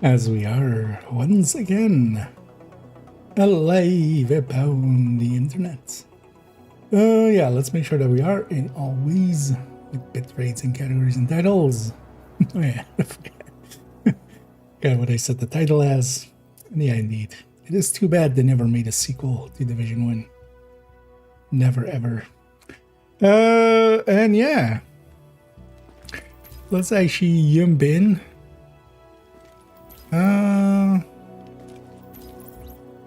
As we are once again alive upon the internet. Yeah, let's make sure that we are in always with bit rates and categories and titles. Oh yeah, I forgot what I set the title as. Yeah, indeed. It is too bad they never made a sequel to Division 1. Never ever. And yeah. Let's actually jump in.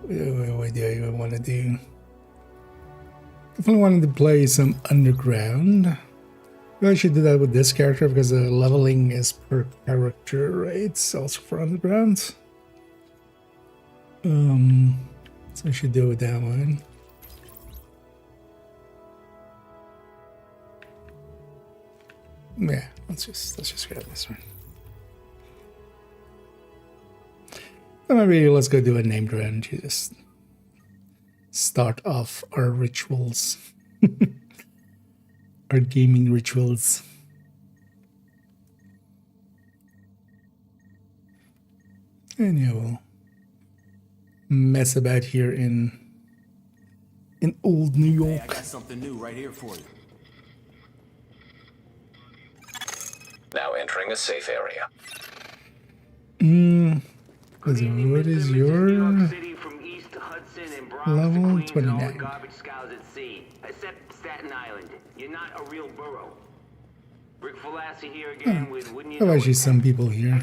What do I even want to do? Definitely wanted to play some Underground. I should do that with this character because the leveling is per character, right? It's also for Underground. So I should do it with that one. Yeah, let's just grab this one. Or maybe let's go do a named round. Just start off our rituals, our gaming rituals. And yeah, we'll mess about here in old New York. Hey, I got something new right here for you. Now entering a safe area. What is your level? 29. Garbage scows at sea, except Staten Island. You're not a real borough. Rick Falassi here again with wouldn't you There know are actually it? some people here.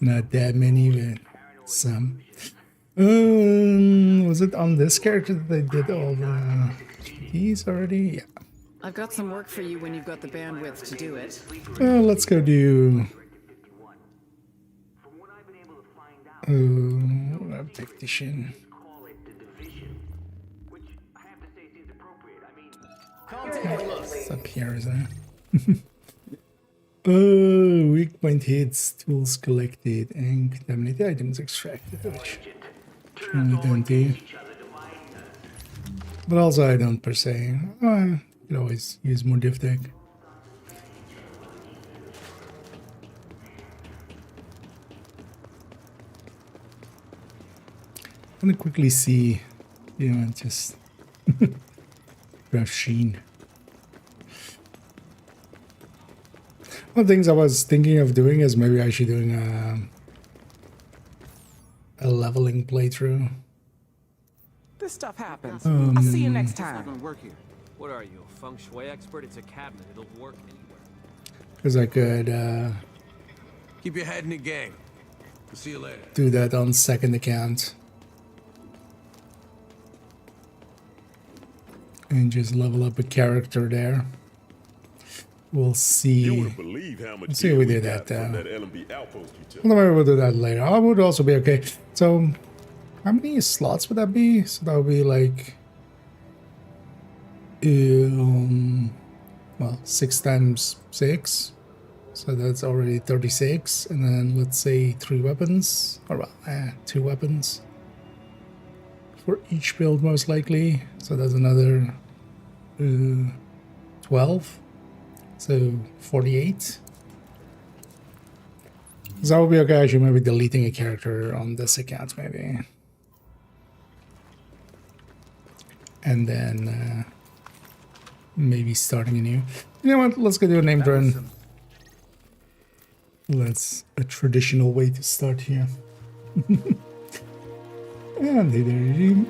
Not that many, but some. Was it on this character that they did all the keys already? Yeah. I've got some work for you when you've got the bandwidth to do it. Let's go do. Tactician. What's up here, is that? Oh, weak point hits, tools collected, and contaminated items extracted, which we don't do. But also, I don't per se. I could always use more div tech. I'm gonna quickly see, just grab Sheen. One of the things I was thinking of doing is maybe actually doing a leveling playthrough. This stuff happens. I'll see you next time. It's not gonna work here. What are you, a feng shui expert? It's a cabinet. It'll work anywhere. Because I could Keep your head in the game. We'll see you later. do that on second account. And just level up a character there. We'll see. You wouldn't believe how much Let's see if we do got that. from that LMB outpost you took. Well, maybe we'll do that later. I would also be okay. So, how many slots would that be? So that would be like, well, 6 times 6. So that's already 36. And then let's say 3 weapons, or well, 2 weapons for each build, most likely. So that's another 12. So 48. So that would be okay. Actually, maybe deleting a character on this account, maybe. And then maybe starting a new. You know what? Let's go do a named run. That's a traditional way to start here. And the regime.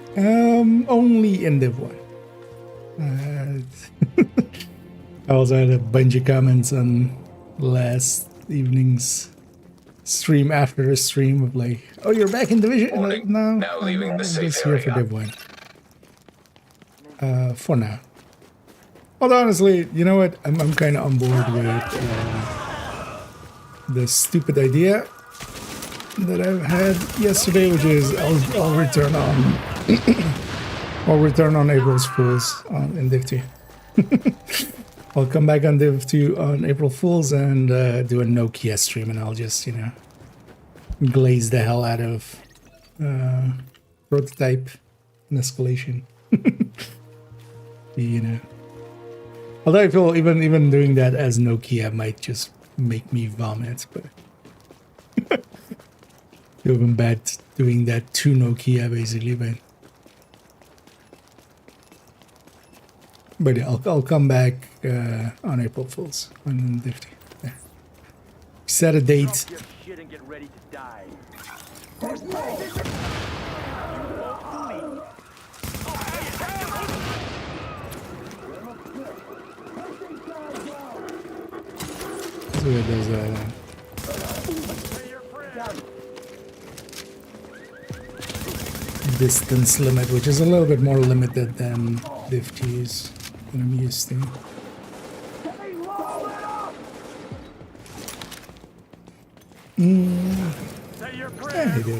Only in Div 1. I also had a bunch of comments on last evening's stream after the stream of like, oh, you're back in Division? Warning. Like, no, Now leaving I'm the just safe here for area. Div 1. For now. Although honestly, you know what? I'm kind of on board with the stupid idea that I've had yesterday, which is I'll return on I'll return on April's Fools in Div 2. I'll come back on Div 2 on April Fools and do a Nokia stream, and I'll just, glaze the hell out of prototype and escalation. Although I feel even doing that as Nokia might just make me vomit, but Feel bad doing that to Nokia basically, but yeah, I'll come back on April Fools on 50. There. Set a date. Drop your shit and get ready to die. So it does that. Distance limit, which is a little bit more limited than 50s that I'm used to. Hey, there we go.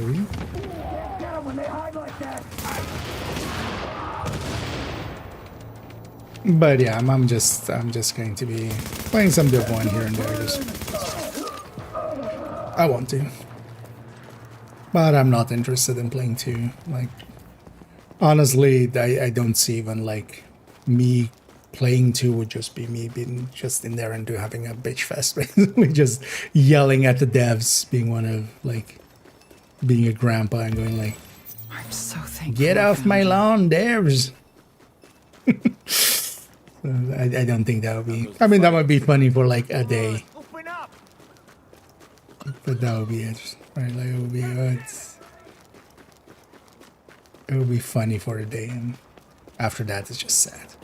But yeah, I'm just going to be playing some Div 1 here and there. Just I want to, but I'm not interested in playing 2. Like, honestly, I don't see even like me playing 2 would just be me being just in there and having a bitch fest, basically just yelling at the devs, being one of like being a grandpa and going like, I'm so thankful. "Get off my lawn, devs." I don't think that would be. I mean, that might be funny for like a day, but that would be it, right? Like it would be. It would be funny for a day, and after that, it's just sad.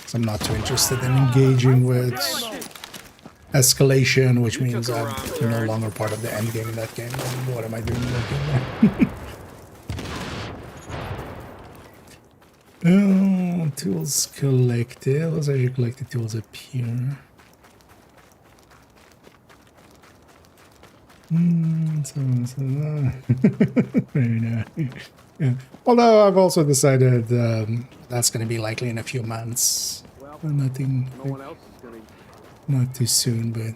So I'm not too interested in engaging with escalation, which means I'm no longer part of the end game in that game. And what am I doing in that game? Oh, tools collected. Let's actually collect the tools up here. Very nice. Yeah. Although I've also decided that's going to be likely in a few months. Nothing. No one else is gonna. Not too soon, but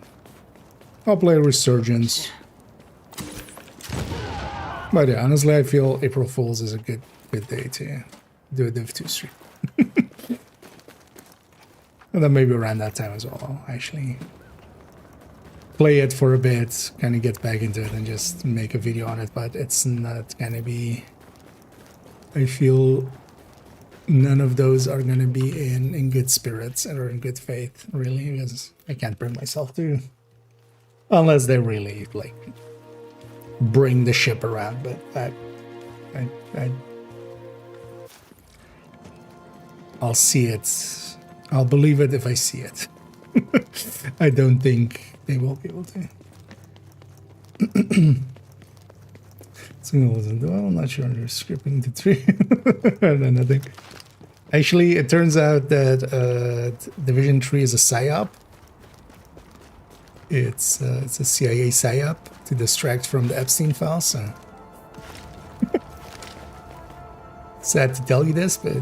I'll play Resurgence. But yeah, honestly, I feel April Fools is a good day to do a Div 2 stream. And then maybe around that time as well, I'll actually play it for a bit, kind of get back into it and just make a video on it, but it's not gonna be... I feel none of those are gonna be in good spirits or in good faith, really, because I can't bring myself to. Unless they really, like, bring the ship around, but I'll see it. I'll believe it if I see it. I don't think they will be able to. Well, I'm not sure they're scripting the 3. I don't know, nothing. Actually, it turns out that Division 3 is a PSYOP. It's a CIA PSYOP to distract from the Epstein files. So. Sad to tell you this, but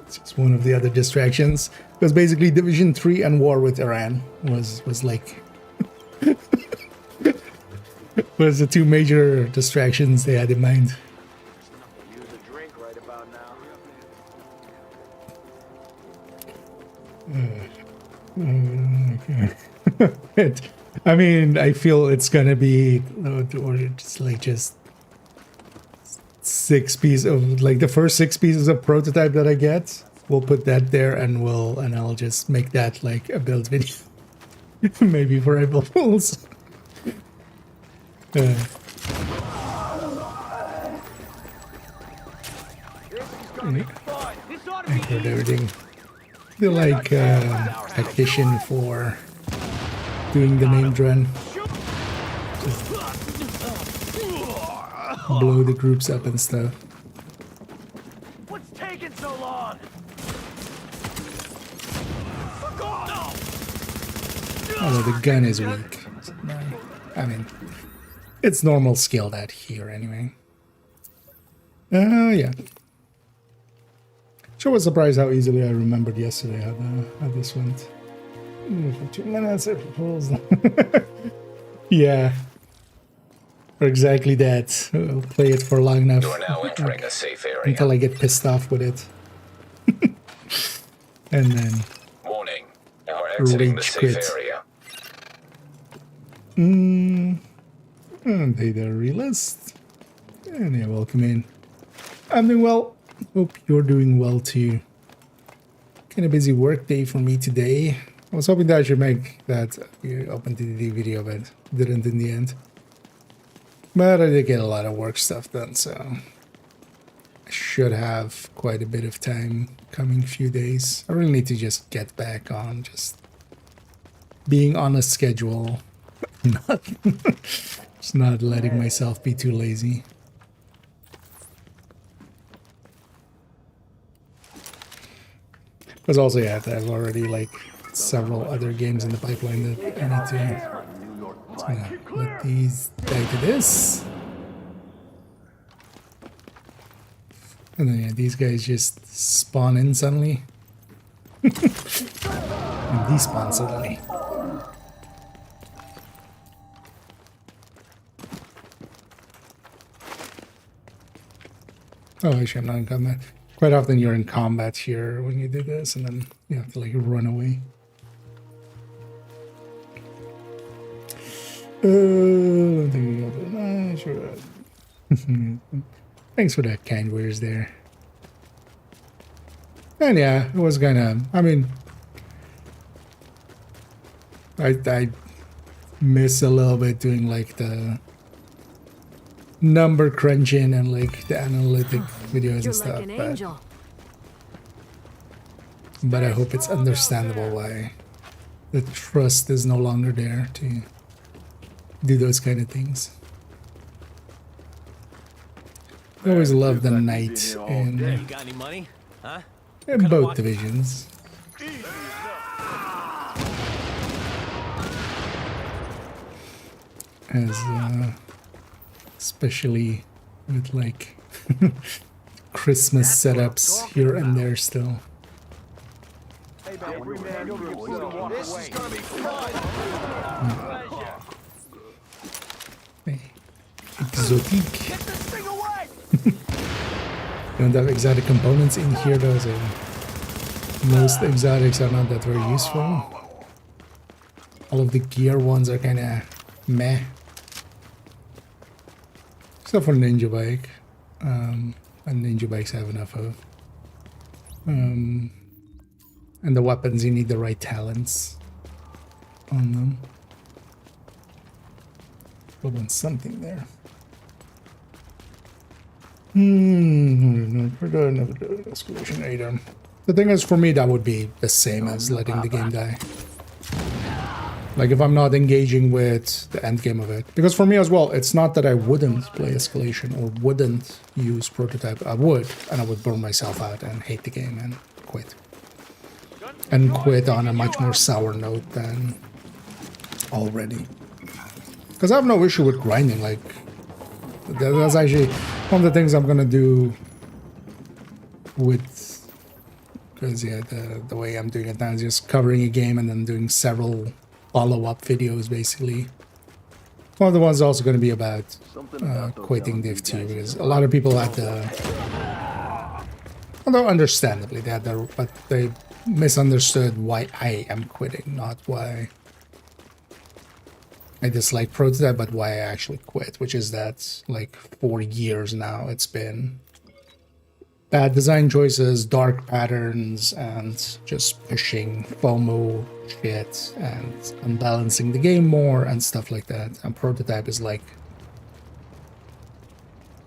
it's just one of the other distractions. Because basically, Division 3 and war with Iran was like was the 2 major distractions they had in mind. Use a drink right about now. Okay. I mean, I feel it's gonna be or just like 6 pieces of like the first 6 pieces of prototype that I get. We'll put that there and I'll just make that like a build video. Maybe for April Fools. And put everything. Feel like tactician for doing the named run. Just blow the groups up and stuff. What's taking so long? Although the gun is weak. I mean, it's normal skill that here anyway. Yeah. Sure was surprised how easily I remembered yesterday how this went. For 2 minutes, it pulls. Yeah. Or exactly that. I'll play it for long enough You are now entering a safe area. until I get pissed off with it. And then Warning. You are exiting the Rage safe quit. area. and they the realist. And yeah, welcome in. I'm doing well. Hope you're doing well too. Kind of busy work day for me today. I was hoping that I should make that open TDD video, but didn't in the end. But I did get a lot of work stuff done, so I should have quite a bit of time coming few days. I really need to just get back on just being on a schedule, not just not letting myself be too lazy. Because also, yeah, I've already like several other games in the pipeline that I need to. Just gonna let these die to this. And then yeah, these guys just spawn in suddenly. And despawn suddenly. Oh, actually, I'm not in combat. Quite often you're in combat here when you do this, and then you have to like run away. I think we got it. Sure. Thanks for that kind words there. And yeah, it was gonna. I mean, I miss a little bit doing like the number crunching and like the analytic videos and stuff, but I hope it's understandable why the trust is no longer there to do those kind of things. I always love the night in got any money? Huh? both divisions. As especially with like Christmas setups here and there still. Hey, exotique. Don't have exotic components in here though, so most exotics are not that very useful. All of the gear ones are kinda meh. Except for Ninja Bike. And Ninja Bikes have enough of. And the weapons, you need the right talents on them. Put on something there. Escalation item. The thing is, for me, that would be the same as letting the game die. Like if I'm not engaging with the end game of it. Because for me as well, it's not that I wouldn't play escalation or wouldn't use prototype. I would, and I would burn myself out and hate the game and quit. And quit on a much more sour note than already. Because I have no issue with grinding. Like that's actually one of the things I'm gonna do with, because yeah, the way I'm doing it now is just covering a game and then doing several follow-up videos, basically. One of the ones also going to be about quitting Div 2, because a lot of people had the, although understandably they had the, but they misunderstood why I am quitting, not why I dislike prototype, but why I actually quit, which is that like 4 years now it's been bad design choices, dark patterns, and just pushing FOMO shit and unbalancing the game more and stuff like that. And prototype is like,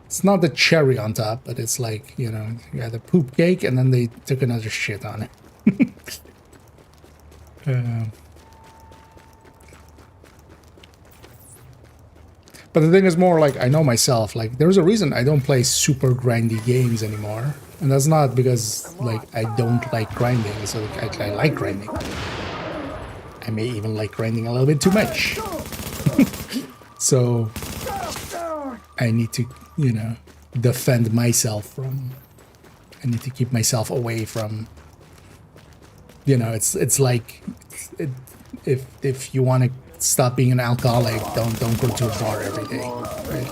it's not the cherry on top, but it's like, you know, you had a poop cake and then they took another shit on it. But the thing is more like, I know myself, like there's a reason I don't play super grindy games anymore. And that's not because like I don't like grinding, so like, I like grinding. I may even like grinding a little bit too much. So I need to, you know, defend myself from, I need to keep myself away from, you know, it's like, if you want to stop being an alcoholic, don't go to a bar every day. Right?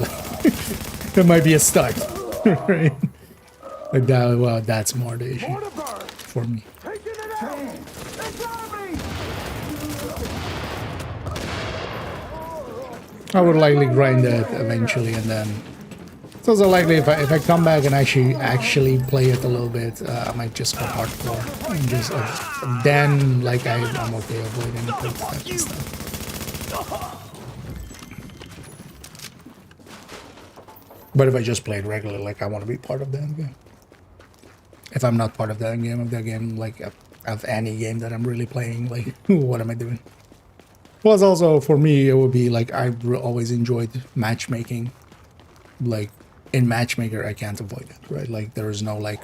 That might be a start, right? Like that. Well, that's more the issue for me. I would likely grind that eventually, and then it's also likely if I come back and actually play it a little bit, I might just go hardcore and just then like I'm okay avoiding prototype and stuff. But if I just played regularly, like I want to be part of that game. If I'm not part of that game, like of any game that I'm really playing, like what am I doing? Plus, also for me, it would be like I always enjoyed matchmaking. Like in Matchmaker, I can't avoid it, right? Like there is no like,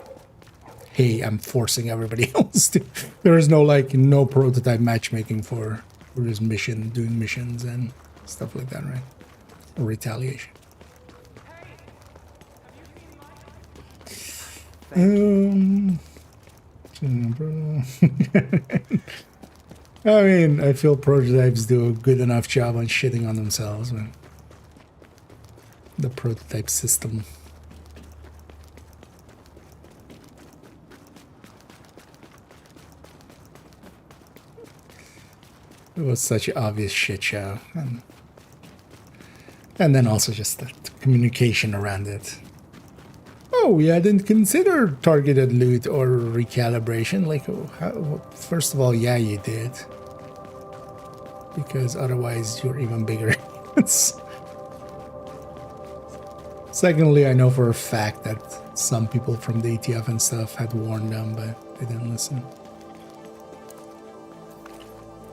hey, I'm forcing everybody else to. There is no like no prototype matchmaking for this mission, doing missions and stuff like that, right? Or retaliation. I mean, I feel prototypes do a good enough job on shitting on themselves, man. The prototype system. It was such an obvious shit show. And then also just the communication around it. Oh, we hadn't considered targeted loot or recalibration. Like, first of all, yeah, you did. Because otherwise, you're even bigger. Secondly, I know for a fact that some people from the ATF and stuff had warned them, but they didn't listen.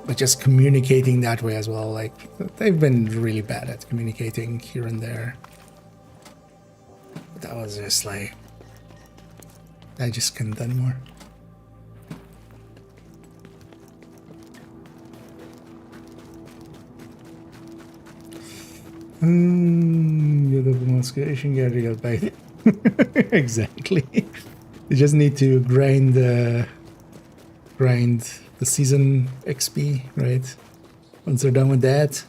But just communicating that way as well, like, they've been really bad at communicating here and there. That was just like, I just couldn't do anymore. You're the demonstration guy got back. Exactly. You just need to grind the season XP, right? Once they're done with that.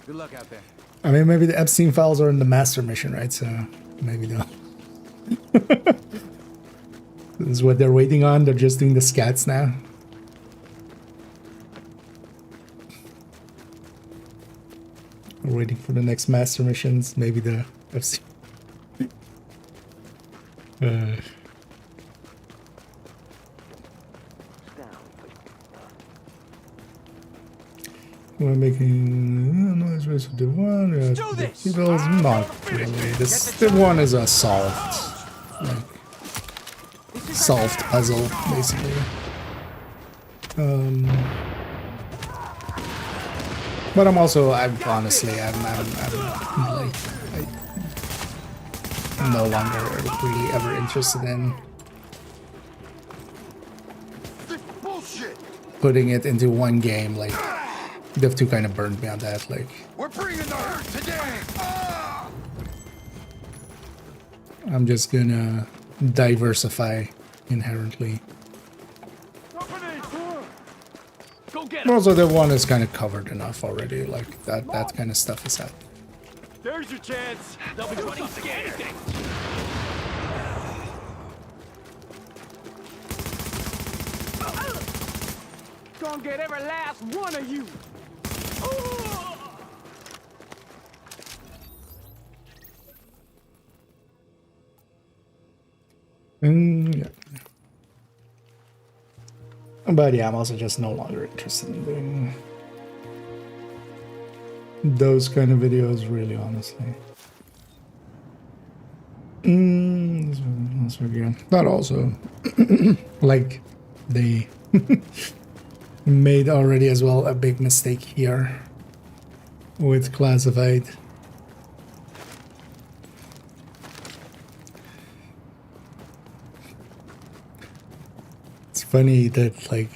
Good luck out there. I mean, maybe the Epstein files are in the master mission, right? So maybe they'll. This is what they're waiting on. They're just doing the scats now. We're waiting for the next master missions. Maybe the Epstein. We're making noise race with the one. People's not really. The one is a solved puzzle, basically. But I'm honestly, I'm no longer really ever interested in putting it into one game. Like, Div 2 kind of burned me on that. Like, We're bringing the hurt today. I'm just gonna diversify inherently. Go get Also, the one is kind of covered enough already. Like that kind of stuff is out. There's your chance. They'll be running scared. Gonna get every last one of you. Yeah. But yeah, I'm also just no longer interested in doing those kind of videos, really, honestly. This one also again. But also, like, they made already as well a big mistake here with classified. Funny that like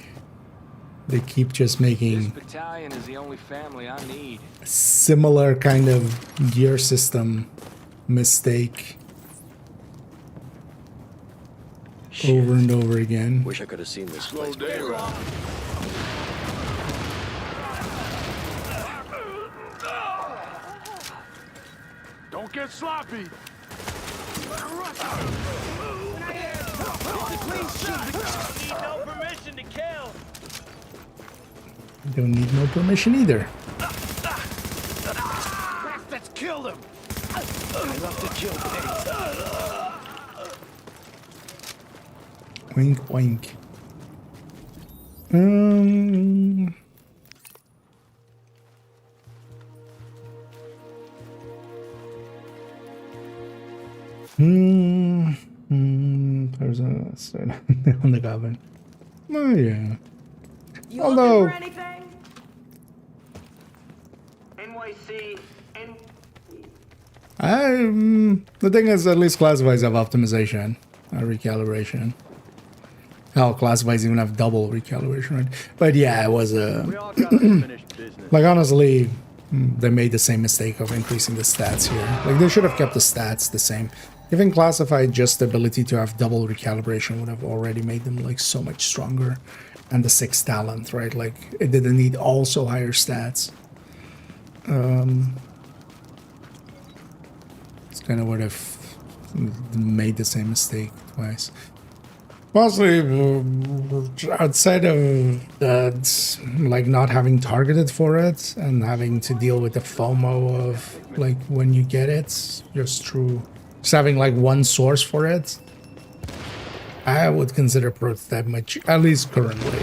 they keep just making This battalion is the only family I need. a similar kind of gear system mistake over and over again. Wish I could have seen this Slow place before. down. bit sloppy. Need no permission to kill. Don't need no permission either. Let's kill them. I love to kill pigs. Wink, wink. Um. There's a on the goblin. Oh yeah. You Although- looking for anything? NYC, The thing is, at least classifieds have optimization, recalibration. Hell, classifieds even have double recalibration, right? But yeah, it was a We all got unfinished business. like honestly, they made the same mistake of increasing the stats here. Like they should have kept the stats the same. Giving classified just the ability to have double recalibration would have already made them like so much stronger. And the 6th talent, right? Like it didn't need also higher stats. It's kind of would have made the same mistake twice. Mostly outside of that, like not having targeted for it and having to deal with the FOMO of like when you get it, just having like one source for it. I would consider prototype much, at least currently.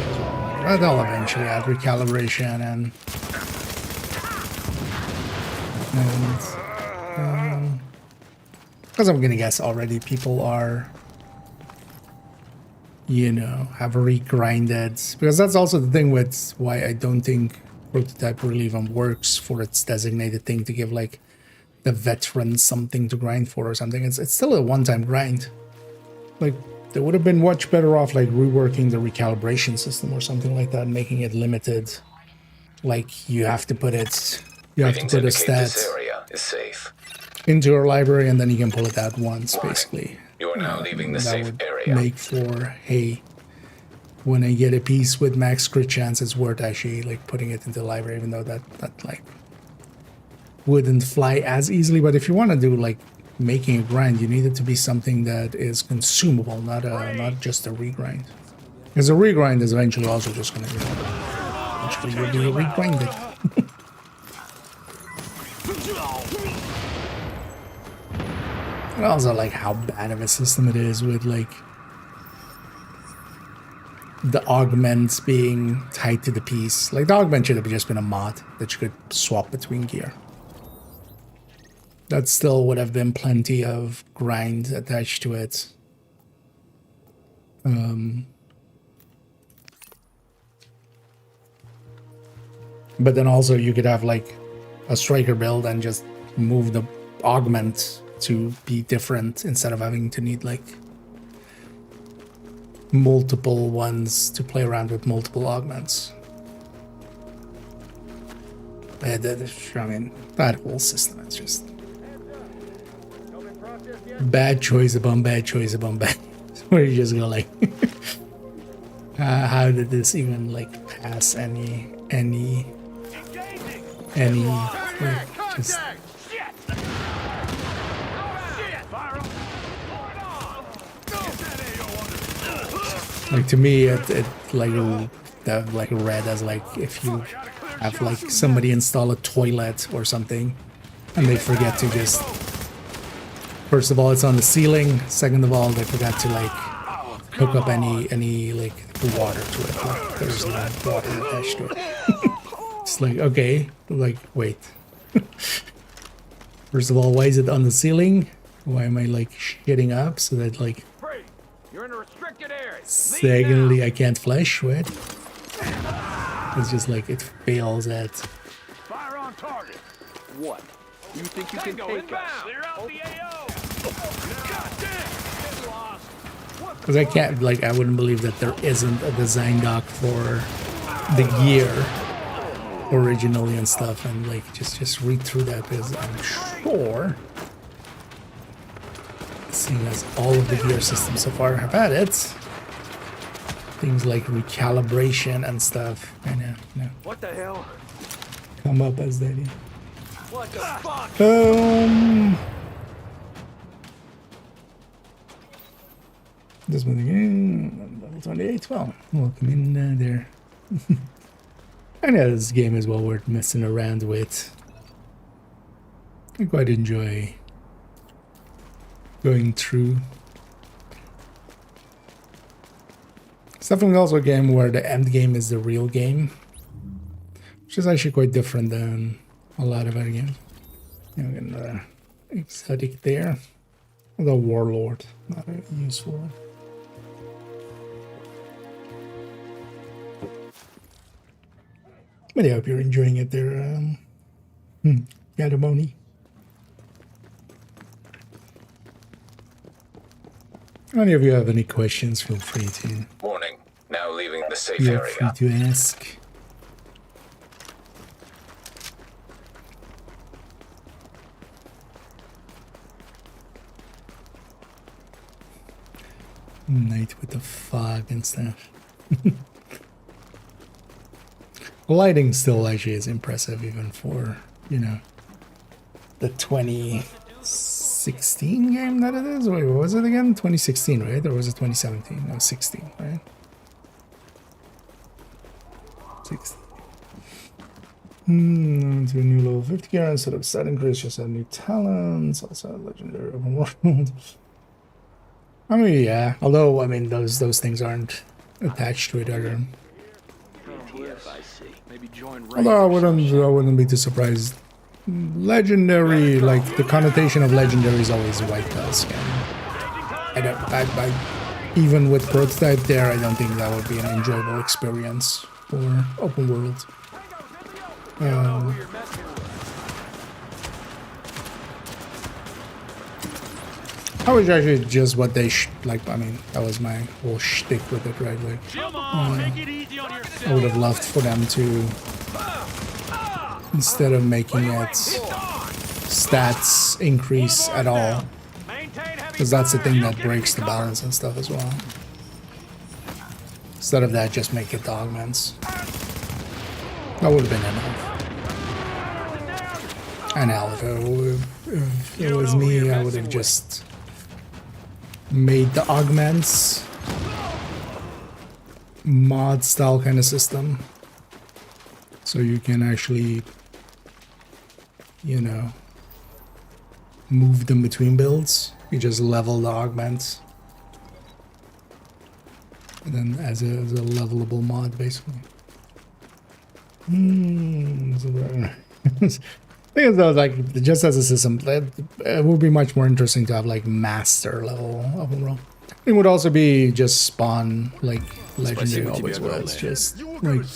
But they'll eventually add recalibration and because I'm gonna guess already people are, you know, have regrinded, because that's also the thing with why I don't think prototype really even works for its designated thing to give like the veteran something to grind for or something. It's still a one-time grind. Like they would have been much better off like reworking the recalibration system or something like that, making it limited. Like you have to put it, you have to Readings put a indicate stat this area is safe. into your library and then you can pull it out once, basically. You are now leaving the That safe would area. make for, hey, when I get a piece with max crit chance, it's worth actually like putting it into the library, even though that like wouldn't fly as easily. But if you want to do like making a grind, you need it to be something that is consumable, not just a regrind. Because a regrind is eventually also just going to be eventually you'll be regrinded. And also like how bad of a system it is with like the augments being tied to the piece. Like the augment should have just been a mod that you could swap between gear. That still would have been plenty of grind attached to it. But then also you could have like a striker build and just move the augment to be different instead of having to need like multiple ones to play around with multiple augments. I mean, that whole system is just bad choice upon bad choice upon bad. Where you just go like, how did this even like pass any like, just like to me it like that like read as like if you have like somebody install a toilet or something and they forget to just, first of all it's on the ceiling, second of all they forgot to like hook up any like water to it, like there's no water attached to it. It's like, okay, like wait. First of all, why is it on the ceiling? Why am I like shitting up so that like You're in a restricted area. secondly I can't flash? Wait, it's just like it fails at Fire on target. What? You think you can take us? Clear out the AO. God damn. Get lost. because I can't, like I wouldn't believe that there isn't a design doc for the gear originally and stuff, and like just read through that because I'm sure, seeing as all of the gear systems so far have had it, things like recalibration and stuff kind of, you know, What the hell? come up as they do. What the fuck? This one again, level 28. Well, welcome in there. I know this game is well worth messing around with. I quite enjoy going through. It's definitely also a game where the end game is the real game, which is actually quite different than a lot of other games. Yeah, we're getting another exotic there. The warlord, not a useful one. But yeah, I hope you're enjoying it there, Gadamoni. Any of you have any questions, feel free to. Warning. Now leaving the safe Feel area. free to ask. Night with the fog and stuff. Lighting still actually is impressive, even for, you know, the 2016 game that it is. Wait, what was it again? 2016, right? Or was it 2017? No, 16, right? 16. To a new level 50 gear instead of set increase, just add new talents. Also add legendary open world. I mean, yeah. Although, I mean, those things aren't attached to it, are they? Although I wouldn't be too surprised. Legendary, like the connotation of legendary is always white tusk. And I even with prototype there, I don't think that would be an enjoyable experience for open world. I was actually just what they like. I mean, that was my whole shtick with it, right? Like, I would have loved for them to, instead of making it stats increase at all, because that's the thing that breaks the balance and stuff as well. Instead of that, just make it the augments. That would have been enough. And hell, if it was me, I would have just made the augments mod style kind of system, so you can actually, you know, move them between builds. You just level the augments, and then as a levelable mod, basically. Thing is though, like, just as a system, it would be much more interesting to have like master level open world. It would also be just spawn like legendary always was, just like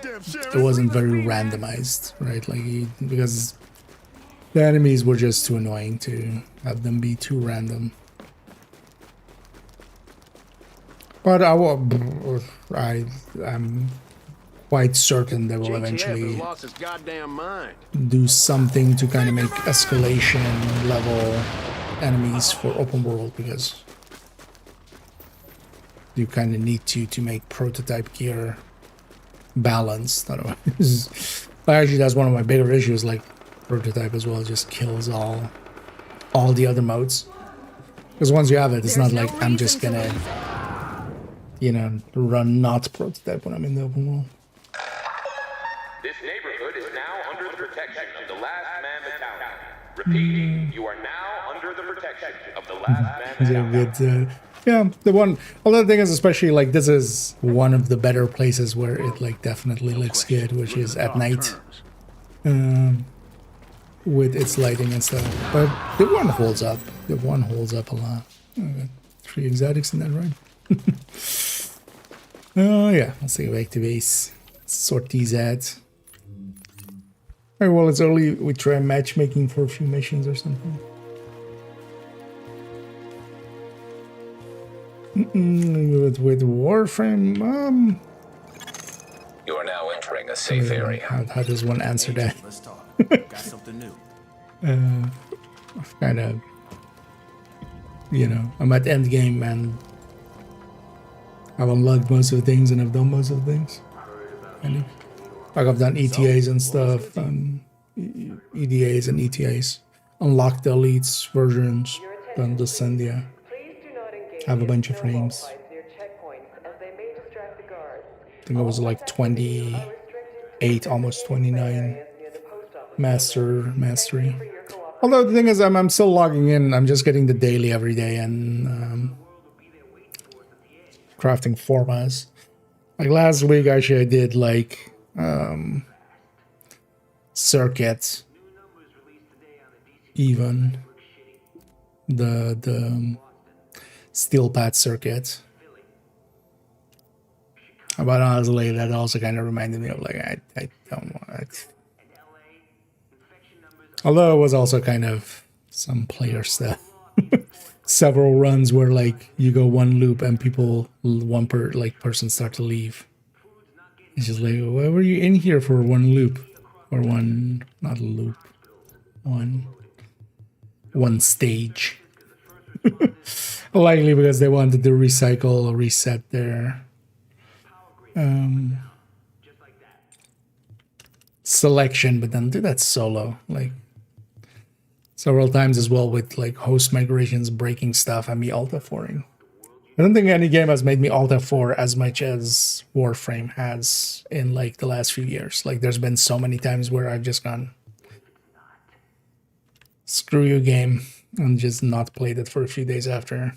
it wasn't very randomized, right? Like, because the enemies were just too annoying to have them be too random. But I'm quite certain they will eventually do something to kind of make escalation level enemies for open world, because you kind of need to make prototype gear balanced. Otherwise, actually, that's one of my bigger issues. Like, prototype as well just kills all the other modes, because once you have it, it's not like I'm just gonna, you know, run not prototype when I'm in the open world. This neighborhood is now under the protection of the last man battalion. Repeating, you are now under the protection of the last man battalion. Yeah, the one. Although the thing is, especially like this is one of the better places where it like definitely looks good, which is at night, with its lighting and stuff. But the one holds up. The one holds up a lot. Okay, 3 exotics in that run. Oh yeah, let's take it back to base. Sort these ads. Alright, well, it's early. We try matchmaking for a few missions or something. With Warframe, You are now entering a safe area. How does one answer that? Let's talk. Got something new. Kind of, you know, I'm at end game and I've unlocked most of the things and I've done most of the things. And like I've done ETAs and stuff, EDAs and ETAs. Unlocked the elites versions, done Descendia. have a bunch of frames. I think it was like 28, almost 29 mastery. Although the thing is, I'm still logging in. I'm just getting the daily every day and crafting formats. Like last week, actually, I did like circuit, even the steel pad circuit. But honestly, that also kind of reminded me of like I don't want it. Although it was also kind of some player stuff. Several runs where like you go one loop and person start to leave. It's just like, why were you in here for one loop? Or not a loop. One stage. Likely because they wanted to recycle or reset their selection, but then do that solo, like several times as well with like host migrations breaking stuff and me alt F4ing. I don't think any game has made me alt F4 as much as Warframe has in like the last few years. Like there's been so many times where I've just gone, screw you game, and just not played it for a few days after.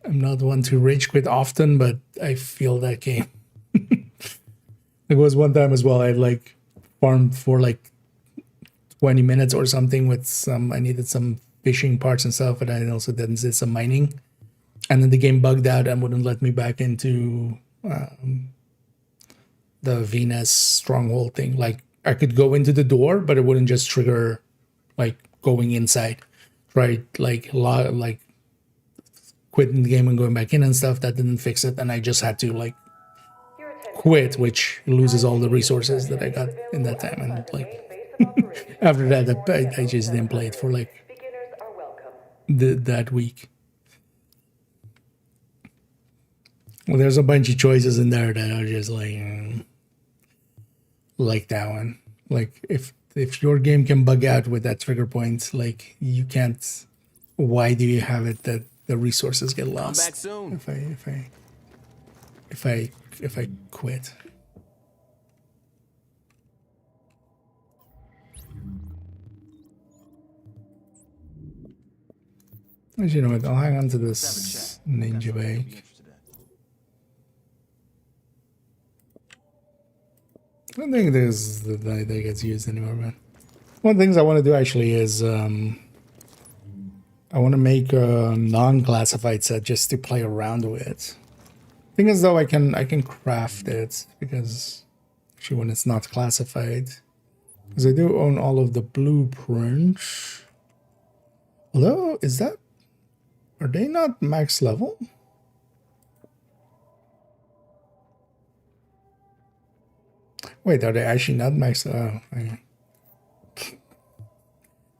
I'm not one to rage quit often, but I feel that game. There was one time as well, I like farmed for like 20 minutes or something with I needed some fishing parts and stuff, but I also did some mining. And then the game bugged out and wouldn't let me back into the Venus stronghold thing. Like I could go into the door, but it wouldn't just trigger like going inside. Right? Like quitting the game and going back in and stuff. That didn't fix it. And I just had to like quit, which loses all the resources that I got in that time. And like after that, I just didn't play it for like that week. Well, there's a bunch of choices in there that are just like that one. Like if your game can bug out with that trigger point, like you can't. Why do you have it that the resources get lost? Come back soon. If I quit. As you know what, I'll hang on to this ninja bag. I don't think that gets used anymore, man. One of the things I want to do actually is I want to make a non-classified set just to play around with. Thing is though, I can craft it because actually when it's not classified, because I do own all of the blueprints. Although, are they not max level? Wait, are they actually not max? I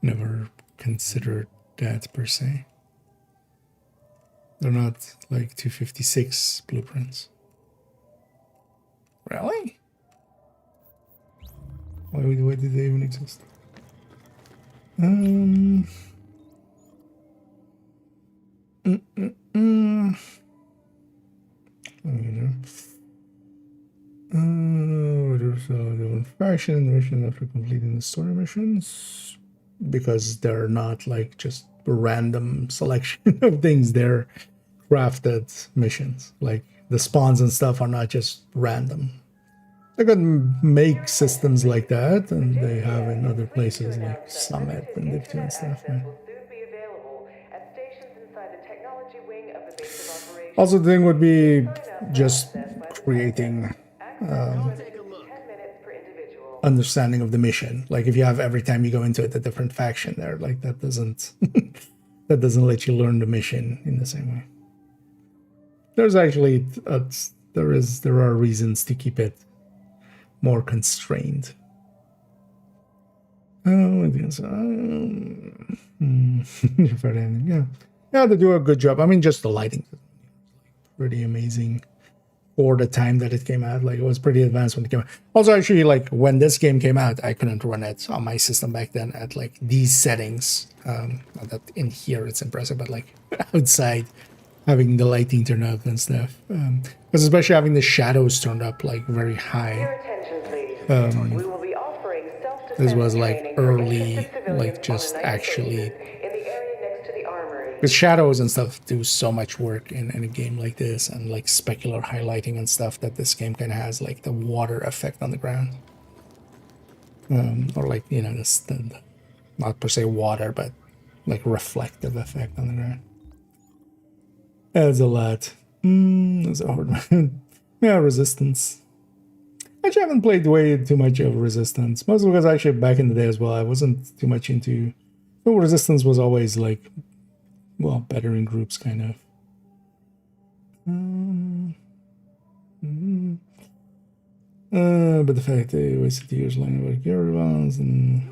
never considered that per se. They're not like 256 blueprints. Really? Why did they even exist? There's a different faction mission after completing the story missions, because they're not like just a random selection of things, they're crafted missions. Like the spawns and stuff are not just random. They can make systems like that, and they have in other places like Summit and Div 2 and stuff. Yeah. Also, the thing would be just creating understanding of the mission. Like if you have every time you go into it a different faction there, like that doesn't that doesn't let you learn the mission in the same way. There's actually there are reasons to keep it more constrained. Yeah, they do a good job. I mean, just the lighting, pretty amazing for the time that it came out. Like it was pretty advanced when it came out. Also, actually, like when this game came out, I couldn't run it on my system back then at like these settings. Not that in here it's impressive, but like outside, having the lighting turned up and stuff. Because especially having the shadows turned up like very high. This was like early, like just actually. Because shadows and stuff do so much work in a game like this, and like specular highlighting and stuff, that this game kind of has like the water effect on the ground. Or like, you know, the not per se water, but like reflective effect on the ground. That's a lot. That's a hard one. Yeah, Resistance. Actually, I haven't played way too much of Resistance. Mostly because actually back in the day as well, I wasn't too much into... So Resistance was always like, well, better in groups, kind of. But the fact they wasted years learning about gear balance and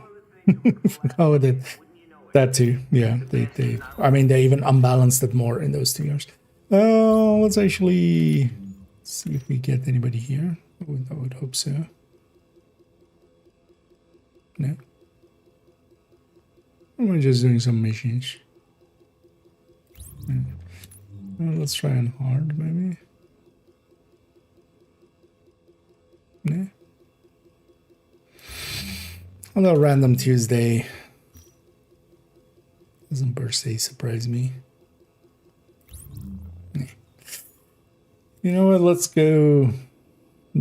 forgot with it. That too, yeah. I mean, they even unbalanced it more in those 2 years. Let's actually see if we get anybody here. I would hope so. No. We're just doing some missions. Well, let's try on hard, maybe. No. Although Random Tuesday doesn't per se surprise me. Yeah. You know what? Let's go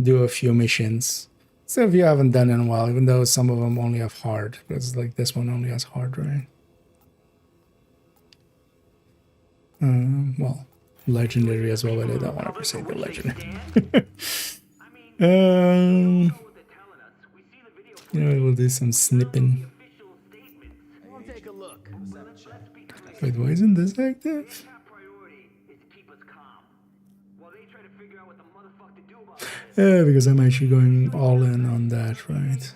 do a few missions. So if you haven't done in a while, even though some of them only have hard, because like this one only has hard, right? Well, legendary as well, but I don't want to per se the legendary. You know, we'll do some snipping. Wait, why isn't this active? Yeah, because I'm actually going all in on that, right?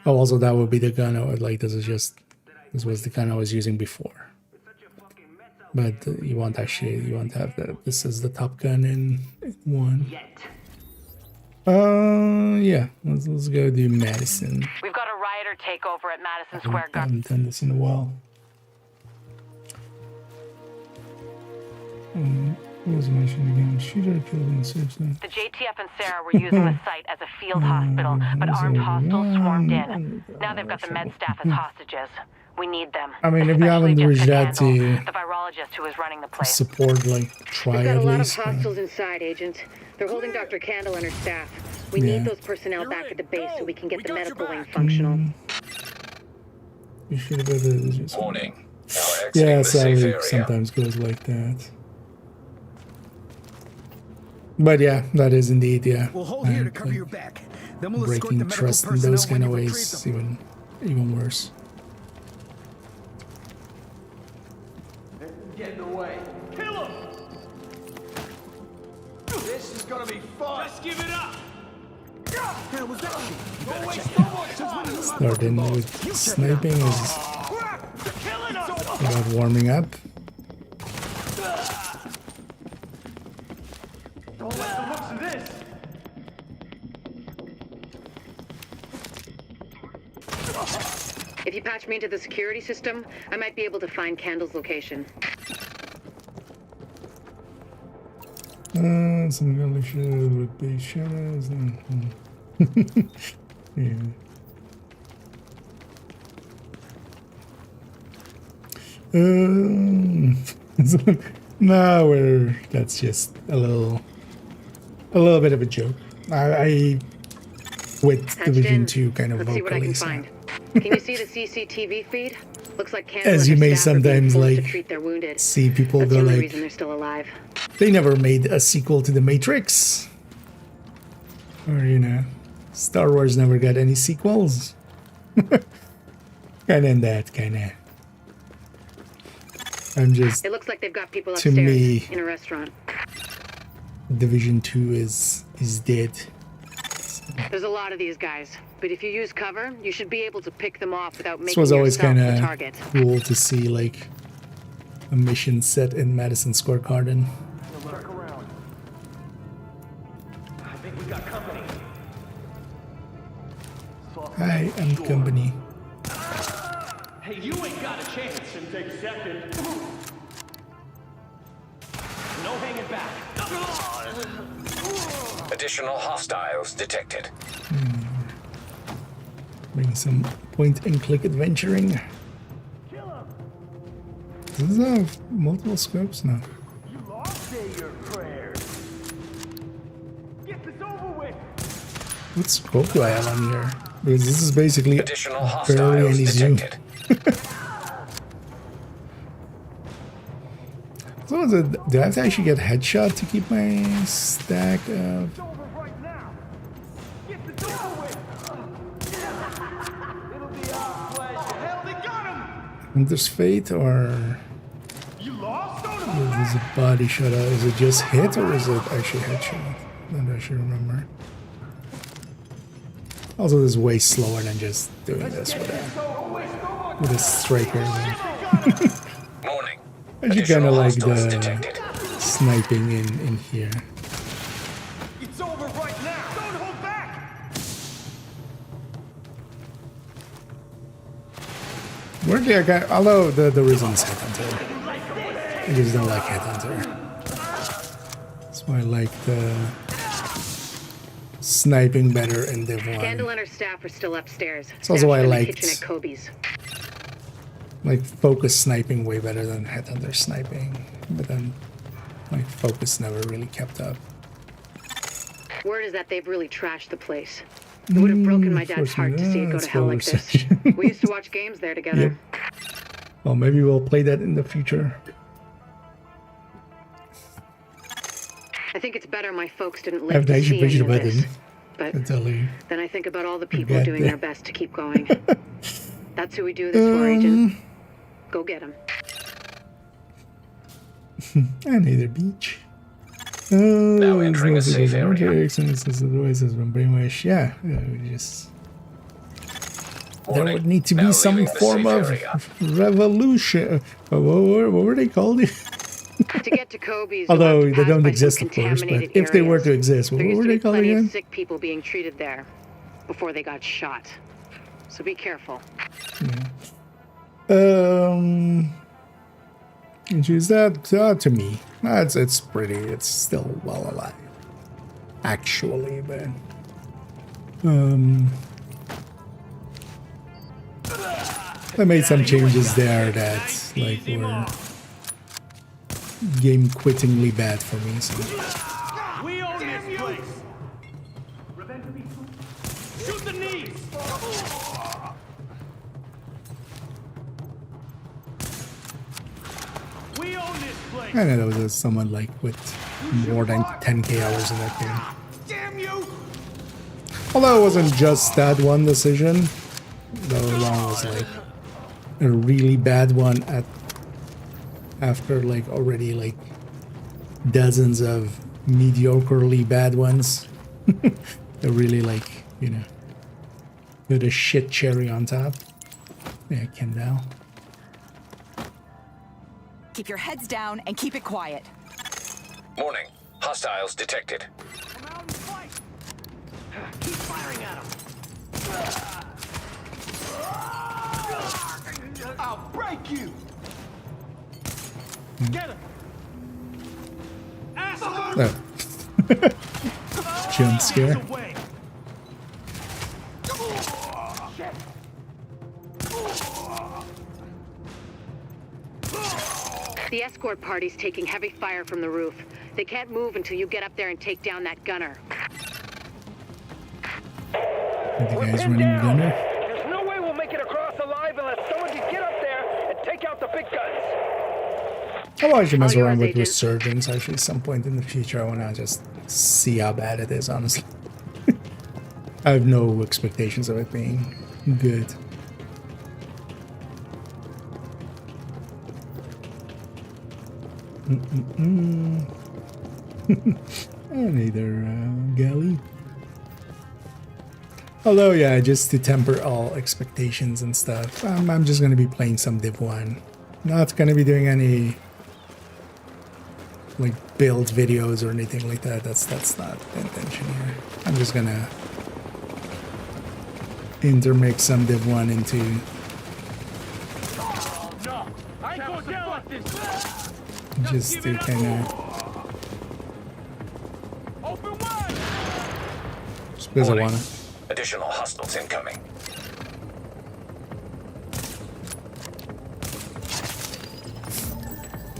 Oh, also that would be the gun I would like. This was the gun I was using before. But you want to have that. This is the top gun in one. Yeah. Let's go do Madison. We've got a rioter takeover at Madison Square Garden. I haven't done this in a while. What was mentioned again? Shooter killed in Simpson. The JTF and Sarah were using the site as a field hospital, but armed hostiles swarmed in. Now they've got the med staff as hostages. We need them. I mean, if you haven't reached out to the virologist who is running the place. Support, like, try at least. We've got a lot of hostiles inside, Agent. They're holding Dr. Candle and her staff. We need those personnel back at the base so we can get the medical wing functional. You should have just... Warning. Yeah, sadly, sometimes goes like that. But yeah, that is indeed, yeah. We'll hold here to cover your back. Then we'll escort breaking the medical trust in those kind of personnel ways, even worse. Get in the way. Kill him! This is gonna be fun. Just give it up. Hell was that? Don't waste no more time. Starting with sniping is about warming up. Don't like the looks of this. If you patch me into the security system, I might be able to find Candle's location. Some girly shadows with base shadows. Yeah. No, that's just a little bit of a joke. I with Division 2 kind of vocally. Can you see the CCTV feed? Looks like Candle as you may sometimes like see people go like, reason they're still alive. They never made a sequel to The Matrix, or you know, Star Wars never got any sequels. Kind of in that kind of. I'm just. It looks like they've got people to upstairs me, in a restaurant. Division 2 is dead. There's a lot of these guys, but if you use cover, you should be able to pick them off without making This was always yourself kind the of target. cool to see, like a mission set in Madison Square Garden. Look around. I think we got company. Hi, I'm company. Hey, you ain't got a chance. Shouldn't take a second. No hanging back. Additional hostiles detected. Bring some point-and-click adventuring. Does this have multiple scopes now? You lost say your prayers. Get this over with. What scope do I have on here? Because this is basically Additional barely hostiles any zoom. detected. So do I have to actually get headshot to keep my stack of... It's over right now. Get this over with. It'll be our pleasure. Hell, they got him. Hunter's Fate, or You lost on him. is it a body shot? Is it just hit, or is it actually headshot? I don't actually remember. Also, this is way slower than just doing this with a striker. Warning. I should kind of like the sniping in here. It's over right now. Don't hold back. Weirdly, I got, although the reason is Headhunter. I just don't like Headhunter. That's why I like the sniping better in Div 1. Scandal and her staff are still upstairs. It's also why I Stashed in the liked kitchen at Kobe's. like focus sniping way better than Headhunter sniping, but then like focus never really kept up. Word is that they've really trashed the place. It would have broken my dad's heart to see it go to hell like this. We used to watch games there together. Yep. Well, maybe we'll play that in the future. I think it's better my folks didn't I live have to to actually see push any the of this. button. But I tell you. then I think about all the people Forget doing that. their best to keep going. That's who we do this for, Agent. Go get them. I need a beach. Now entering a safe area. Otherwise, has been pretty much, yeah, we just... There Warning. would need to Now be some leaving the form safe of area. revolution. What were they called? To get to Kobe's, Although you'll have to they pass don't by exist, some of course, but contaminated if they were areas. to exist, what There used were to they be called plenty again? of sick people being treated there before they got shot. So be careful. Choose that to me. It's pretty. It's still well alive, actually, but I made some changes there that like were game-quittingly bad for me. So. We own this place. Shoot the knees. We own this place. I know there was someone like with more than 10k hours in that game. Damn you. Although it wasn't just that one decision, though one was like a really bad one after like already like dozens of mediocrely bad ones. They're really like, you know, put a shit cherry on top. Yeah, Kendall. Keep your heads down and keep it quiet. Warning. Hostiles detected. Come out and fight. Keep firing at him. I'll break you. Get him. Asshole. Oh. Jump scare. The escort party's taking heavy fire from the roof. They can't move until you get up there and take down that gunner. Are the guys running gunner? There's no way we'll make it across alive unless someone can get up there and take out the big guns. I'll actually mess All around yours, with Agent. Resurgence actually at some point in the future. I want to just see how bad it is, honestly. I have no expectations of it being good. And either galley. Although, yeah, just to temper all expectations and stuff, I'm just going to be playing some Div 1. Not going to be doing any like build videos or anything like that. That's not the intention here. I'm just going to intermix some Div 1 into I ain't going down like this. Just to kind of. Open wide. Just because I Warning. want to. Additional hostiles incoming.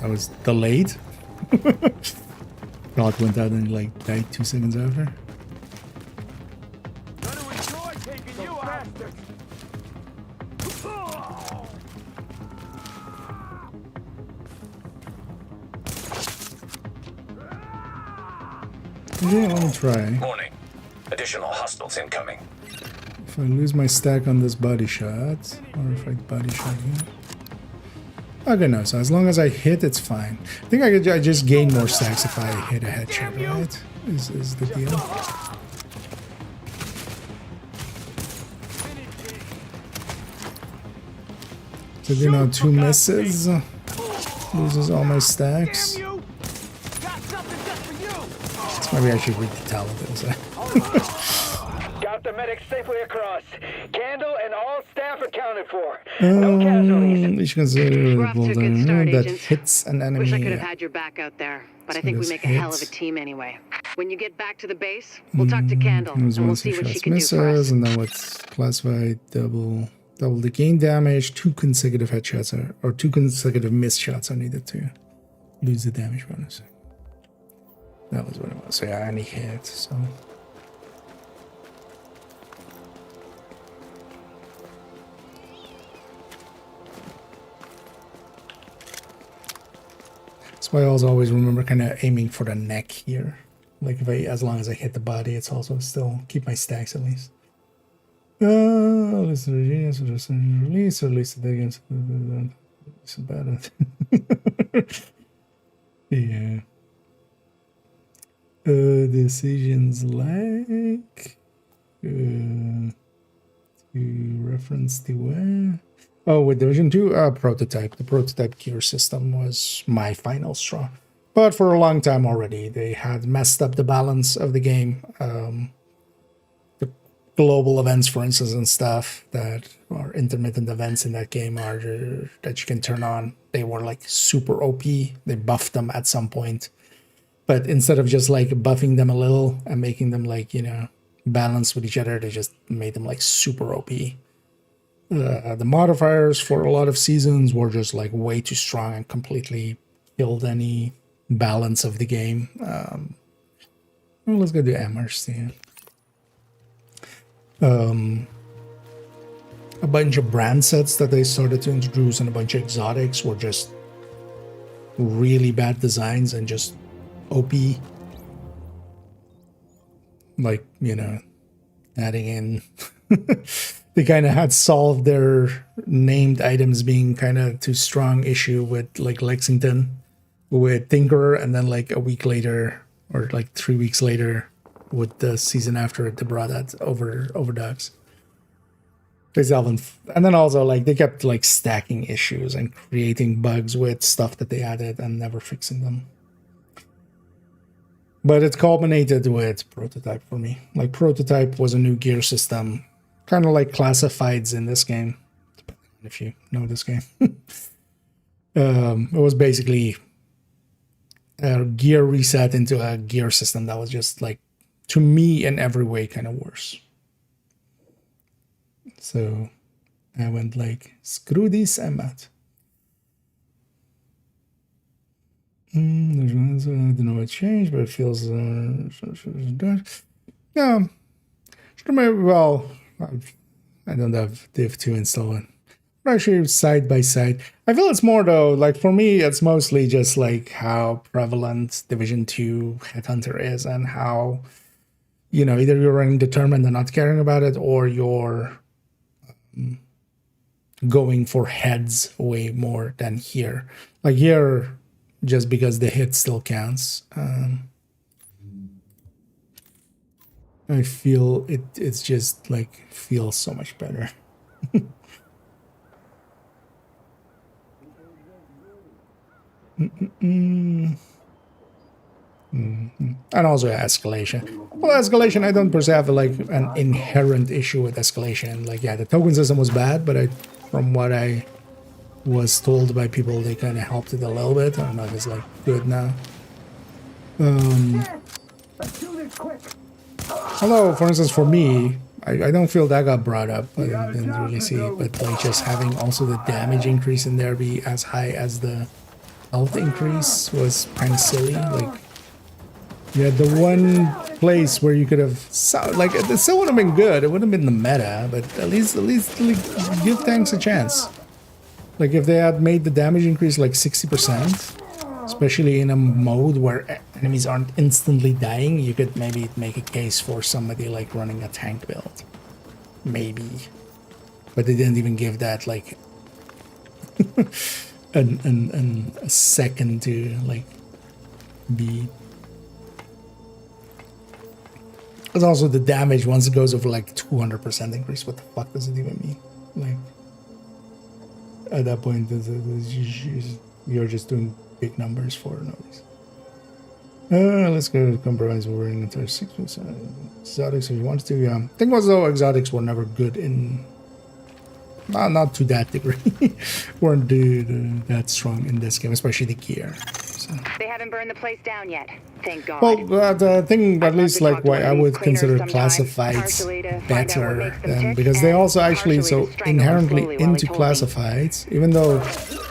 I was delayed. God went out and like died 2 seconds after. Gonna enjoy taking you out. Yeah, let me try. Warning. Additional hostiles incoming. If I lose my stack on this body shot, or if I body shot here. Okay, no, so as long as I hit, it's fine. I think I just gain more stacks if I hit a headshot, right? Is the deal. So, you know, 2 misses. Loses all my stacks. So maybe I should read the talented. Got the medic safely across. Candle and all staff accounted for. No casualties. You should consider We're off to a good start, that agents. hits an enemy. Wish I could have had your back out there, but I think we make a hell of a team anyway. When you get back to the base, we'll talk to Candle and we'll see what she can do for us. And then what's classified double the gain damage, 2 consecutive headshots or 2 consecutive missed shots are needed to lose the damage bonus. That was what it was. So yeah, any hit, so. That's why I always remember kind of aiming for the neck here. Like if as long as I hit the body, it's also still keep my stacks at least. Listen to genius, release it against it's bad. Yeah. Decisions like to reference to where. Oh, with Division 2, prototype. The prototype gear system was my final straw. But for a long time already, they had messed up the balance of the game. The global events, for instance, and stuff that are intermittent events in that game are that you can turn on. They were like super OP. They buffed them at some point. But instead of just like buffing them a little and making them like, you know, balanced with each other, they just made them like super OP. The modifiers for a lot of seasons were just like way too strong and completely killed any balance of the game. Well, let's go to Amherst. Yeah. A bunch of brand sets that they started to introduce and a bunch of exotics were just really bad designs and just OP. Like, you know, adding in they kind of had solved their named items being kind of too strong issue with like Lexington with Tinkerer, and then like a week later or like 3 weeks later with the season after it, they brought that Overdogs. And then also like they kept like stacking issues and creating bugs with stuff that they added and never fixing them. But it culminated with Prototype for me. Like Prototype was a new gear system, kind of like Classifieds in this game, if you know this game. It was basically a gear reset into a gear system that was just like, to me in every way, kind of worse. So I went like, screw this, I'm out. I don't know what changed, but it feels yeah. Well, I don't have Div 2 installed. But actually, side by side, I feel it's more though. Like for me, it's mostly just like how prevalent Division 2 Headhunter is, and how, you know, either you're indeterminate and not caring about it, or you're going for heads way more than here. Like here, just because the hit still counts. I feel it's just like feels so much better. And also escalation. Well, escalation, I don't per se have like an inherent issue with escalation. Like, yeah, the token system was bad, but from what was told by people they kind of helped it a little bit. I don't know if it's like good now. Although, for instance, for me, I don't feel that got brought up. I didn't really see it, but like just having also the damage increase in there be as high as the health increase was kind of silly. Like, yeah, the one place where you could have like it still would have been good. It would have been the meta, but at least like, give tanks a chance. Like if they had made the damage increase like 60%. Especially in a mode where enemies aren't instantly dying, you could maybe make a case for somebody like running a tank build. Maybe. But they didn't even give that like a second to like be. It's also the damage once it goes over like 200% increase. What the fuck does it even mean? Like at that point, you're just doing big numbers for no reason. Let's go to compromise. We're in the 36%. Exotics, if you want to. Yeah, thing was though, exotics were never good in. Not to that degree. weren't that strong in this game, especially the gear. So. They haven't burned the place down yet. Thank God. Well, the thing, at least, like why I would consider classifieds better, because they also actually so inherently into classifieds, even though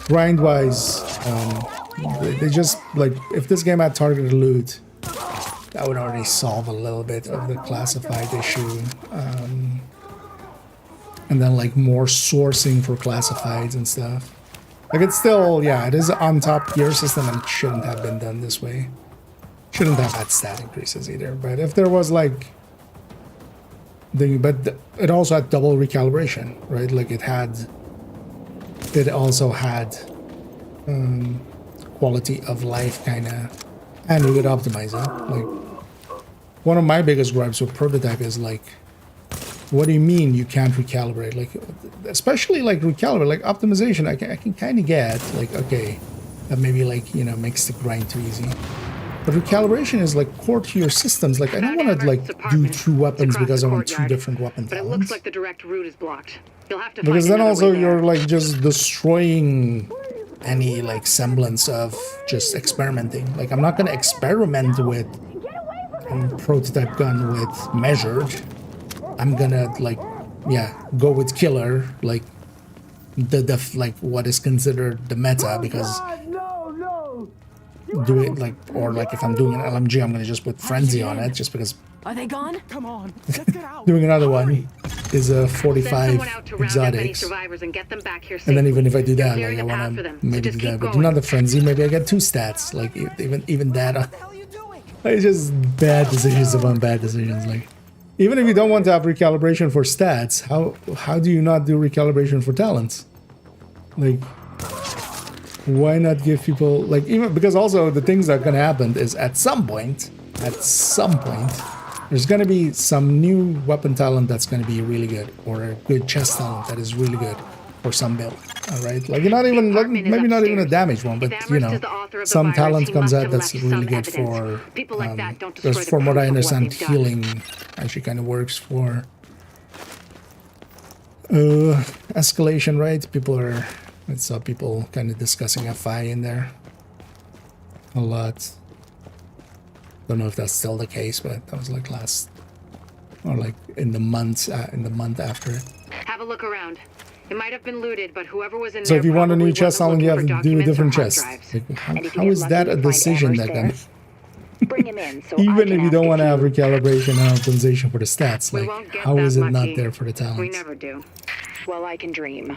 grind-wise. They just, like, if this game had targeted loot, that would already solve a little bit of the classified issue. And then, like, more sourcing for classifieds and stuff. Like, it's still, yeah, it is an on-top gear system and it shouldn't have been done this way. Shouldn't have had stat increases either. But if there was, like... it also had double recalibration, right? Like, it also had... quality of life kind of, and you could optimize it. Like one of my biggest gripes with prototype is like, what do you mean you can't recalibrate? Like especially like recalibrate, like optimization I can kind of get, like okay, that maybe like, you know, makes the grind too easy, but recalibration is like core to your systems. Like I don't want to like do two weapons because I want two different weapon talents. But it looks like the direct route is blocked. You'll have to because then also you're like just destroying any like semblance of just experimenting. Like I'm not gonna experiment with a prototype gun with measured. I'm gonna like, yeah, go with killer, like the like what is considered the meta, because do it like, or like if I'm doing an LMG, I'm gonna just put frenzy on it just because. Are they gone? Come on, let's get out. Doing another one is a 45 exotics, and then even if I do that, like I want to maybe do that, but another frenzy, maybe I get 2 stats. Like even that, it's just bad decisions upon bad decisions. Like even if you don't want to have recalibration for stats, how do you not do recalibration for talents? Like why not give people like, even because also the things that are gonna happen is at some point. There's going to be some new weapon talent that's going to be really good, or a good chest talent that is really good for some build. All right, like you're not even like, maybe not even a damage one, but you know, some talent comes out that's really good for. Because from what I understand, healing actually kind of works for escalation, right? I saw people kind of discussing FI in there a lot. Don't know if that's still the case, but that was like last, or like in the month after it. Have a look around. It might have been looted, but whoever was in so there. if you want a new chest talent, you have to do a different chest. Like, how is that a decision that can? Bring him in, so even if you don't want to have recalibration and optimization for the stats, like how is it not there for the talents? We never do. Well, I can dream.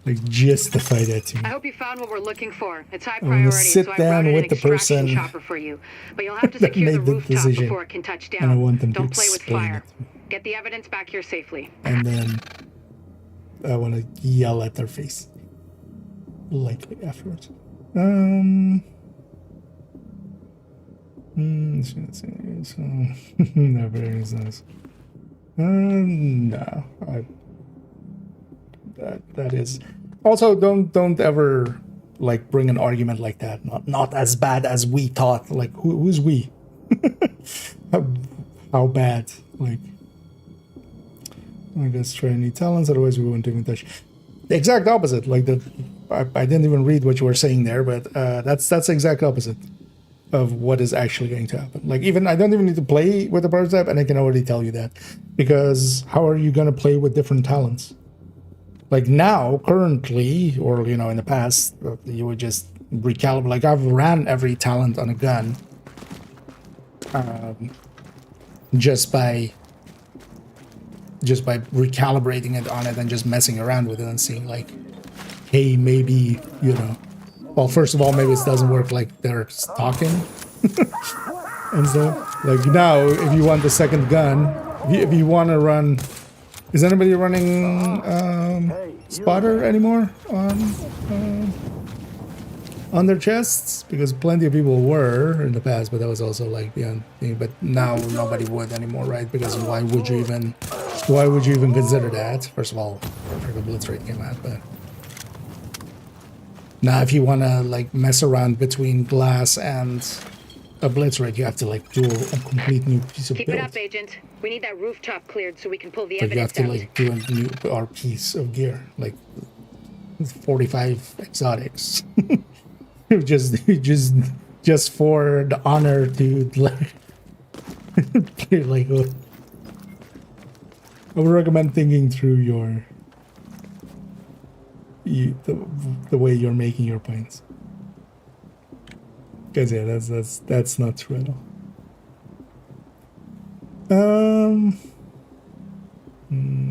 Like justify that to me. I hope you found what we're looking for. It's high I'm gonna priority, sit so I down brought in with an the extraction person chopper for you. But you'll have to that secure the made the rooftop decision, before it can touch down. and I want them to Don't play with explain fire. it. Get the evidence back here safely. And then I want to yell at their face. Likely afterwards. So no, very nice. No, that is. Also, don't ever like bring an argument like that. Not as bad as we thought. Like who's we? how bad? Like I guess try any talents. Otherwise, we won't even touch. the exact opposite. Like I didn't even read what you were saying there, but that's the exact opposite of what is actually going to happen. Like even I don't even need to play with the prototype, and I can already tell you that, because how are you going to play with different talents? Like now, currently, or you know, in the past, you would just recalibrate. Like I've ran every talent on a gun, just by recalibrating it on it and just messing around with it and seeing like, hey, maybe, you know, well, first of all, maybe it doesn't work like they're talking. And so like now, if you want the second gun, if you want to run, is anybody running spotter anymore on their chests? Because plenty of people were in the past, but that was also like the thing. But now nobody would anymore, right? Because why would you even consider that? First of all, the blitz rate came out, but now if you want to like mess around between glass and a blitz rate, you have to like do a complete new piece of build. Keep it up, Agent. We need that rooftop cleared so we can pull the But you have evidence to like do a new piece of gear, like 45 exotics. just for the honor to like like I would recommend thinking through the way you're making your points, because yeah, that's not true at all.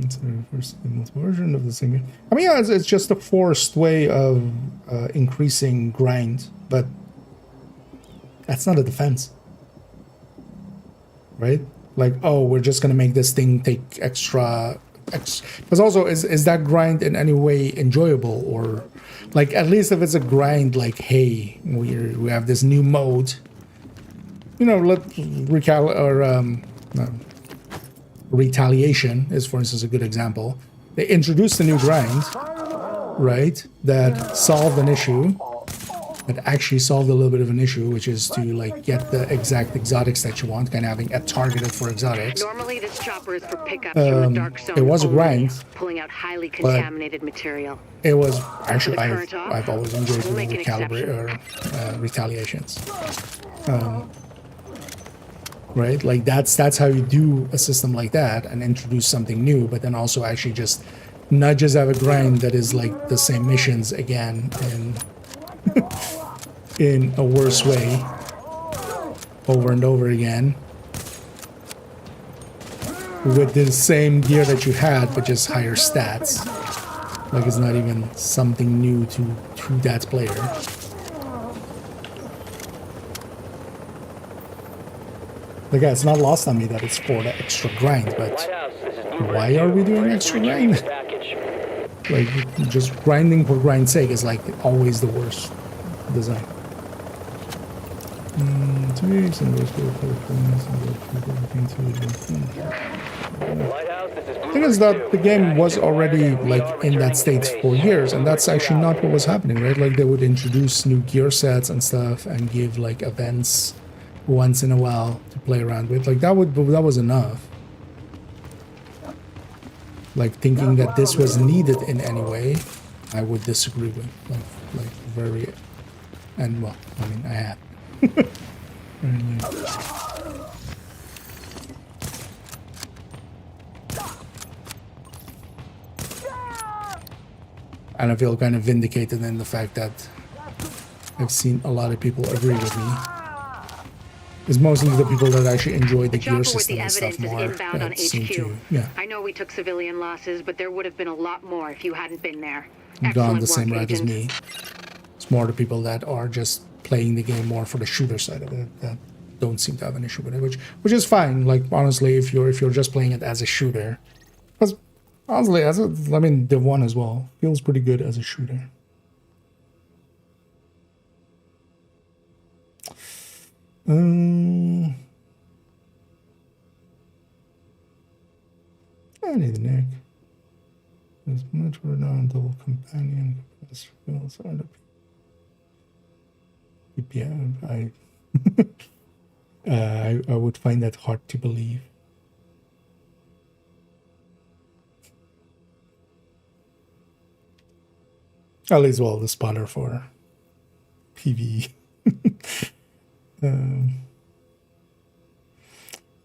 It's the first version of the same. I mean, yeah, it's just a forced way of increasing grind, but that's not a defense, right? Like, oh, we're just gonna make this thing take extra. Because also, is that grind in any way enjoyable, or like at least if it's a grind, like, hey, we have this new mode, you know, retaliation is, for instance, a good example. They introduced a new grind, right, that solved an issue, that actually solved a little bit of an issue, which is to like get the exact exotics that you want, kind of having it targeted for exotics. Normally, this chopper is for pickups from the dark zone. It was a grind, pulling out highly contaminated material. It was actually I've always enjoyed doing retaliations. Right, like that's how you do a system like that and introduce something new, but then also actually just not just have a grind that is like the same missions again and in a worse way over and over again with the same gear that you had but just higher stats. Like it's not even something new to that player. Like, it's not lost on me that it's for the extra grind, but why are we doing extra grind? Like, just grinding for grind's sake is like always the worst design. The thing is that the game was already like in that state for years, and that's actually not what was happening, right? Like they would introduce new gear sets and stuff and give like events once in a while to play around with. Like that was enough. Like thinking that this was needed in any way, I would disagree with. Like very, and well, I mean, I had. And I feel kind of vindicated in the fact that I've seen a lot of people agree with me. It's mostly the people that actually enjoy the gear system and stuff more that seem to, yeah. I know we took civilian losses, but there would have been a lot more if you hadn't been there. Gone the same route as me. It's more the people that are just playing the game more for the shooter side of it that don't seem to have an issue with it, which is fine. Like honestly, if you're just playing it as a shooter, because honestly, I mean, Div 1 as well feels pretty good as a shooter. I need a neck. There's much renowned double companion. Yeah, I would find that hard to believe. At least, well, the spotter for PvE.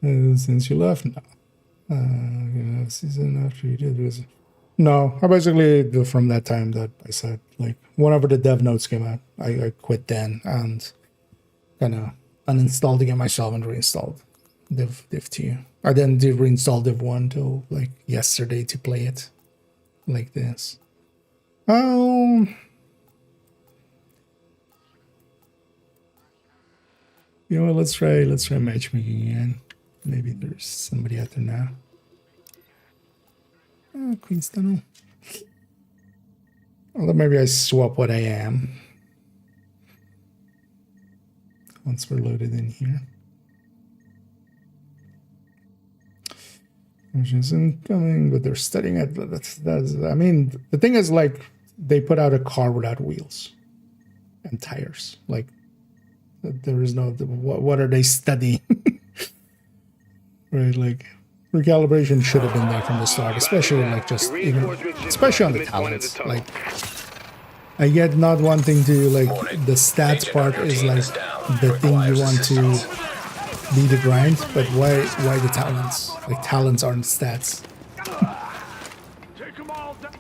Since you left, no. Season after you did visit. No, I basically, from that time that I said, like, whenever the dev notes came out, I quit then and kind of uninstalled the game myself and reinstalled Div 2. I then did reinstall Div 1 till like yesterday to play it like this. You know what, let's try matchmaking again. Maybe there's somebody out there now. Oh, Queen's Tunnel. Although maybe I swap what I am once we're loaded in here. Missions incoming, but they're studying it. That's I mean, the thing is, like, they put out a car without wheels and tires. Like, there is no, what are they studying? Right, like, recalibration should have been there from the start, especially like just even, especially on the talents. Like, I get not wanting to, like, the stats part is like the thing you want to be the grind, but why the talents? Like, talents aren't stats. Take them all down.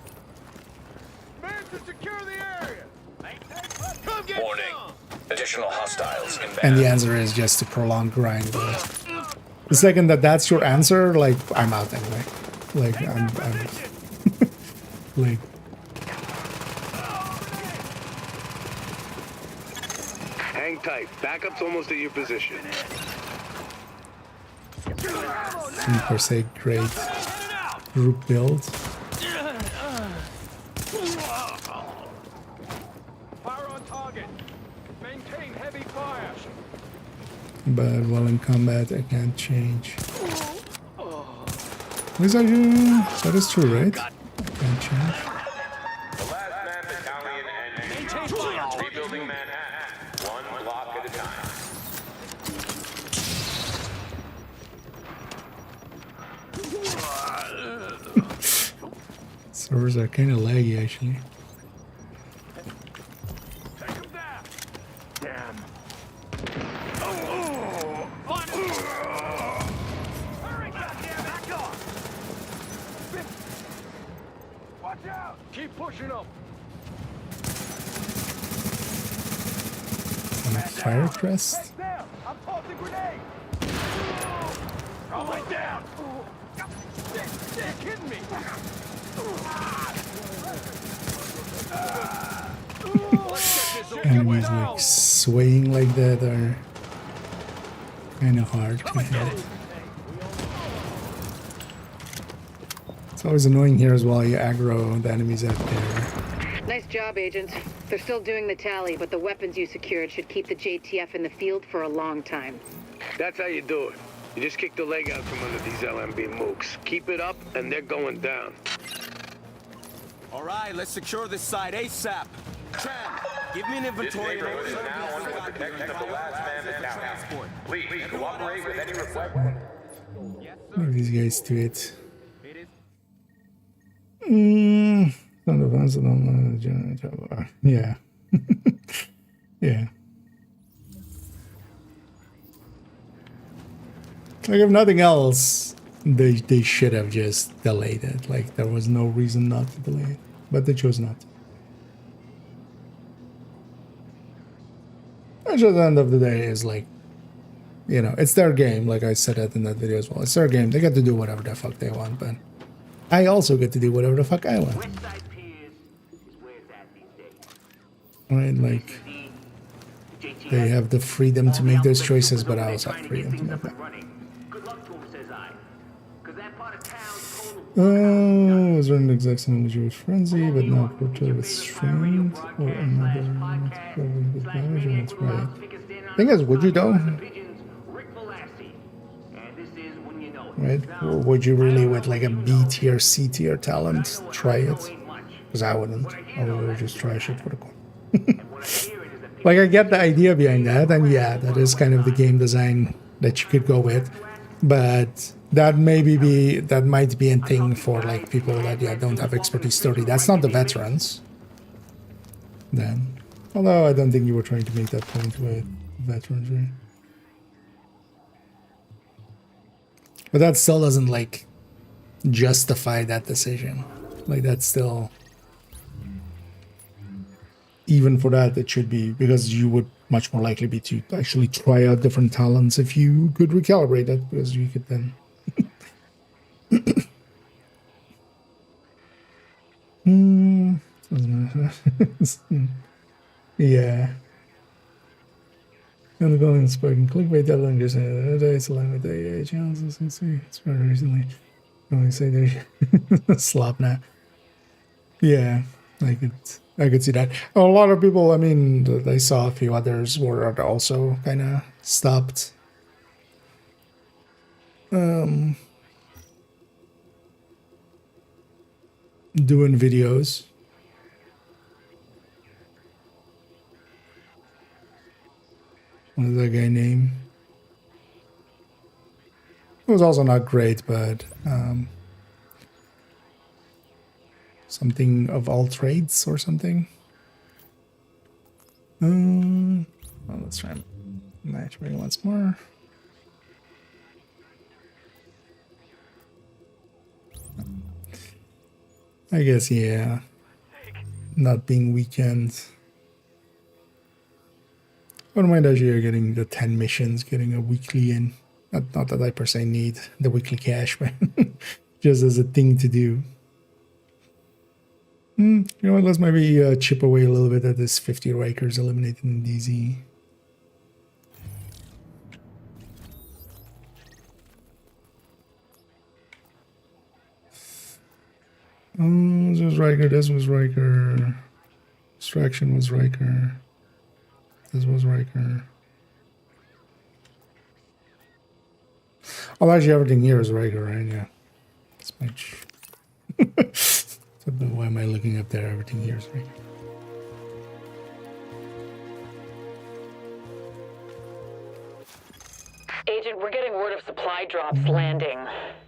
Man to secure the area. Warning. Additional hostiles inbound. And the answer is just to prolong grind. The second that's your answer, like, I'm out anyway. Like, I'm like, Hang tight. Backup's almost at your position. per se great group build. Fire on target. Maintain heavy fire. But while in combat, I can't change. What is that? That is true, right? I can't change. The last man battalion and rebuilding Manhattan, one block at a time. Servers are kind of laggy, actually. Take him down. Damn. Hurry, goddamn, back off. Watch out. Keep pushing up. On a fire crest. Down. I'm tossing grenade. All right, down. You're kidding me. Enemies like swaying like that are kind of hard to hit. It's always annoying here as well. You aggro the enemies out there. Nice job, agents. They're still doing the tally, but the weapons you secured should keep the JTF in the field for a long time. That's how you do it. You just kick the leg out from under these LMB mooks. Keep it up, and they're going down. All right, let's secure this side ASAP. Tram, give me an This inventory. neighborhood is now under the protection of the last man battalion. Please cooperate with any request. What are these guys to it? Yeah. Yeah. Like, if nothing else, they should have just delayed it. Like, there was no reason not to delay it, but they chose not to. Which at the end of the day is like, you know, it's their game. Like I said it in that video as well. It's their game. They get to do whatever the fuck they want, but I also get to do whatever the fuck I want. Right? Like, they have the freedom to make those choices, but I also have freedom to make them. Oh, was running the exact same as with Frenzy, but not portray with Streamed or another with damage, and that's right. Thing is, would you though? Right? Or would you really, with like a B tier, C tier talent, try it? Because I wouldn't. I would just try shit for the coin. Like, I get the idea behind that, and yeah, that is kind of the game design that you could go with, but that might be a thing for like people that don't have expertise 30. That's not the veterans. then. Although I don't think you were trying to make that point with veterans, right? But that still doesn't, like, justify that decision. Like, that's still... Even for that, it should be, because you would much more likely be to actually try out different talents if you could recalibrate it, because you could then... Yeah. And the building spoken. Clickbait deadline just it's aligned with the AA channels. It's very recently. I say there's slop now. Yeah, I could see that. A lot of people, I mean, I saw a few others were also kind of stopped. Doing videos. What is that guy name? It was also not great, but something of all trades or something. Well, let's try matchmaking once more. I guess, yeah. Not being weekends. I don't mind actually getting the 10 missions, getting a weekly in. Not that I per se need the weekly cash, but just as a thing to do. You know what, let's maybe chip away a little bit at this 50 Rikers eliminated in DZ. This was Riker, this was Riker. Extraction was Riker. This was Riker. Oh, actually everything here is Riker, right? Yeah. It's much... So why am I looking up there? Everything here is Riker. Agent, we're getting word of supply drops landing,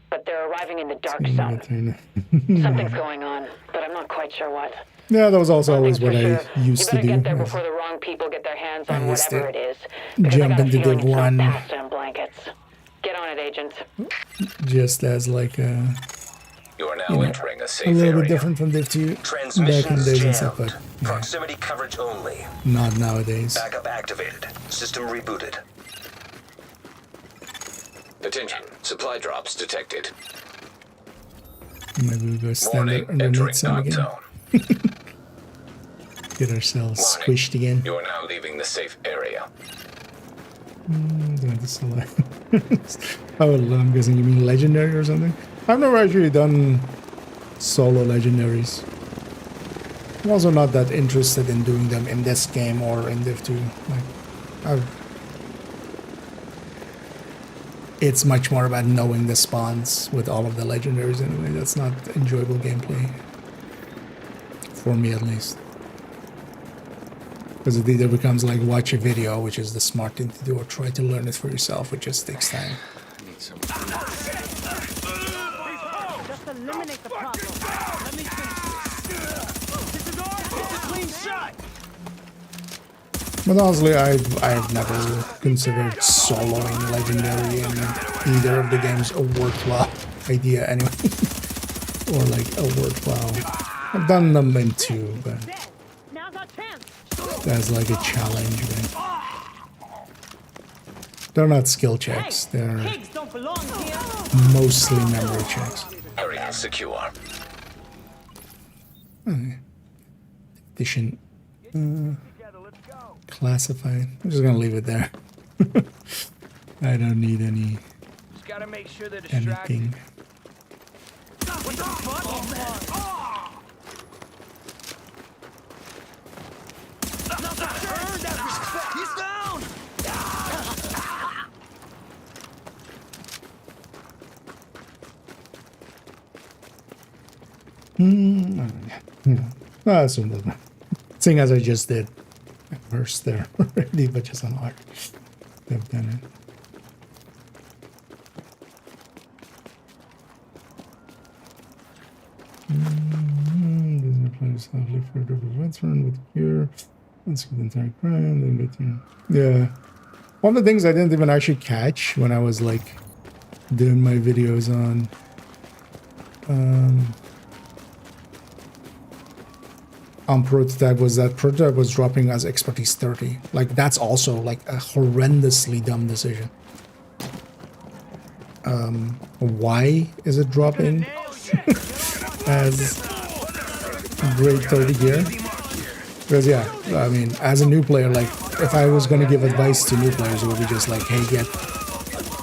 but they're arriving in the dark zone. Something's going on, but I'm not quite sure what. Yeah, that was also always what I used to do. You better get there before the wrong people get their hands on whatever it is. Jump into Div 1. Pasta and blankets. Get on it, Agent. Just as like a... You are now entering a safe a little area. bit different from Div 2 Transmissions back in days and jammed. stuff, but yeah, Proximity coverage only. not nowadays. Backup activated. System rebooted. Attention. Supply drops detected. Maybe we go stand Warning, underneath entering some dark again. zone. Get ourselves Warning. squished again. You are now leaving the safe area. Doing this oh, I'm guessing you mean legendary or something? I've never actually done solo legendaries. I'm also not that interested in doing them in this game or in Div 2. Like, it's much more about knowing the spawns with all of the legendaries anyway. That's not enjoyable gameplay. For me at least. Because it either becomes like watch a video, which is the smart thing to do, or try to learn it for yourself, which just takes time. Just eliminate the problem. Let me finish. This is ours. It's a clean shot. But honestly, I've never considered soloing legendary in either of the games a worthwhile idea anyway. Or like a worthwhile. I've done them in 2, but that's like a challenge, right? They're not skill checks, they're mostly memory checks. Area secure. Efficient. Classified. I'm just gonna leave it there. I don't need any anything. What the fuck? Oh, man. He's down! No, that's doesn't matter. Seeing as I just did at first there already, but just on hard. I've done it. slightly further to veteran with gear. Let's get the entire grind and veteran. Yeah. One of the things I didn't even actually catch when I was like doing my videos on prototype was that prototype was dropping as expertise 30. Like that's also like a horrendously dumb decision. Why is it dropping as grade 30 gear? Because yeah, I mean, as a new player, like if I was going to give advice to new players, it would be just like, hey, get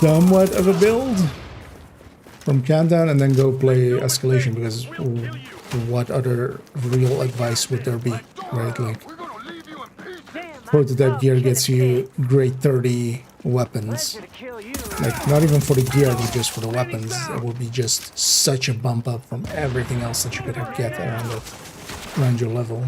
somewhat of a build from Countdown and then go play Escalation, because what other real advice would there be, right? Like prototype gear gets you grade 30 weapons. Like not even for the gear, but just for the weapons. It would be just such a bump up from everything else that you could get around your level.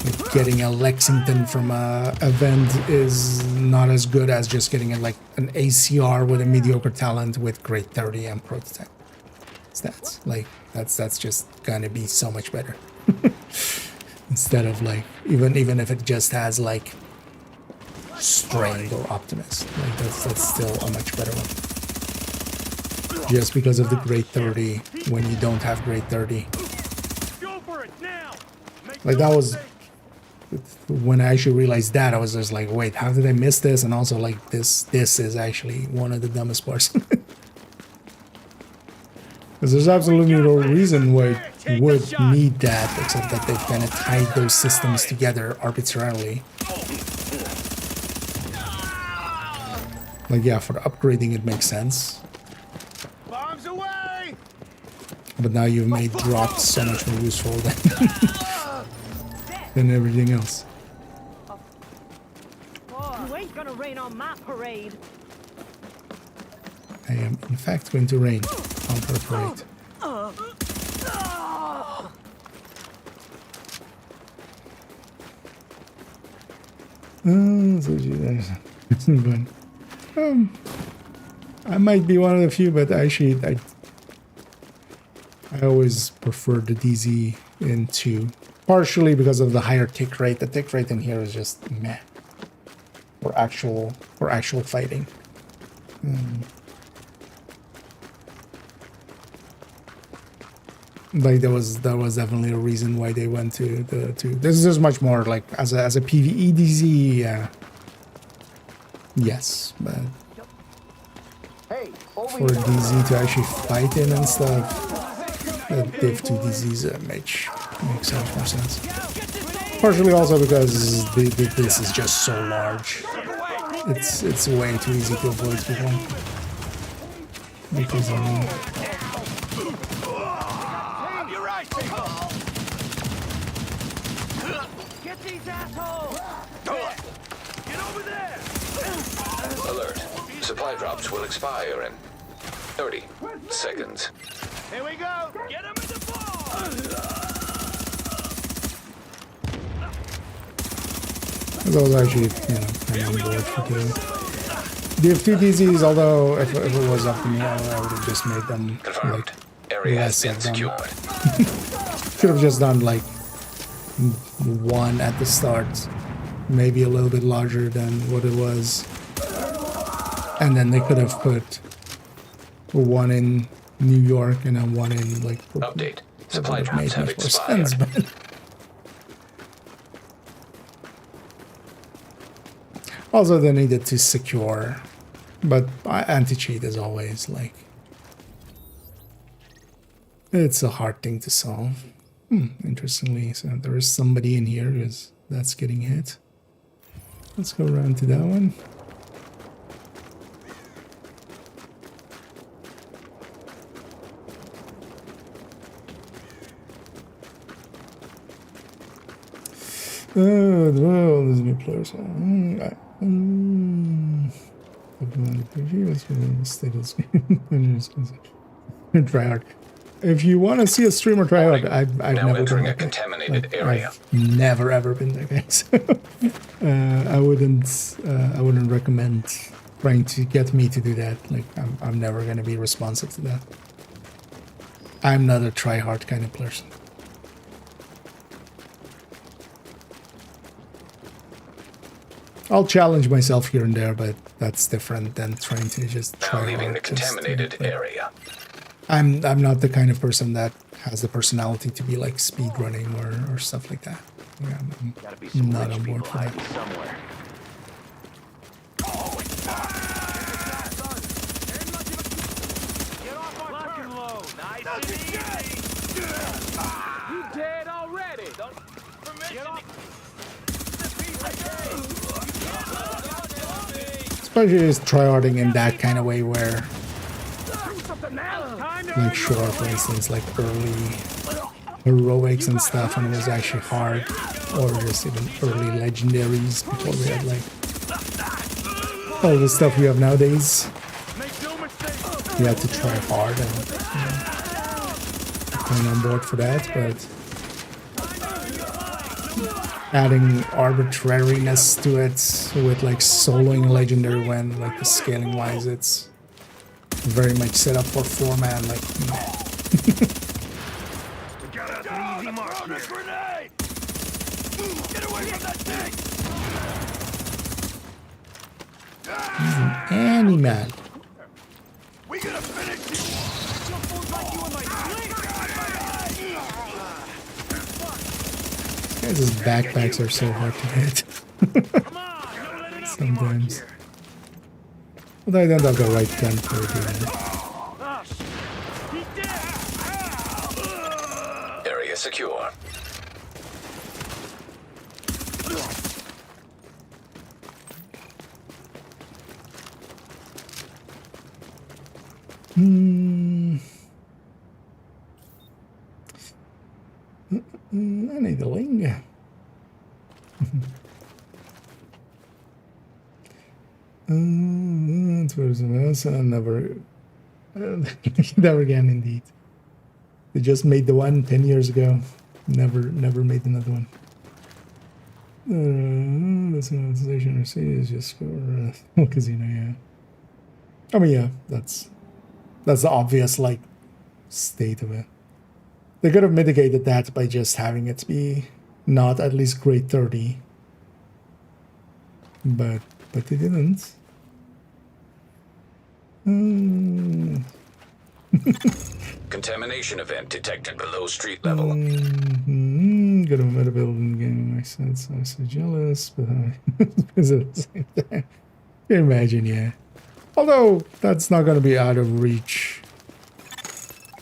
Like getting a Lexington from a event is not as good as just getting like an ACR with a mediocre talent with grade 30 and prototype stats. Like that's just gonna be so much better. Instead of like even if it just has like Strained or Optimist, like that's still a much better one. Just because of the grade 30 when you don't have grade 30. Like that was when I actually realized that, I was just like, wait, how did I miss this? And also like this is actually one of the dumbest parts. Because there's absolutely no reason why you would need that, except that they've kind of tied those systems together arbitrarily. Like, yeah, for upgrading it makes sense. Bombs away! But now you've made drops so much more useful than everything else. You ain't gonna rain on my parade. I am, in fact, going to rain on her parade. I might be one of the few, but actually, I always prefer the DZ in 2. Partially because of the higher tick rate. The tick rate in here is just meh for actual fighting. Like that was definitely a reason why they went to the 2. This is much more like as a PvE DZ. Yes, but for DZ to actually fight in and stuff, Div 2 DZs makes so much more sense. Partially also because this is just so large. It's way too easy to avoid people. Because Get these assholes! Get over there! Alert. Supply drops will expire in 30 seconds. Here we go! Get him in the ball! I was actually, kind of on board for the Div 2 DZs, although if it was up to me, I would have just made them like less of them. Could have just done like 1 at the start, maybe a little bit larger than what it was, and then they could have put 1 in New York and then 1 in like Update. Supply drops have expired. Sense, but also they needed to secure, but anti-cheat is always like it's a hard thing to solve. Interestingly, so there is somebody in here that's getting hit. Let's go around to that one. Well, there's new players. Try hard. If you want to see a streamer try hard, I've never entering been a contaminated area. I've never ever been that guy. So, I wouldn't recommend trying to get me to do that. Like I'm never gonna be responsive to that. I'm not a try-hard kind of person. I'll challenge myself here and there, but that's different than trying to just try Now leaving hard. the contaminated area. I'm not the kind of person that has the personality to be like speed running or stuff like that. Yeah, I'm not on board for that. Somewhere. Get off my lock and load. Nice and easy. You dead already. Don't permission. Especially just tryharding in that kind of way where, like sure, for instance, like early heroics and stuff, and it was actually hard, or just even early legendaries before we had like all the stuff we have nowadays. You have to try hard, and I'm on board for that, but adding arbitrariness to it with like soloing legendary when like the scaling wise it's very much set up for 4-man like he's an animal. We gonna finish you. Guys' backpacks are so hard to hit. Sometimes. Although I don't have the right gun for it. Area secure. I need a ling. Never again, indeed. They just made the one 10 years ago. Never made another one. That's an organization or city is just for casino, yeah. I mean, yeah, that's the obvious like state of it. They could have mitigated that by just having it be not at least grade 30. But they didn't. Contamination event detected below street level. Got a meta building game. I said so jealous, but is it the same thing? Can you imagine, yeah. Although that's not going to be out of reach.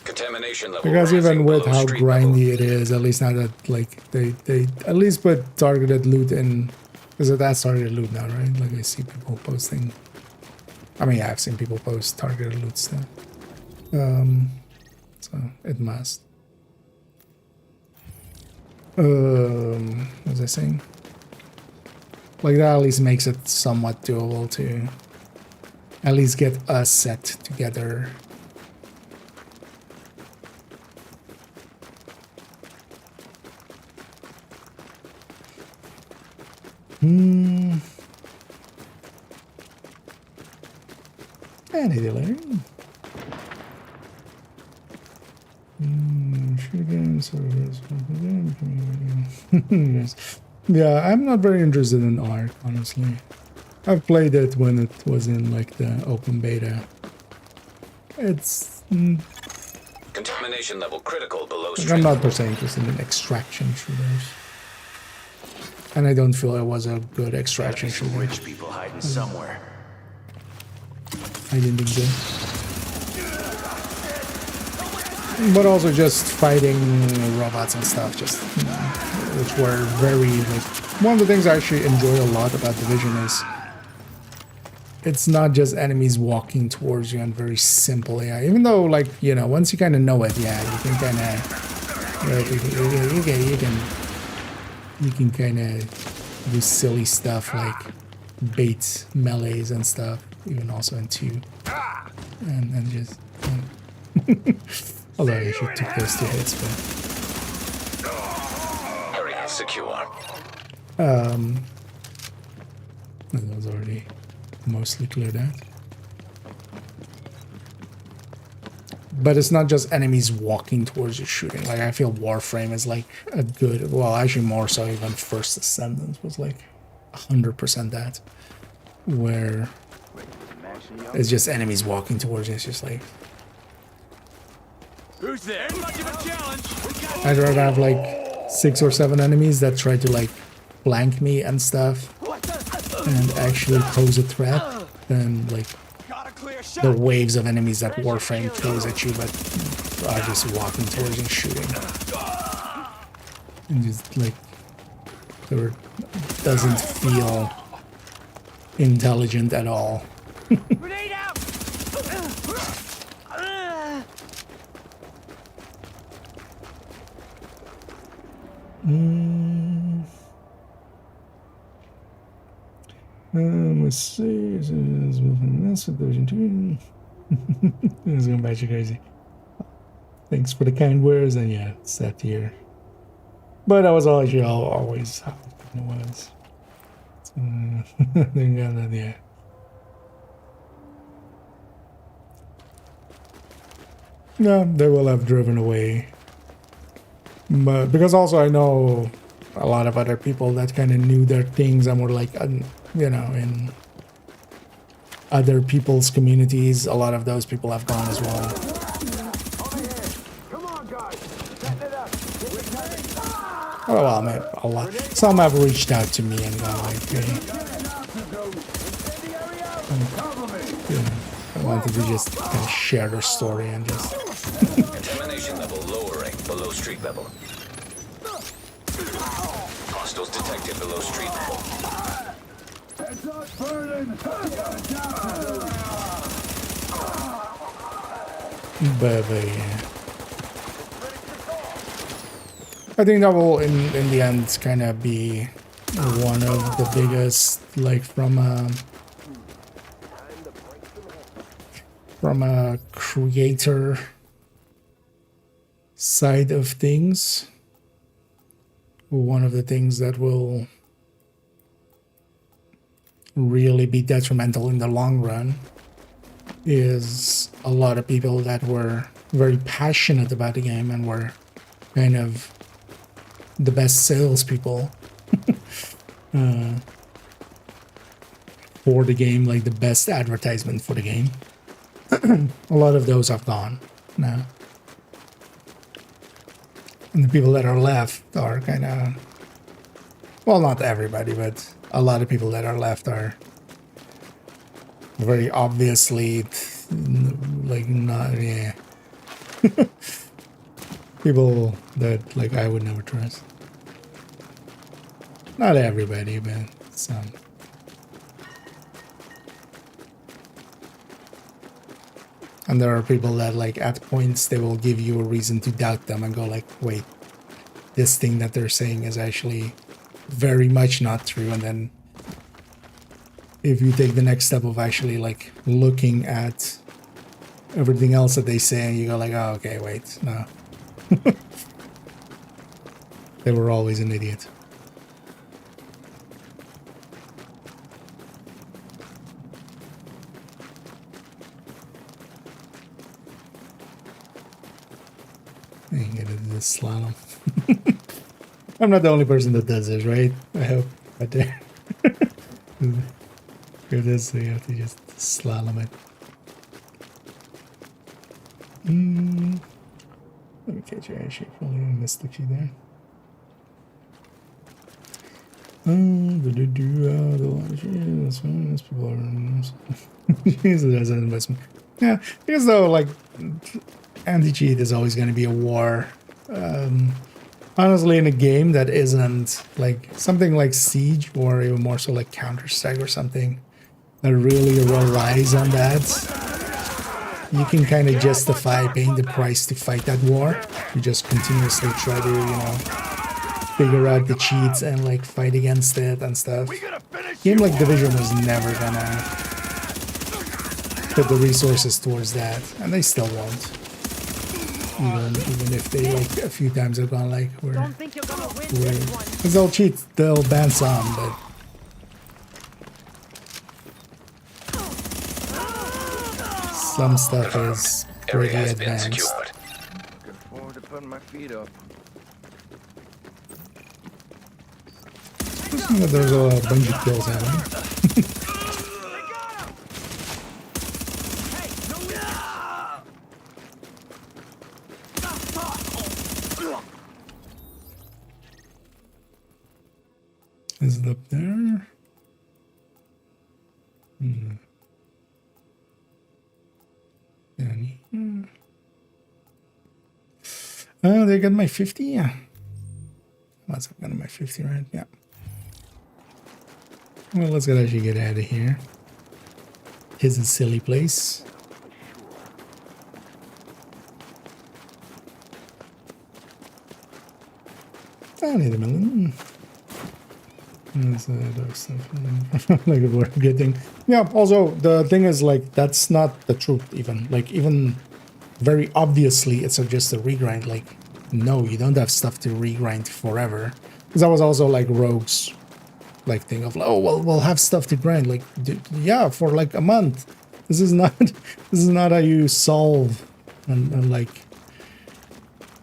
Contamination level Because even with how grindy level. it is, at least now that like they at least put targeted loot in, because that's targeted loot now, right? Like I see people posting. I mean, yeah, I've seen people post targeted loot stuff. So it must. What was I saying? Like that at least makes it somewhat doable to at least get a set together. Any delay? Yeah, I'm not very interested in ARC, honestly. I've played it when it was in like the open beta. It's Contamination level critical below street. I'm not per se interested in extraction shooters. And I don't feel it was a good extraction shooter. Rich people hiding somewhere. I didn't think so. But also just fighting robots and stuff, just which were very like one of the things I actually enjoy a lot about Division is it's not just enemies walking towards you and very simple AI. Even though like, you know, once you kind of know it, yeah, you can kind of you can kind of do silly stuff like bait melees and stuff, even also in 2, and just. Although I should took those 2 hits, but Area secure. that was already mostly cleared out. But it's not just enemies walking towards you shooting. Like, I feel Warframe is like a good, well, actually more so even First Ascendant was like 100% that, where it's just enemies walking towards you. It's just like, Who's there? Much of a challenge. I'd rather have like 6 or 7 enemies that try to like flank me and stuff and actually pose a threat than like the waves of enemies that Warframe throws at you but are just walking towards you and shooting. And just like, it doesn't feel intelligent at all. Grenade out! Let's see. This with Division 2. This is going batshit crazy. Thanks for the kind words, and yeah, it's that tier. But that was actually always how it was. So, yeah. No, they will have driven away. But because also I know a lot of other people that kind of knew their things and were like, you know, in other people's communities, a lot of those people have gone as well. Oh well, man, a lot. Some have reached out to me and gone like, hey, I wanted to just kind of share their story and just. Contamination level lowering below street level. Hostiles detected below street level. But yeah. I think that will, in the end, kind of be one of the biggest, like, from a creator side of things. One of the things that will really be detrimental in the long run is a lot of people that were very passionate about the game and were kind of the best salespeople for the game, like the best advertisement for the game. A lot of those have gone now. And the people that are left are kind of, well, not everybody, but a lot of people that are left are very obviously, like, not, yeah. People that, like, I would never trust. Not everybody, but some. And there are people that, like, at points they will give you a reason to doubt them and go like, wait, this thing that they're saying is actually very much not true. And then if you take the next step of actually, like, looking at everything else that they say, you go like, oh, okay, wait, no. They were always an idiot. I can get into this slalom. I'm not the only person that does this, right? I hope. Right there. Here it is, so you have to just slalom it. Let me catch you. Actually, probably missed the key there. People are use it as an investment. Yeah, because though, like, anti-cheat is always going to be a war. Honestly, in a game that isn't like something like Siege or even more so like Counter-Strike or something that really relies on that, you can kind of justify paying the price to fight that war. You just continuously try to, you know, figure out the cheats and like fight against it and stuff. Game like Division was never gonna put the resources towards that, and they still won't. Even if they like a few times have gone like we're because they'll cheat, they'll ban some, but some stuff is Area pretty has been advanced. secured. Looking forward to putting my feet up. There's a bunch of kills happening. Is it up there? Down here. Oh, they got my 50? Yeah. That's got my 50, right? Yeah. Well, let's actually get out of here. Here's a silly place. I need a million. That's dark stuff. Like we're getting. Yeah, also, the thing is, like, that's not the truth, even. Like, even very obviously, it's just a regrind. Like, no, you don't have stuff to regrind forever. Because that was also, like, Rogue's, like, thing of, oh, well, we'll have stuff to grind. Like, yeah, for, like, a month. This is not how you solve. And like,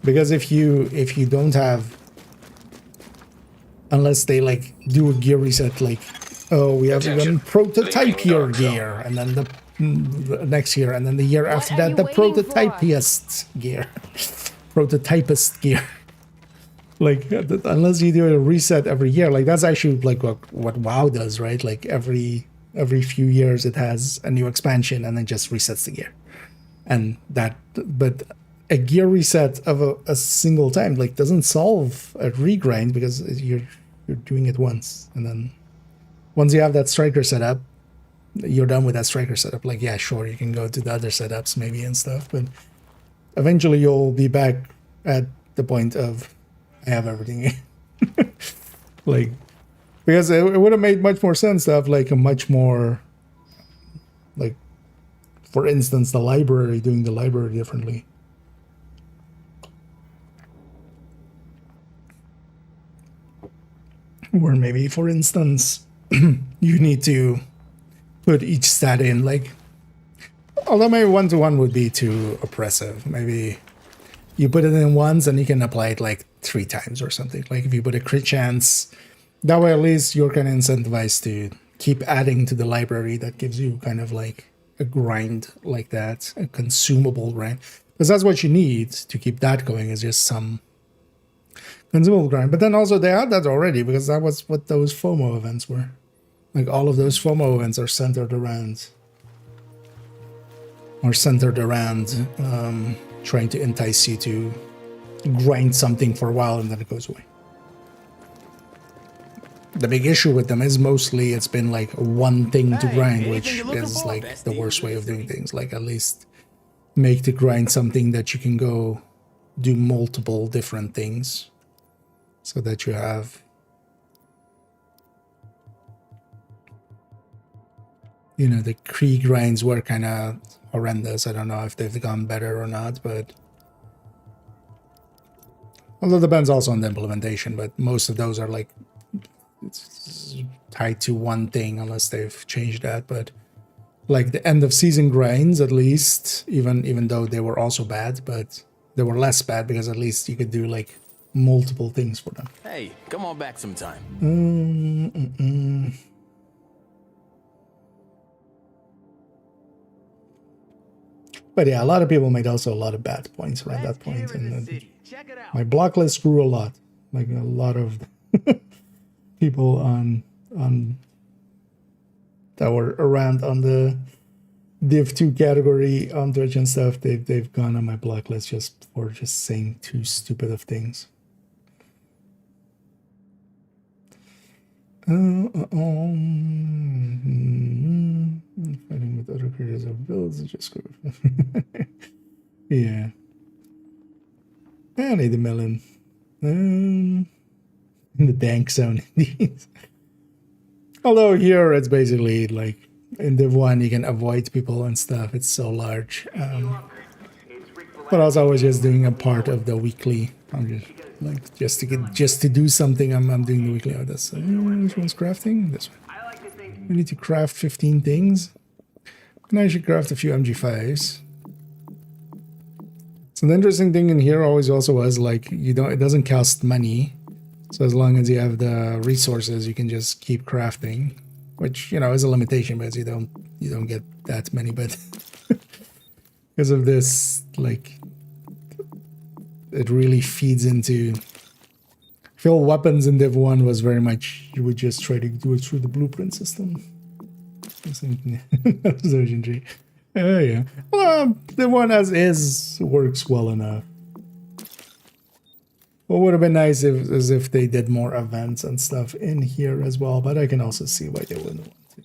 because if you don't have, unless they like do a gear reset, like, oh, we have one prototype your gear, and then the next year, and then the year after that, the prototypist gear. Prototypist gear. Like, unless you do a reset every year, like, that's actually like what WoW does, right? Like, every few years it has a new expansion and then just resets the gear. And that, but a gear reset of a single time, like, doesn't solve a regrind, because you're doing it once, and then once you have that striker setup, you're done with that striker setup. Like, yeah, sure, you can go to the other setups maybe and stuff, but eventually you'll be back at the point of, I have everything. Like, because it would have made much more sense to have like a much more, like, for instance, the library, doing the library differently. Or maybe, for instance, you need to put each stat in, like, although maybe 1-to-1 would be too oppressive. Maybe you put it in once and you can apply it like 3 times or something. Like, if you put a crit chance, that way at least you're kind of incentivized to keep adding to the library. That gives you kind of like a grind like that, a consumable grind. Because that's what you need to keep that going, is just some consumable grind. But then also they had that already, because that was what those FOMO events were. Like, all of those FOMO events are centered around trying to entice you to grind something for a while and then it goes away. The big issue with them is mostly it's been like one thing to grind, which is like the worst way of doing things. Like, at least make the grind something that you can go do multiple different things, so that you have, you know, the Kree grinds were kind of horrendous. I don't know if they've gone better or not, but although it depends also on the implementation, but most of those are like, it's tied to one thing, unless they've changed that. But like the end of season grinds, at least, even though they were also bad, but they were less bad because at least you could do like multiple things for them. Hey, come on back sometime. But yeah, a lot of people made also a lot of bad points around that point, and my block list grew a lot. Like, a lot of people on that were around on the Div 2 category on Twitch and stuff, they've gone on my block list just for just saying too stupid of things. Fighting with other creators of builds is just good. Yeah. I need a melon. In the dank zone, indeed. Although here it's basically like in Div 1 you can avoid people and stuff. It's so large. But also I was just doing a part of the weekly. I'm just like just to do something. I'm doing the weekly. Oh, this which one's crafting? This one. We need to craft 15 things. And I should craft a few MG5s. So the interesting thing in here always also was like it doesn't cost money. So as long as you have the resources, you can just keep crafting, which is a limitation because you don't get that many, but because of this, like it really feeds into. I feel weapons in Div 1 was very much you would just try to do it through the blueprint system. Version 3. Oh yeah. Well, the one as is works well enough. What would have been nice if they did more events and stuff in here as well, but I can also see why they wouldn't want to.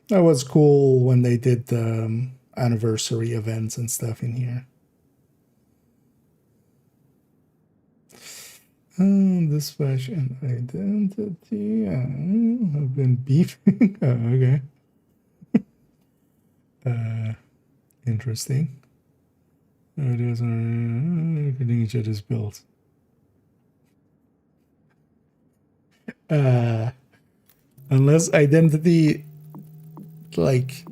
That was cool when they did the anniversary events and stuff in here. Dispatch and identity. I've been beefing. Oh, okay. Interesting. It is getting each other's built. Unless identity like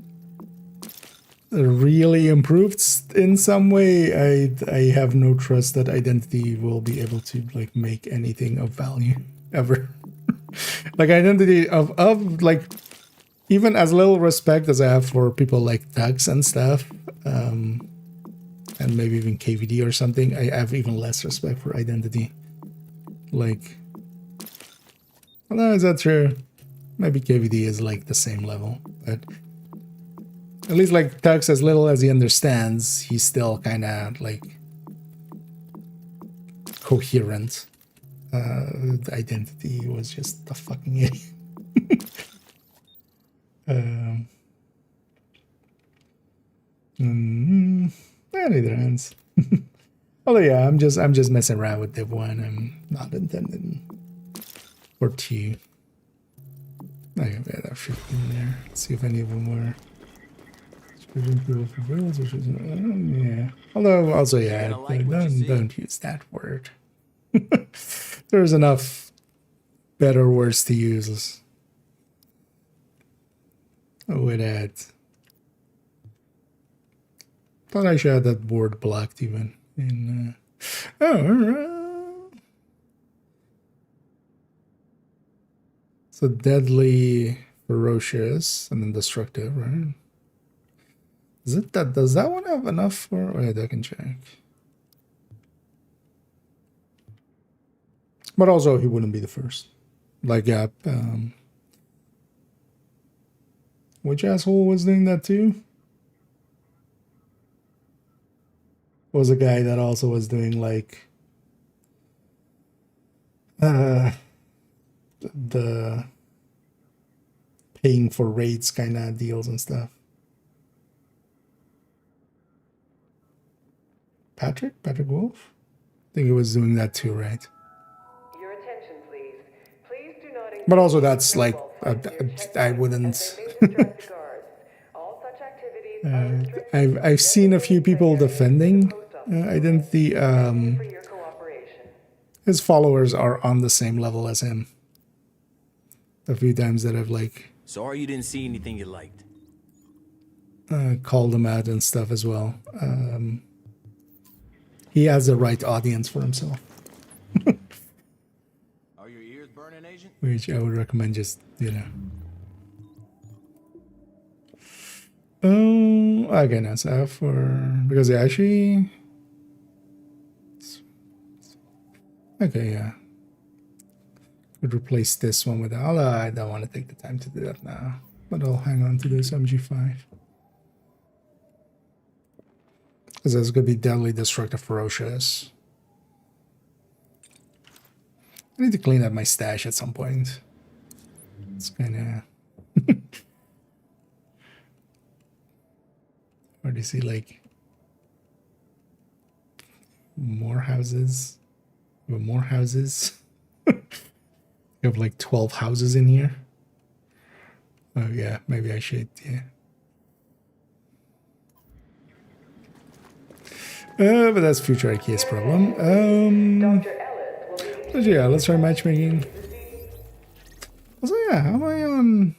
really improved in some way, I have no trust that identity will be able to like make anything of value ever. Like identity of like even as little respect as I have for people like Tux and stuff, and maybe even KVD or something, I have even less respect for identity. Like, well, is that true? Maybe KVD is like the same level, but at least like Tux, as little as he understands, he's still kind of like coherent. The identity was just a fucking idiot. Neither ends. Although yeah, I'm just messing around with Div 1. I'm not intending for 2. I can bet that shit in there. Let's see if any of them were. Yeah. Although also yeah, don't use that word. There's enough better words to use with that. Thought I should have that word blocked even. In, so deadly, ferocious, and then destructive, right? Is it that? Does that one have enough for? Wait, I can check. But also, he wouldn't be the first. Like, yeah. Which asshole was doing that too? Was a guy that also was doing like the paying for raids kind of deals and stuff. Patrick Wolf? I think he was doing that too, right? Your attention, please. Please do not engage. But also that's like I wouldn't. I've seen a few people defending identity. His followers are on the same level as him. A few times that I've like. Sorry you didn't see anything you liked. Called him out and stuff as well. He has the right audience for himself. Are your ears burning, Agent? Which I would recommend just, Oh, okay, now so because they actually. Okay, yeah. Could replace this one with I don't want to take the time to do that now, but I'll hang on to this MG5. Because that's going to be deadly, destructive, ferocious. I need to clean up my stash at some point. It's kind of... Or do you see, like... More houses? More houses? You have, like, 12 houses in here? Oh, yeah, maybe I should, yeah. But that's future IKEA's problem. So yeah, let's try matchmaking. Also, yeah, how am I on?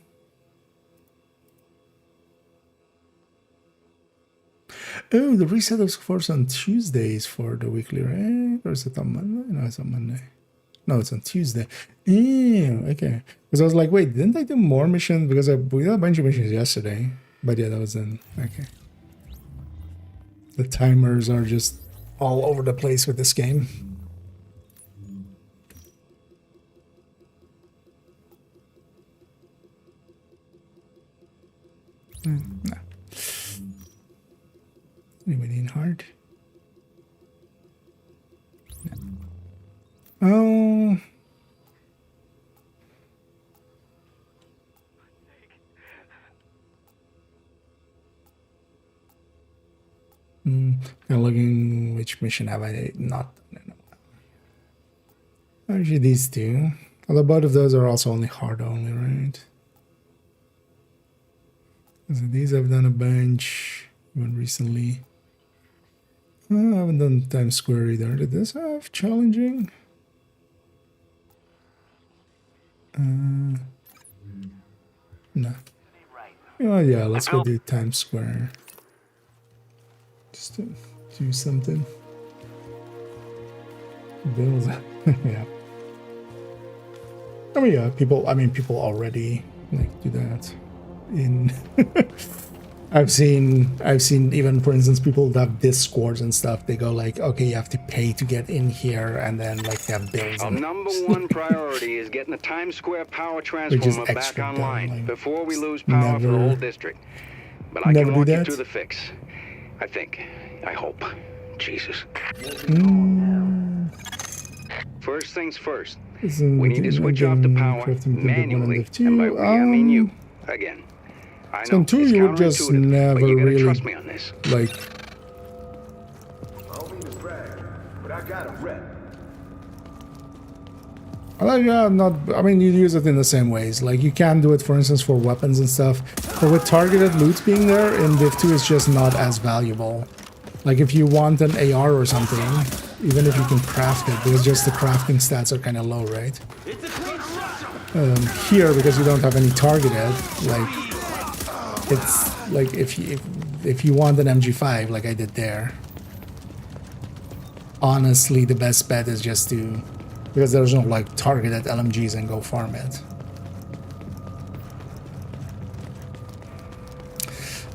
Oh, the reset of course on Tuesdays for the weekly, right? Or is it on Monday? No, it's on Monday. No, it's on Tuesday. Yeah, okay. Because I was like, wait, didn't I do more missions? Because we did a bunch of missions yesterday. But yeah, that was in. Okay. The timers are just all over the place with this game. No. Anybody in hard? No. Oh. I'm looking which mission have I not done. Actually, these two. Although both of those are also only hard only, right? So these I've done a bunch, even recently. I haven't done Times Square either. Did this have challenging? No. Oh yeah, let's go do Times Square. Just to do something. Bills. Yeah. I mean, yeah, people already like do that. In I've seen even, for instance, people that have Discords and stuff, they go like, okay, you have to pay to get in here, and then like they have bills. Our number one priority is getting the Times Square power transformer back online before we lose power for the whole district. But I can walk you through the fix. I think. I hope. Jesus. First things first. We need to switch off the power manually, and by we I mean you. Again. I know, so in 2 you would just never really trust me on this. Like. I don't mean to brag, but I got a rep. I mean, you use it in the same ways. Like, you can do it, for instance, for weapons and stuff. But with targeted loot being there, in Div 2 it's just not as valuable. Like, if you want an AR or something, even if you can craft it, because just the crafting stats are kind of low, right? Here, because you don't have any targeted, like, it's like if you want an MG5, like I did there, honestly, the best bet is just to, because there's no like targeted LMGs, and go farm it.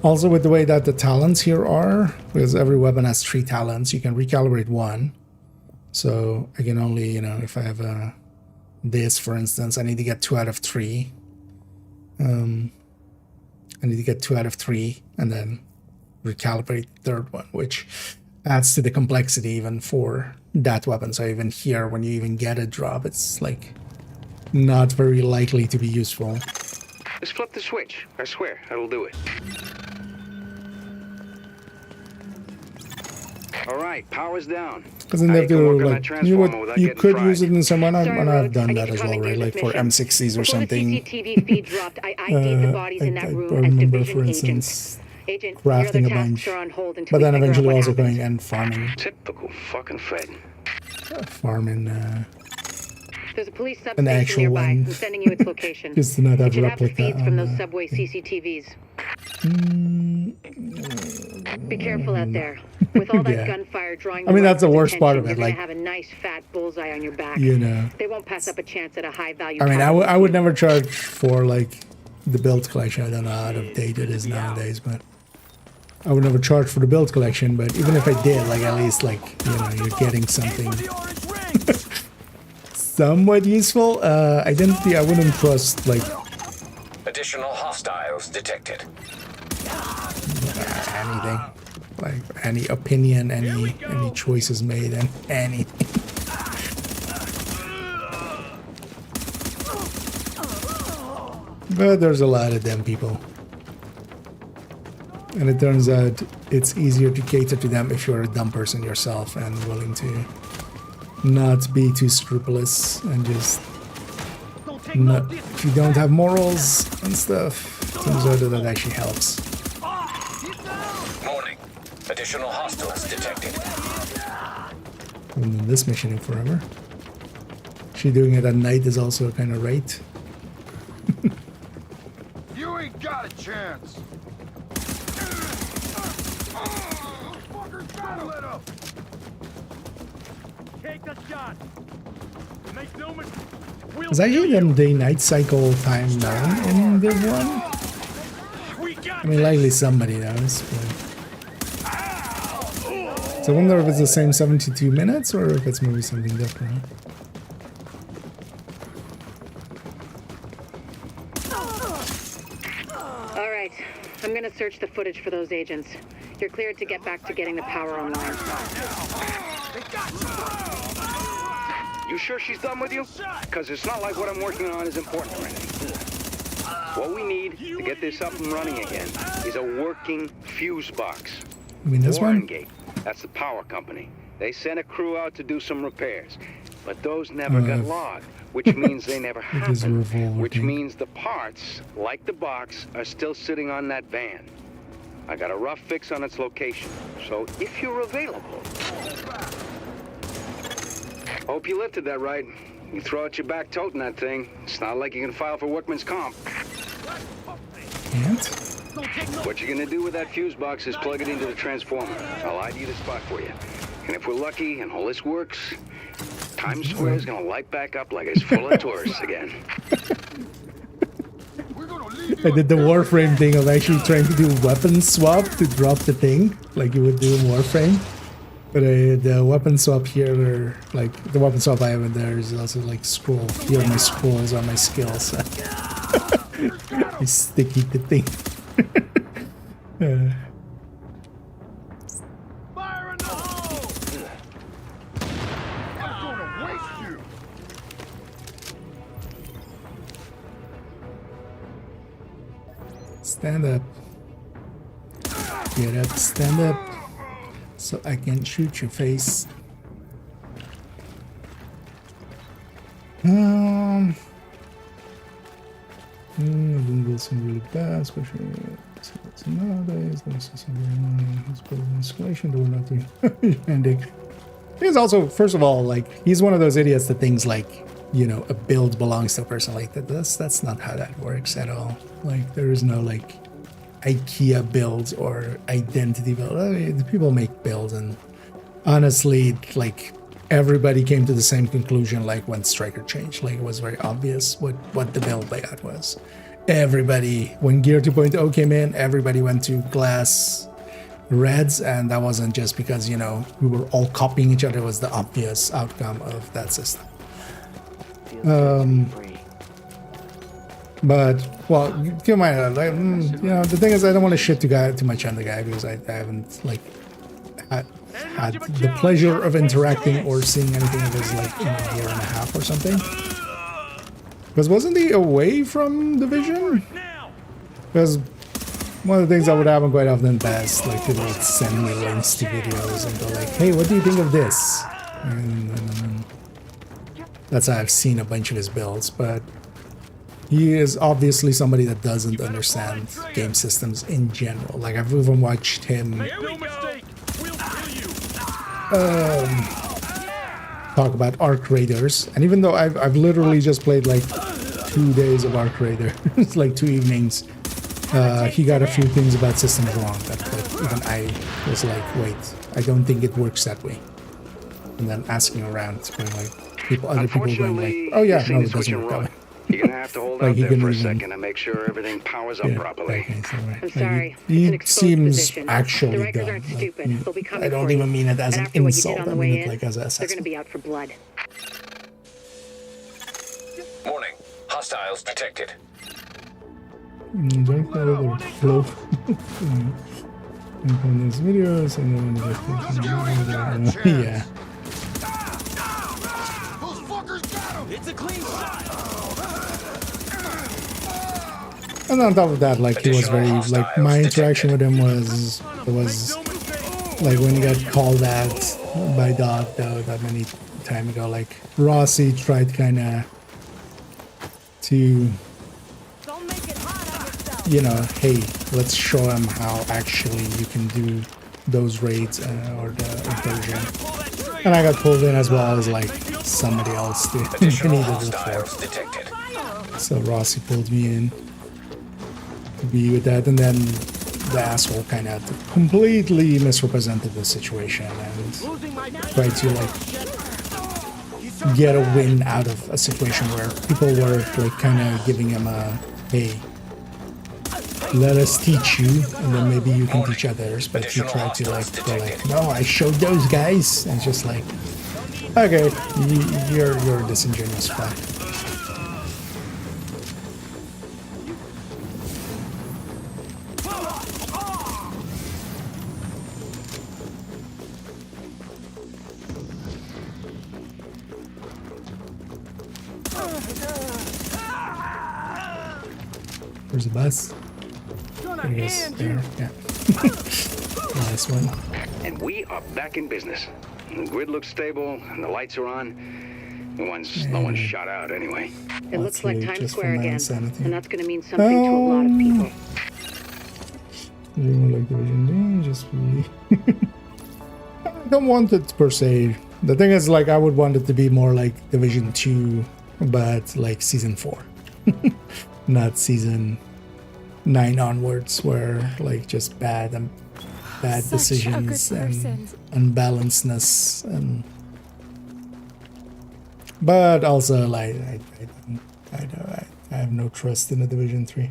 Also, with the way that the talents here are, because every weapon has 3 talents, you can recalibrate 1. So I can only, you know, if I have this, for instance, I need to get 2 out of 3. I need to get 2 out of 3 and then recalibrate the third one, which adds to the complexity even for that weapon. So even here, when you even get a drop, it's like not very likely to be useful. Just flip the switch. I swear, that'll do it. All right, power's down. Because then they have to, like, you could use it in someone, and I've done that as well, right? Like for M60s or something. The CCTV feed dropped. I ID'd the bodies in that room as division agents. Agent, crafting a bunch, but then eventually also going and farming. Typical fucking Fed. Farming There's a police an substation actual nearby. one. I'm sending you its location. Just to not have it should have the replica feeds from those subway CCTVs. Be careful out there. With all that gunfire drawing. I mean, that's the worst part of it. You're like, gonna have a nice fat bullseye on your back. You know, they won't pass up a chance at a high value. I mean, I would never charge for like the build collection. I don't know how out of date it is nowadays, but I would never charge for the build collection. But even if I did, like, at least, like, you know, you're getting something somewhat useful. Identity, I wouldn't trust, like, additional hostiles detected. Anything, like any opinion, any choices made, and anything. But there's a lot of them people, and it turns out it's easier to cater to them if you're a dumb person yourself and willing to not be too scrupulous and just not, if you don't have morals and stuff. Turns out that actually helps. Warning. Additional hostiles detected. I haven't done this mission in forever. She doing it at night is also kind of right. You ain't got a chance. Take the shot. Make no mistake. Is actually the day-night cycle time known in Div 1? I mean, likely somebody knows, but... So I wonder if it's the same 72 minutes or if it's maybe something different. Alright, I'm gonna search the footage for those agents. You're cleared to get back to getting the power online. You sure she's done with you? Because it's not like what I'm working on is important or anything. What we need to get this up and running again is a working fuse box. You mean this one? Warrengate, that's the power company. They sent a crew out to do some repairs, but those never got logged, which means they never happened, which means the parts, like the box, are still sitting on that van. I got a rough fix on its location, so if you're available... Hope you lifted that right. You throw out your back toting that thing. It's not like you can file for workman's comp. And? What you're gonna do with that fuse box is plug it into the transformer. I'll ID the spot for you. And if we're lucky and all this works, Times Square is gonna light back up like it's full of tourists again. I did the Warframe thing of actually trying to do weapon swap to drop the thing, like you would do in Warframe. But the weapon swap here, like the weapon swap I have in there is also like scroll. Here are my scrolls on my skills. I sticky the thing. Fire in the hole! I'm gonna waste you! Stand up. Get up, stand up. So I can shoot your face. Wilson really bad, especially nowadays. There's some escalation. There were nothing. He's also, first of all, like he's one of those idiots that thinks like, you know, a build belongs to a person like that. That's not how that works at all. Like there is no like IKEA builds or identity build. I mean, people make builds, and honestly, like everybody came to the same conclusion. Like when Striker changed, like it was very obvious what the build layout was. Everybody, when Gear 2.0 came in, everybody went to glass reds, and that wasn't just because, you know, we were all copying each other. It was the obvious outcome of that system. But well, keep in mind, like, you know, the thing is, I don't want to shit too much on the guy because I haven't like had the pleasure of interacting or seeing anything of his like in a year and a half or something. Because wasn't he away from Division? Because one of the things that would happen quite often in the past, like people would send me links to videos and go like, "Hey, what do you think of this?" And that's how I've seen a bunch of his builds, but. He is obviously somebody that doesn't understand game systems in general. Like I've even watched him talk about Arc Raiders, and even though I've literally just played like 2 days of Arc Raider, it's like 2 evenings, he got a few things about systems wrong that even I was like, wait, I don't think it works that way. And then asking around, going like other people going like, oh yeah, no, it doesn't work that way. You're gonna have to hold out there for a second to make sure everything powers up properly. Okay, so I'm sorry. He seems actually the Rikers dumb. aren't stupid. They'll be coming I don't for even you. mean it as And an after what you did insult. on the I way mean it in, like as an they're assessment. gonna be out for blood. Warning. Hostiles detected. Don't follow the flow. On these videos and then yeah. It's a clean shot. And on top of that, like he was very like my interaction with him was like when he got called out by Doc though that many time ago. Like Rossi tried kind of to, you know, hey, let's show him how actually you can do those raids or the incursion. And I got pulled in as well as like somebody else did. So Rossi pulled me in to be with that, and then the asshole kind of completely misrepresented the situation and tried to like get a win out of a situation where people were like kind of giving him a, hey, let us teach you and then maybe you can teach others, but he tried to like go like, no, I showed those guys, and it's just like, okay, you're a disingenuous fuck. Where's the bus? There it is. There. Yeah. Nice one. And we are back in business. The grid looks stable, and the lights are on. No one's shot out anyway. It looks like Times Square again, insanity. and that's going to mean something to a lot of people. Like Division D, just really. I don't want it per se. The thing is, like, I would want it to be more like Division 2, but like Season 4. Not Season 9 onwards, where like just bad decisions and unbalancedness, and but also like I have no trust in the Division 3.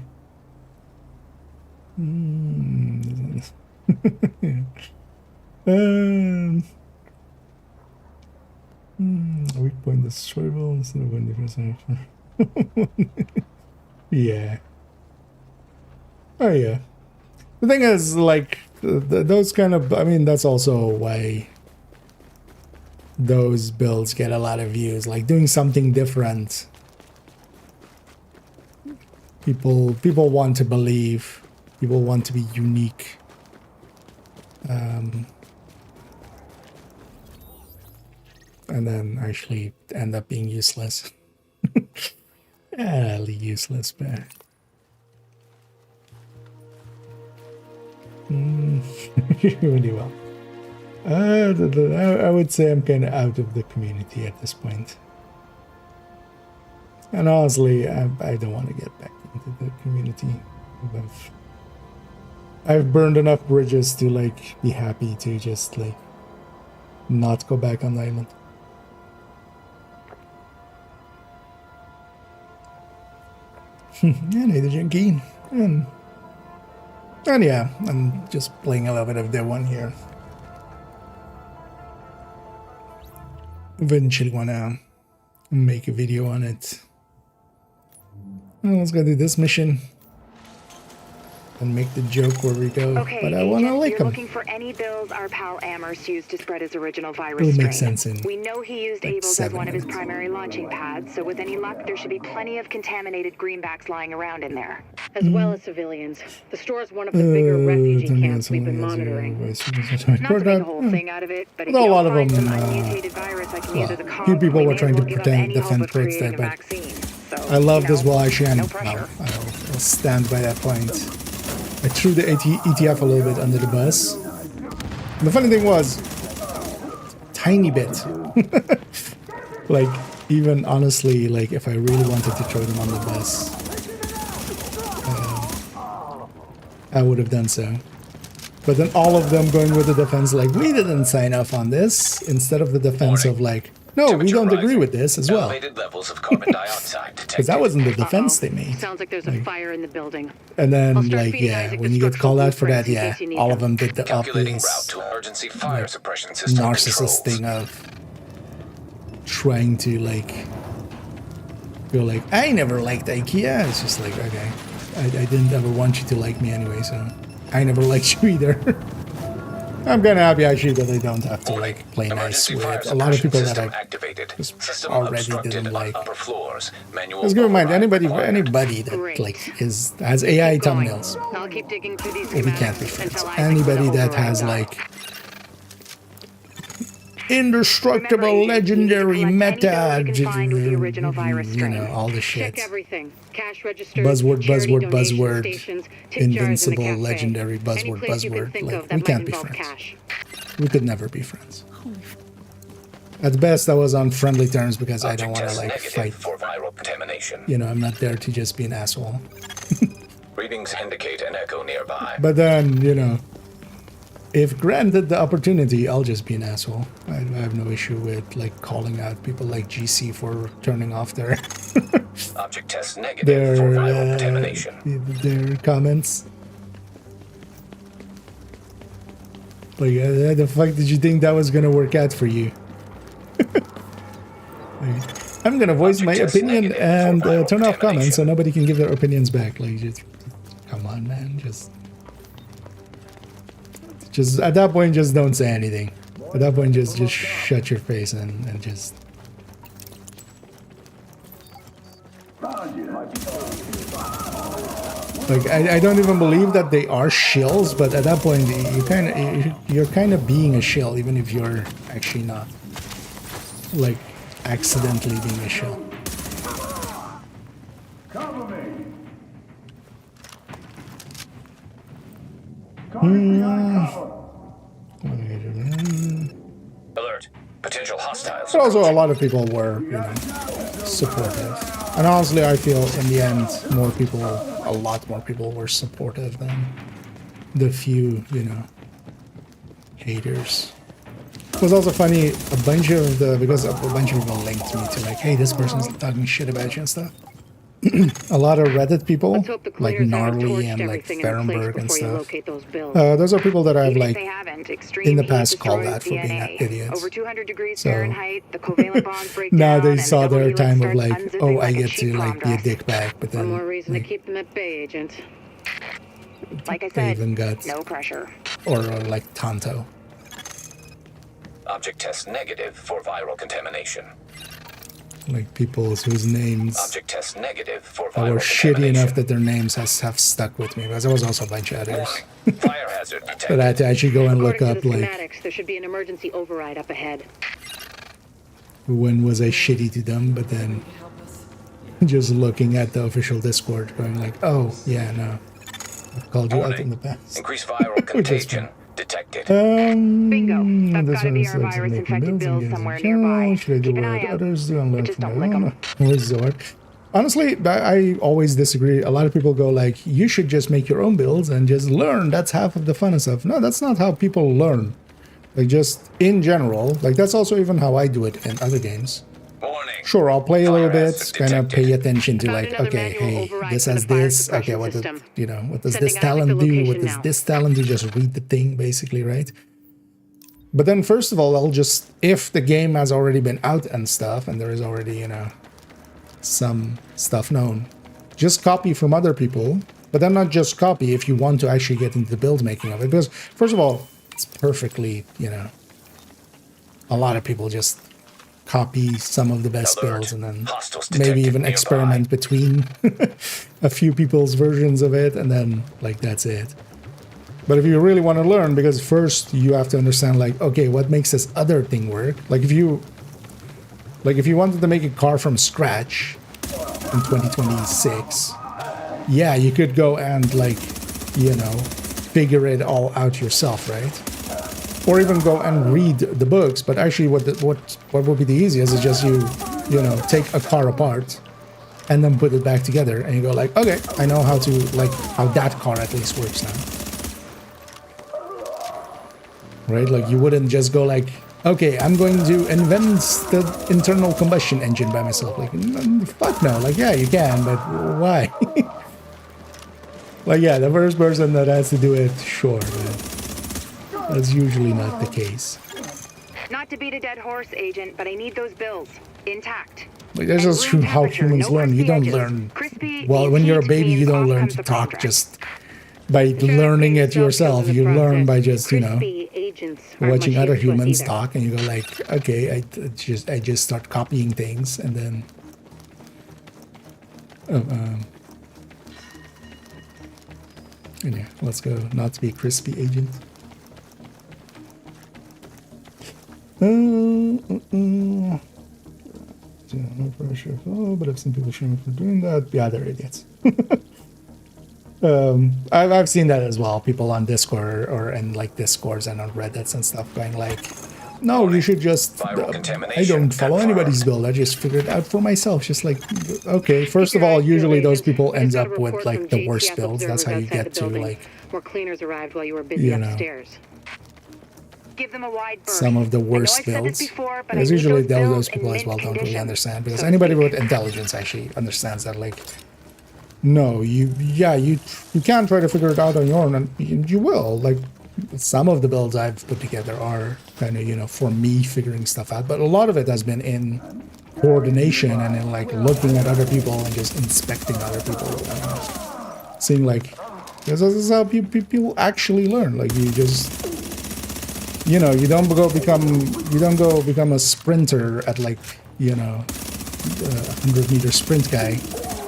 Weak point destroyable instead of 1 difference. Yeah. Oh yeah. The thing is, like, those kind of, I mean, that's also why those builds get a lot of views. Like, doing something different. People want to believe. People want to be unique. And then actually end up being useless. Useless, but... really well. I would say I'm kind of out of the community at this point. And honestly, I don't want to get back into the community. I've burned enough bridges to like be happy to just like not go back on the island. Yeah, neither Jenkeen. And yeah, I'm just playing a little bit of that one here. Eventually wanna make a video on it. Well, let's go do this mission and make the joke where we go. Okay, but I wanna like him. Looking for any bills our pal Amherst used to spread his original virus It would strain. make sense in We know he used like Abel's as one of his 7 primary launching pads, so with any luck, there should be plenty of contaminated greenbacks lying around in there. As well as civilians. The store is one of the bigger refugee camps we've been monitoring. Not to make a whole thing out of it, but if a you lot of find them, some unmutated virus, I can use as a few people were trying to pretend defend towards that, but I love this while I can. I'll stand by that point. I threw the ETF a little bit under the bus. And the funny thing was, tiny bit. Like, even honestly, like if I really wanted to throw them on the bus, I would have done so. But then all of them going with the defense like, we didn't sign off on this, instead of the defense of like, no, we don't agree with this as well. Because that wasn't the defense they made. Sounds like there's a fire in the building. And then, like, yeah, when you get called out for that, yeah, all of them did the obvious narcissist thing of trying to, like, go like, I never liked IKEA. It's just like, okay, I didn't ever want you to like me anyway, so I never liked you either. I'm kind of happy actually that I don't have to like play nice with a lot of people that I just already didn't like. Let's keep in mind anybody that like has AI thumbnails. I'll keep digging through these we can't be friends. Anybody that has like indestructible, legendary, meta, you know, all the shit. Buzzword, invincible, legendary, buzzword. Like, we can't be friends. We could never be friends. At best, I was on friendly terms because I don't want to, like, fight. You know, I'm not there to just be an asshole. Readings indicate an echo nearby. But then, you know, if granted the opportunity, I'll just be an asshole. I have no issue with like calling out people like GC for turning off their Object test negative for viral contamination. Their comments. Like, the fuck did you think that was gonna work out for you? Like, I'm gonna voice my opinion and turn off comments so nobody can give their opinions back. Like, just come on, man. Just at that point, just don't say anything. At that point, just shut your face and just. Like, I don't even believe that they are shills, but at that point you're kind of being a shill, even if you're actually not, like, accidentally being a shill. Alert. Potential hostiles. But also a lot of people were, you know, supportive. And honestly, I feel in the end, a lot more people were supportive than the few, you know, haters. It was also funny, because a bunch of people linked me to like, hey, this person's talking shit about you and stuff. A lot of Reddit people, like Gnarly and like Ferenberg and stuff. Those are people that I've like in the past called out for being idiots. Over 200 degrees So Fahrenheit, the covalent bonds break now down, they and saw the their WLS time of starts like, unzipping oh, I like a get sheep to like be a compress. dick bag, but One then more reason like, to keep them at bay, Agent. Like I they said, even got no pressure. or like Tonto. Object test negative for viral contamination. Like people whose names Object test negative for that were viral shitty enough that their names have stuck with me, because there was also a bunch of others Fire hazard detected. that I had to actually go and look According up to the like schematics, there should be an emergency override up ahead. when was I shitty to them, but then just looking at the official Discord going like, oh yeah, no, I've called you out in the past. Increased viral contagion detected. Bingo. That's This gotta be one our says virus-infected making bills builds somewhere and nearby. should I do Keep an what eye out. others do and learn Just from don't their lick 'em. own resort? Honestly, I always disagree. A lot of people go like, you should just make your own builds and just learn. That's half of the fun and stuff. No, that's not how people learn. Like, just in general, like that's also even how I do it in other games. Sure, I'll play a little bit, kind of pay attention to like, okay, hey, this has this, okay, what does, you know, what does this talent do? What does this talent do? Just read the thing, basically, right? But then first of all, I'll just, if the game has already been out and stuff, and there is already, you know, some stuff known, just copy from other people, but then not just copy if you want to actually get into the build making of it. Because first of all, it's perfectly, you know, a lot of people just copy some of the best builds and then maybe even experiment between a few people's versions of it, and then like that's it. But if you really want to learn, because first you have to understand like, okay, what makes this other thing work? Like if you wanted to make a car from scratch in 2026, yeah, you could go and like, you know, figure it all out yourself, right? Or even go and read the books. But actually what would be the easiest is just you know, take a car apart and then put it back together, and you go like, okay, I know how to, like, how that car at least works now. Right? Like you wouldn't just go like, okay, I'm going to invent the internal combustion engine by myself. Like, fuck no. Like, yeah, you can, but why? Like, yeah, the first person that has to do it, sure, but that's usually not the case. Not to beat a dead horse, Agent, but I need those bills intact. Like, that's just how humans learn. You don't learn. Well, when you're a baby, you don't learn to talk just by learning it yourself. You learn by just, you know, watching other humans talk, and you go like, okay, I just start copying things, and then yeah, let's go. Not to be a crispy agent. No pressure. Oh, but I've seen people shaming for doing that. Yeah, they're idiots. I've seen that as well. People on Discord or in like Discords and on Reddits and stuff going like, no, you should just. Viral I contamination don't follow confirmed. anybody's build. I just figured it out for myself. Just like, okay, first of all, usually those people end up with like the worst builds. That's how you get to like. More cleaners arrived while you were busy upstairs. Give them a wide berth. Some of the worst builds. Because usually those people as well don't really understand. Because anybody with intelligence actually understands that, like, no, you can't try to figure it out on your own, and you will. Like, some of the builds I've put together are kind of, you know, for me figuring stuff out, but a lot of it has been in coordination and in like looking at other people and just inspecting other people, and seeing like, this is how people actually learn. Like, you just, you know, you don't go become a sprinter at like, you know, a 100-meter sprint guy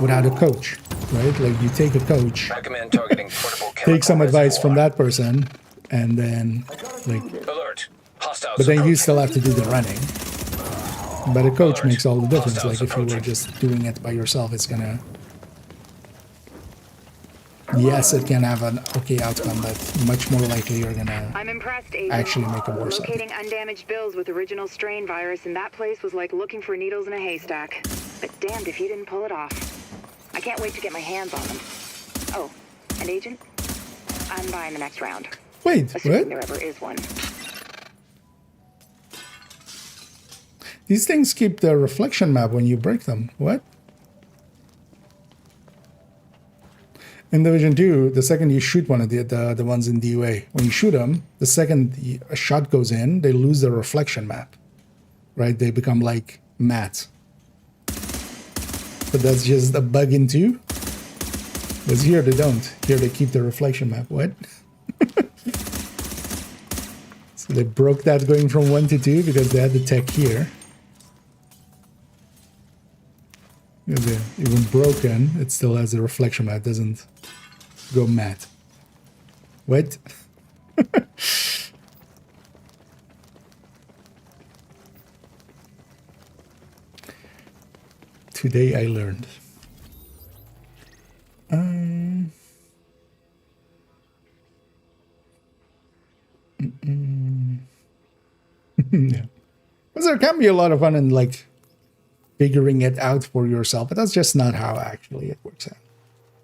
without a coach, right? Like, you take a coach, take some advice from that person, and then like, Alert. Hostiles but then you approaching. still have to do the running. But a coach Alert. makes all the difference. Hostiles Like, if you were approaching. just doing it by yourself, it's gonna, yes, it can have an okay outcome, but much more likely you're gonna I'm impressed, Agent. actually make it worse. Locating undamaged bills with original strain virus in that place was like looking for needles in a haystack. But damned if you didn't pull it off. I can't wait to get my hands on them. Oh, and Agent, I'm buying the next round. Wait, Assuming what? there ever is one. These things keep the reflection map when you break them. What? In Division 2, the second you shoot one of the ones in DUA, when you shoot them, the second a shot goes in, they lose their reflection map. Right? They become like matte. But that's just a bug in 2. Because here they don't. Here they keep the reflection map. What? So they broke that going from 1 to 2 because they had the tech here. Even broken, it still has a reflection map. It doesn't go matte. What? Today I learned. Yeah. Because there can be a lot of fun in like figuring it out for yourself, but that's just not how actually it works out.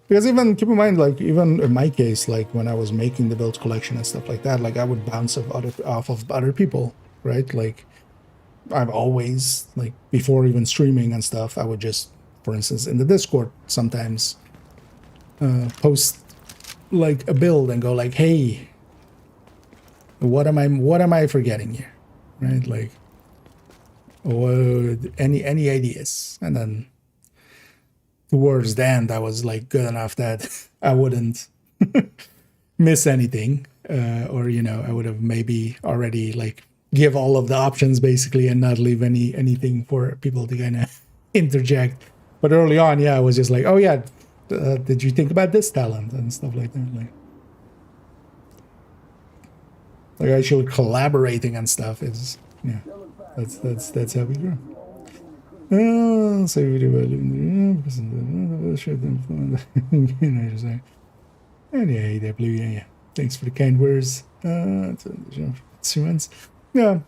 Because even, keep in mind, like, even in my case, like when I was making the build collection and stuff like that, like I would bounce off of other people, right? Like, I've always, like, before even streaming and stuff, I would just, for instance, in the Discord, sometimes post like a build and go like, hey, what am I forgetting here, right? Like, any ideas? And then towards the end, I was like good enough that I wouldn't miss anything, or, you know, I would have maybe already like give all of the options basically and not leave anything for people to kind of interject. But early on, yeah, I was just like, oh yeah, did you think about this talent and stuff like that? Like actually collaborating and stuff is, yeah, that's how we grow. So we do yeah. Thanks for the kind words. Yeah,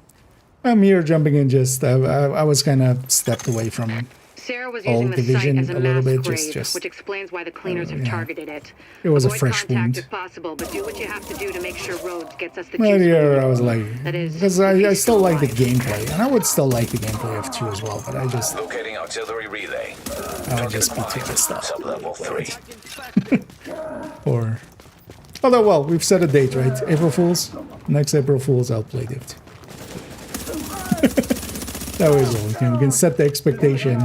I'm here jumping in. Just I was kind of stepped away from Sarah was old using the division site as a a little mass bit, grave, just which explains why the cleaners have targeted it. It was Avoid a fresh contact wound. if possible, but do what you have to do to make sure Rhodes gets us the Well, juice we yeah, need. I was like, That is, because I still like the gameplay, and I would still like the gameplay of 2 as well, but I just Locating auxiliary relay. I would just be too pissed off. Sub-level 3. Or, although, well, we've set a date, right? April Fools. Next April Fools, I'll play Div 2. That way as well. We can set the expectation.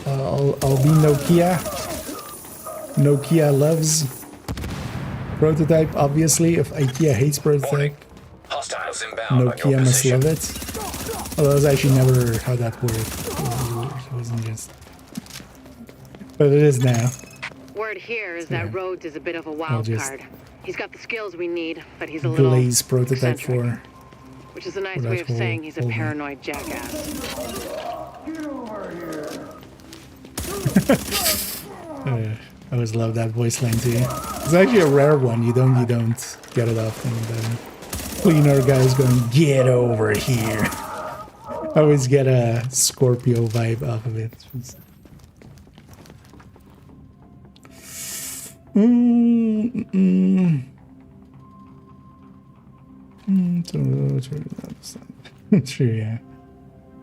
I'll be Nokia. Nokia loves prototype, obviously. If IKEA hates prototype, Hostiles inbound on Nokia your must position. love it. Although that's actually never how that worked. It wasn't just. But it is now. Word here is that Rhodes is a bit of a wild just card. He's got the skills we need, but he's a little Glaze prototype eccentric, for. which is a nice for way that of whole- saying he's a whole- paranoid jackass. I always love that voice line too. It's actually a rare one. You don't get it often. But cleaner guys going, get over here. I always get a Scorpio vibe off of it. True, yeah.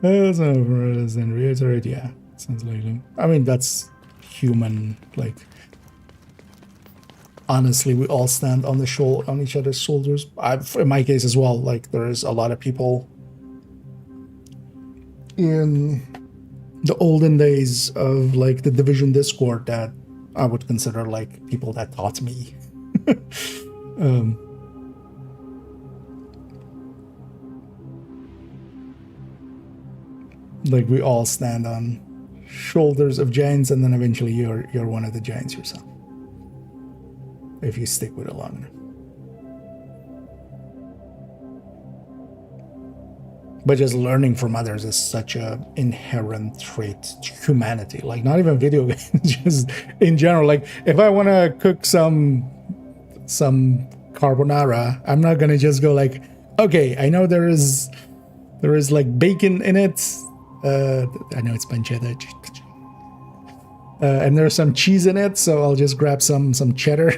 That's over and reiterate, yeah. Sounds like them. I mean, that's human, like, honestly, we all stand on each other's shoulders. In my case as well, like, there's a lot of people in the olden days of, like, the Division Discord that I would consider, like, people that taught me. Like, we all stand on shoulders of giants, and then eventually you're one of the giants yourself, if you stick with it long enough. But just learning from others is such a inherent trait to humanity. Like, not even video games, just in general. Like, if I want to cook some carbonara, I'm not gonna just go like, okay, I know there is like bacon in it. I know it's pancetta. And there's some cheese in it, so I'll just grab some cheddar.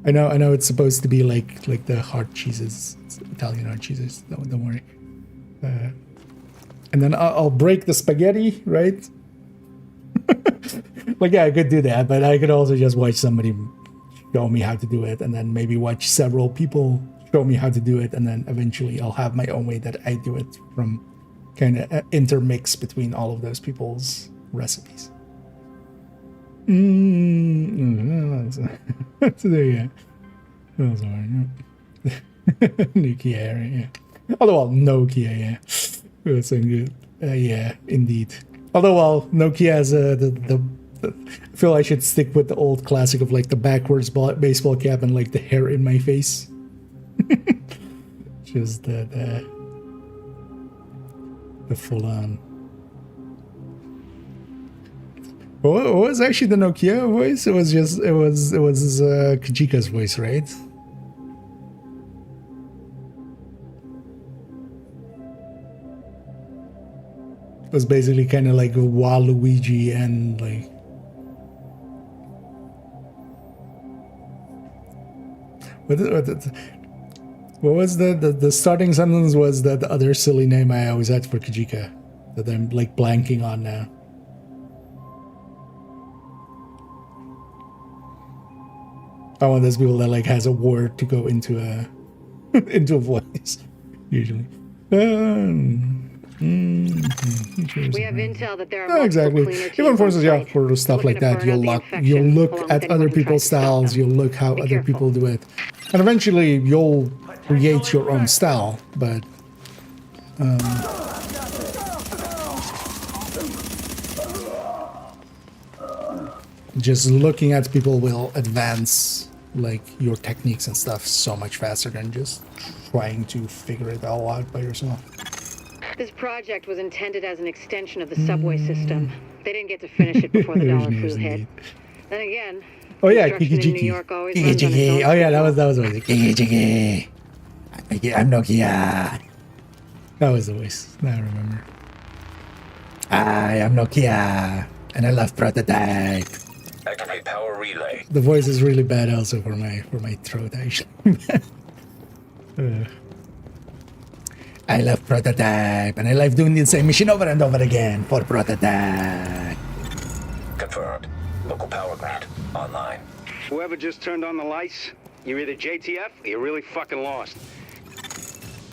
I know it's supposed to be like the hard cheeses, Italian hard cheeses. Don't worry. And then I'll break the spaghetti, right? Like, yeah, I could do that, but I could also just watch somebody show me how to do it, and then maybe watch several people show me how to do it, and then eventually I'll have my own way that I do it, from kind of intermix between all of those people's recipes. So there you go. Nokia, right? Yeah. Although, well, Nokia, yeah. That's so good. Yeah, indeed. Although, well, Nokia has I feel I should stick with the old classic of, like, the backwards baseball cap and, like, the hair in my face. Just the full on. What was actually the Nokia voice? It was Kajika's voice, right? It was basically kind of like Waluigi and, like, what was the starting sentence was that the other silly name I always had for Kajika that I'm, like, blanking on now. I want those people that, like, has a word to go into a into a voice usually. We have intel that there are exactly. Even for instance, yeah, for stuff like that, you'll look at other people's styles, you'll look how other people do it, and eventually you'll create your own style. But just looking at people will advance, like, your techniques and stuff so much faster than just trying to figure it all out by yourself. This project was intended as an extension of the subway system. They didn't get to finish it before the dollar flu hit. Then again, oh yeah, Kiki-Jiki. Oh yeah, that was the voice. Kiki-Jiki. I'm Nokia. That was the voice. Now I remember. I am Nokia, and I love Prototype. Activate power relay. The voice is really bad also for my throat, actually. I love Prototype, and I love doing the same mission over and over again for Prototype. Confirmed. Local power grid online. Whoever just turned on the lights, you're either JTF or you're really fucking lost.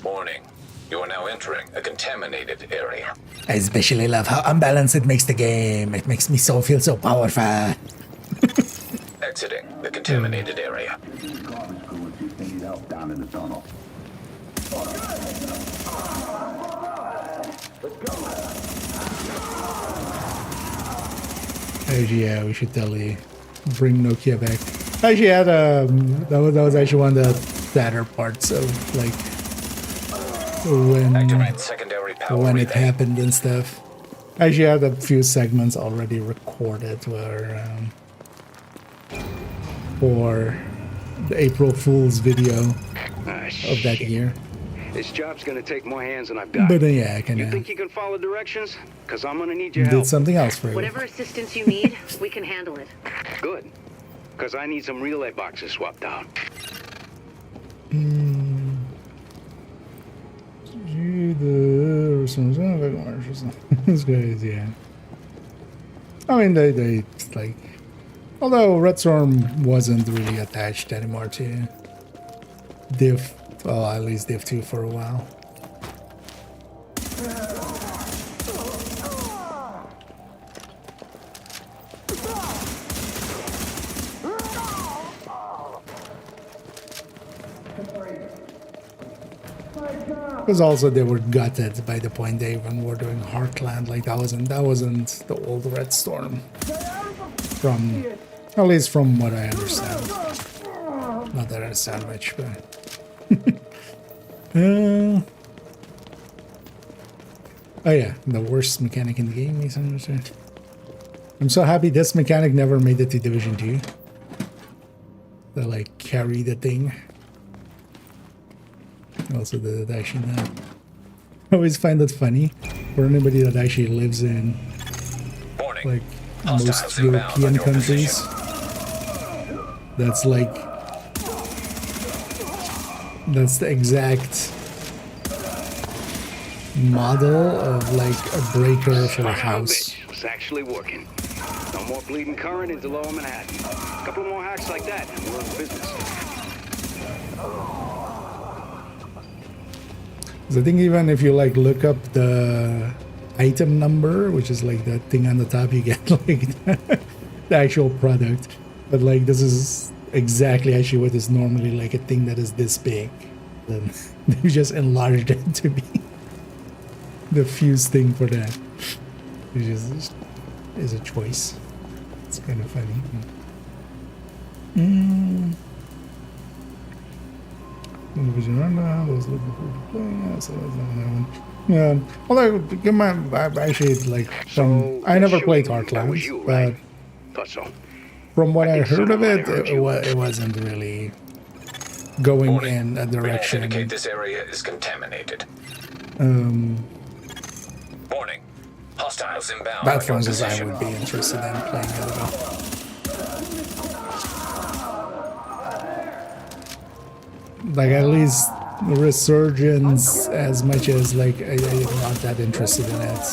Warning. You are now entering a contaminated area. I especially love how unbalanced it makes the game. It makes me feel so powerful. Exiting the contaminated area. Actually, yeah, we should totally bring Nokia back. Actually, had that was actually one of the sadder parts of, like, when it happened and stuff. I actually had a few segments already recorded where for the April Fool's video of that year. This job's gonna take more hands than I've got. But yeah, I kind You of think you can follow directions? Cause I'm gonna need your help. did something else for you. Whatever assistance you need, we can handle it. Good. Cause I need some relay boxes swapped out. This guys, yeah. I mean, they like. Although Red Storm wasn't really attached anymore to Div, well, at least Div 2 for a while. Because also they were gutted by the point they even were doing Heartland. Like that wasn't the old Red Storm. From at least from what I understand. Not that I understand much, but oh yeah, the worst mechanic in the game is understood. I'm so happy this mechanic never made it to Division 2. They like carry the thing. Also did it actually not. I always find it funny for anybody that actually lives in like most European countries. That's like that's the exact model of like a breaker for a house. It's actually working. No more bleeding current into Lower Manhattan. A couple more hacks like that and we're in business. I think even if you like look up the item number, which is like that thing on the top, you get like the actual product. But like this is exactly actually what is normally like a thing that is this big. Then they just enlarged it to be the fuse thing for that. Which is a choice. It's kind of funny. Yeah, although I actually like I never played Heartland, but from what I heard of it, it wasn't really going in a direction. Indicate this area is contaminated. Warning. Hostiles inbound. That one is I would be interested in playing it at all. Like at least Resurgence, as much as like I'm not that interested in it,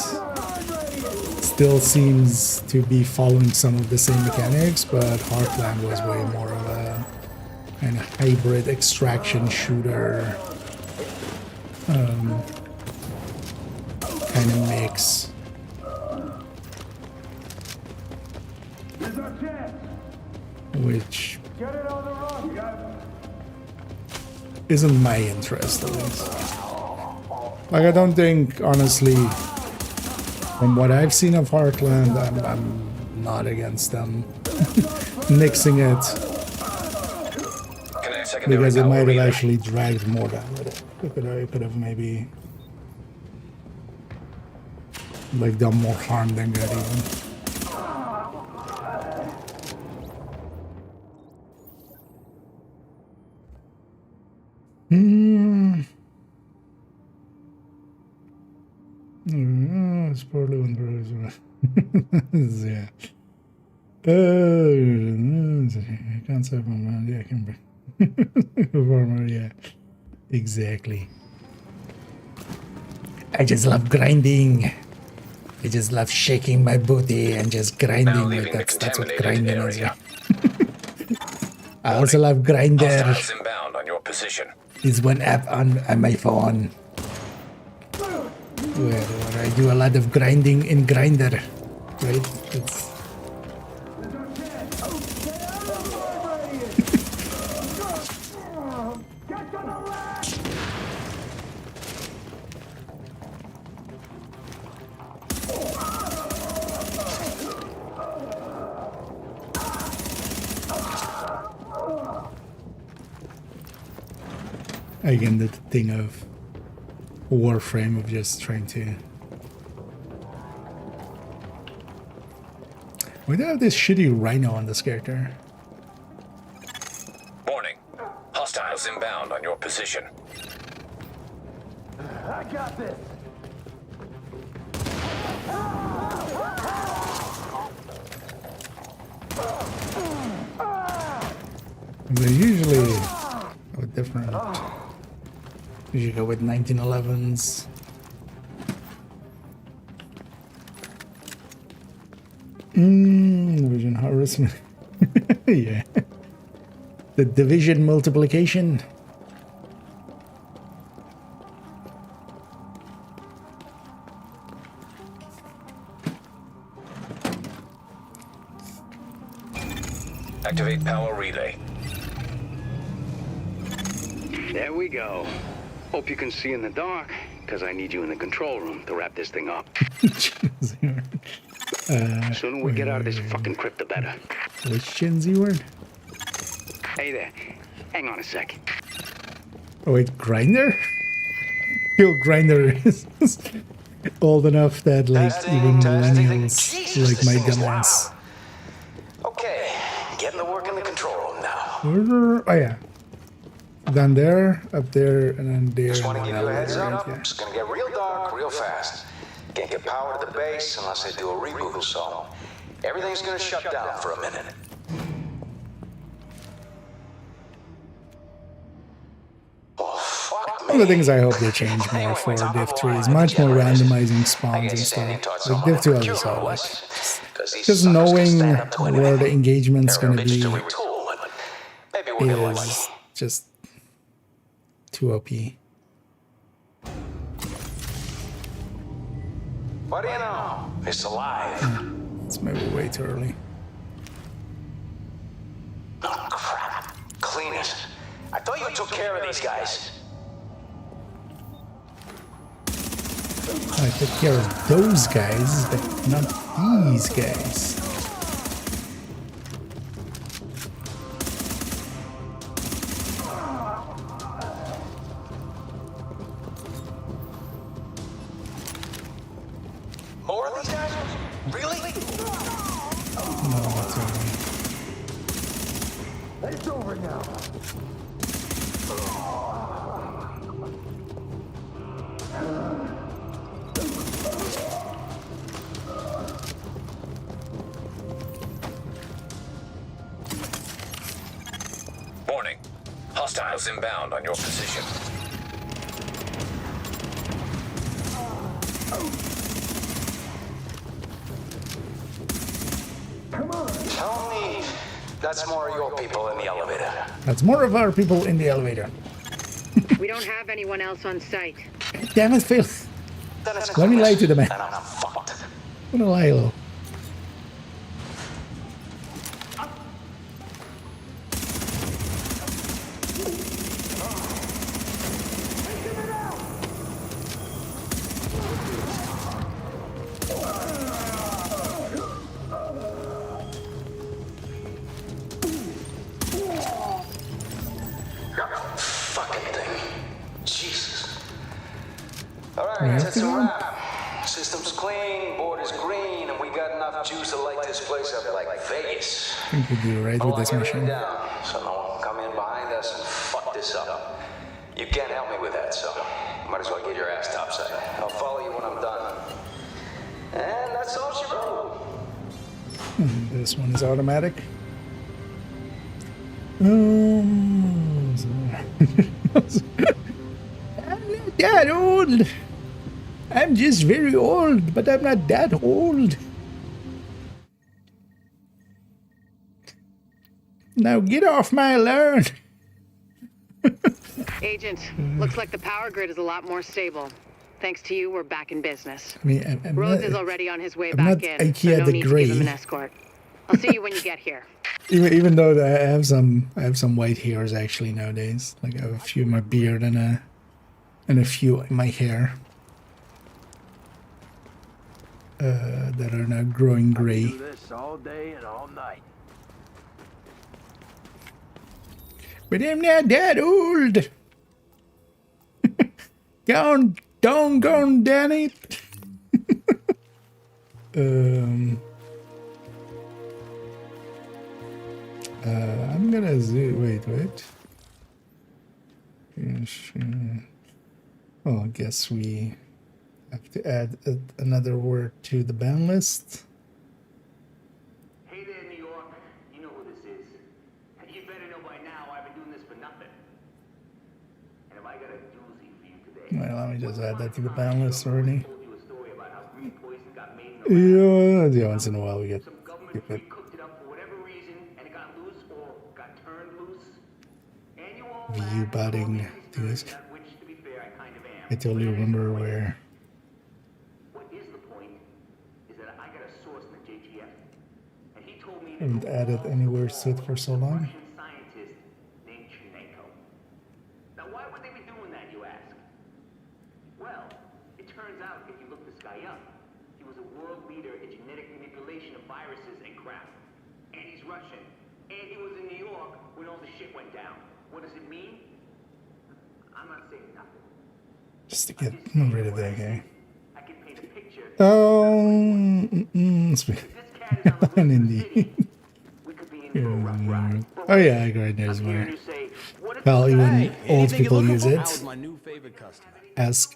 still seems to be following some of the same mechanics, but Heartland was way more of a kind of hybrid extraction shooter kind of mix. Which isn't my interest, at least. Like, I don't think, honestly, from what I've seen of Heartland, I'm not against them nixing it. Because it might have actually dragged more down with it. It could have maybe like done more harm than good even. It's probably one yeah. Concept yeah, I can farmer, yeah. Exactly. I just love grinding. I just love shaking my booty and just grinding. Like that's what grinding is. I also love Grinder. Inbound on your position. It's one app on my phone where I do a lot of grinding in Grinder, right? It's again the thing of Warframe of just trying to. We do have this shitty rhino on this character. Warning. inbound on your position. I got this. They usually go different. Usually go with 1911s. Division harassment. Yeah. The division multiplication. Activate power relay. There we go. Hope you can see in the dark, because I need you in the control room to wrap this thing up. Sooner we get out of this fucking crypt, the better. Which Shinzi word? Hey there. Hang on a sec. Oh wait, Grinder? Yo, Grinder is old enough that like even millennials like my dumbass. Okay, getting to work in the control room now. Oh yeah. Down there, up there, and then there. Just want to give you a heads up. Yeah. It's gonna get real dark real fast. Can't get power to the base unless they do a reboot, so everything's gonna shut down for a minute. One of the things I hope they change more for Div 3 is much more randomizing spawns and stuff. Like Div 2 has all like just knowing where the engagement's gonna be is just too OP. What do you know? It's alive. It's maybe way too early. Oh, crap. Clean it. I thought you took care of these guys. I took care of those guys, but not these guys. More of these guys? Really? No, it's over. It's over now. Warning. Hostiles inbound on your position. Come on. Tell me that's more of your people in the elevator. That's more of our people in the elevator. We don't have anyone else on site. Damn it, Phil. Let me lie to the man. And I'm fucked. I'm gonna lie, hello. Fucking thing. Jesus. Alright, that's a wrap. System's clean, board is green, and we got enough juice to light this place up like Vegas. I think we do right with this mission. Down, so no one can come in behind us and fuck this up. You can't help me with that, so might as well get your ass topside. I'll follow you when I'm done. And that's all she wrote. This one is automatic. I'm not that old. I'm just very old, but I'm not that old. Now get off my lawn. Agent, looks like the power grid is a lot more stable. Thanks to you, we're back in business. I mean, I'm Rhodes not, is already on his way I'm back not in, IKEA so no the need to Grey. give him an escort. I'll see you when you get here. Even though I have some white hairs actually nowadays. Like I have a few in my beard and a few in my hair that are now growing gray. Do this all day and all night. But I'm not that old. Gone, Danny. I'm gonna wait. Well, I guess we have to add another word to the ban list. Hey there, New York. You know who this is. You better know by now I've been doing this for nothing. And if I got a doozy for you today... Well, let me just add that to the ban list already. told you a story about how green poison got made in Yeah, once in a while we get stupid. cooked it up for whatever reason, and it got loose or got turned loose. And you all View botting things. I totally remember where. What is the point is that I got a source in the JTF, and he told me I haven't added any words to it for so long. scientist named Chineko. Now, why would they be doing that, you ask? Well, it turns out if you look this guy up, he was a world leader in genetic manipulation of viruses and crap. And he's Russian. And he was in New York when all the shit went down. What does it mean? I'm not saying nothing. Just to get rid of that guy. I can paint a picture. Indeed. Oh yeah, I got there's more. Well, even old people use it. Ask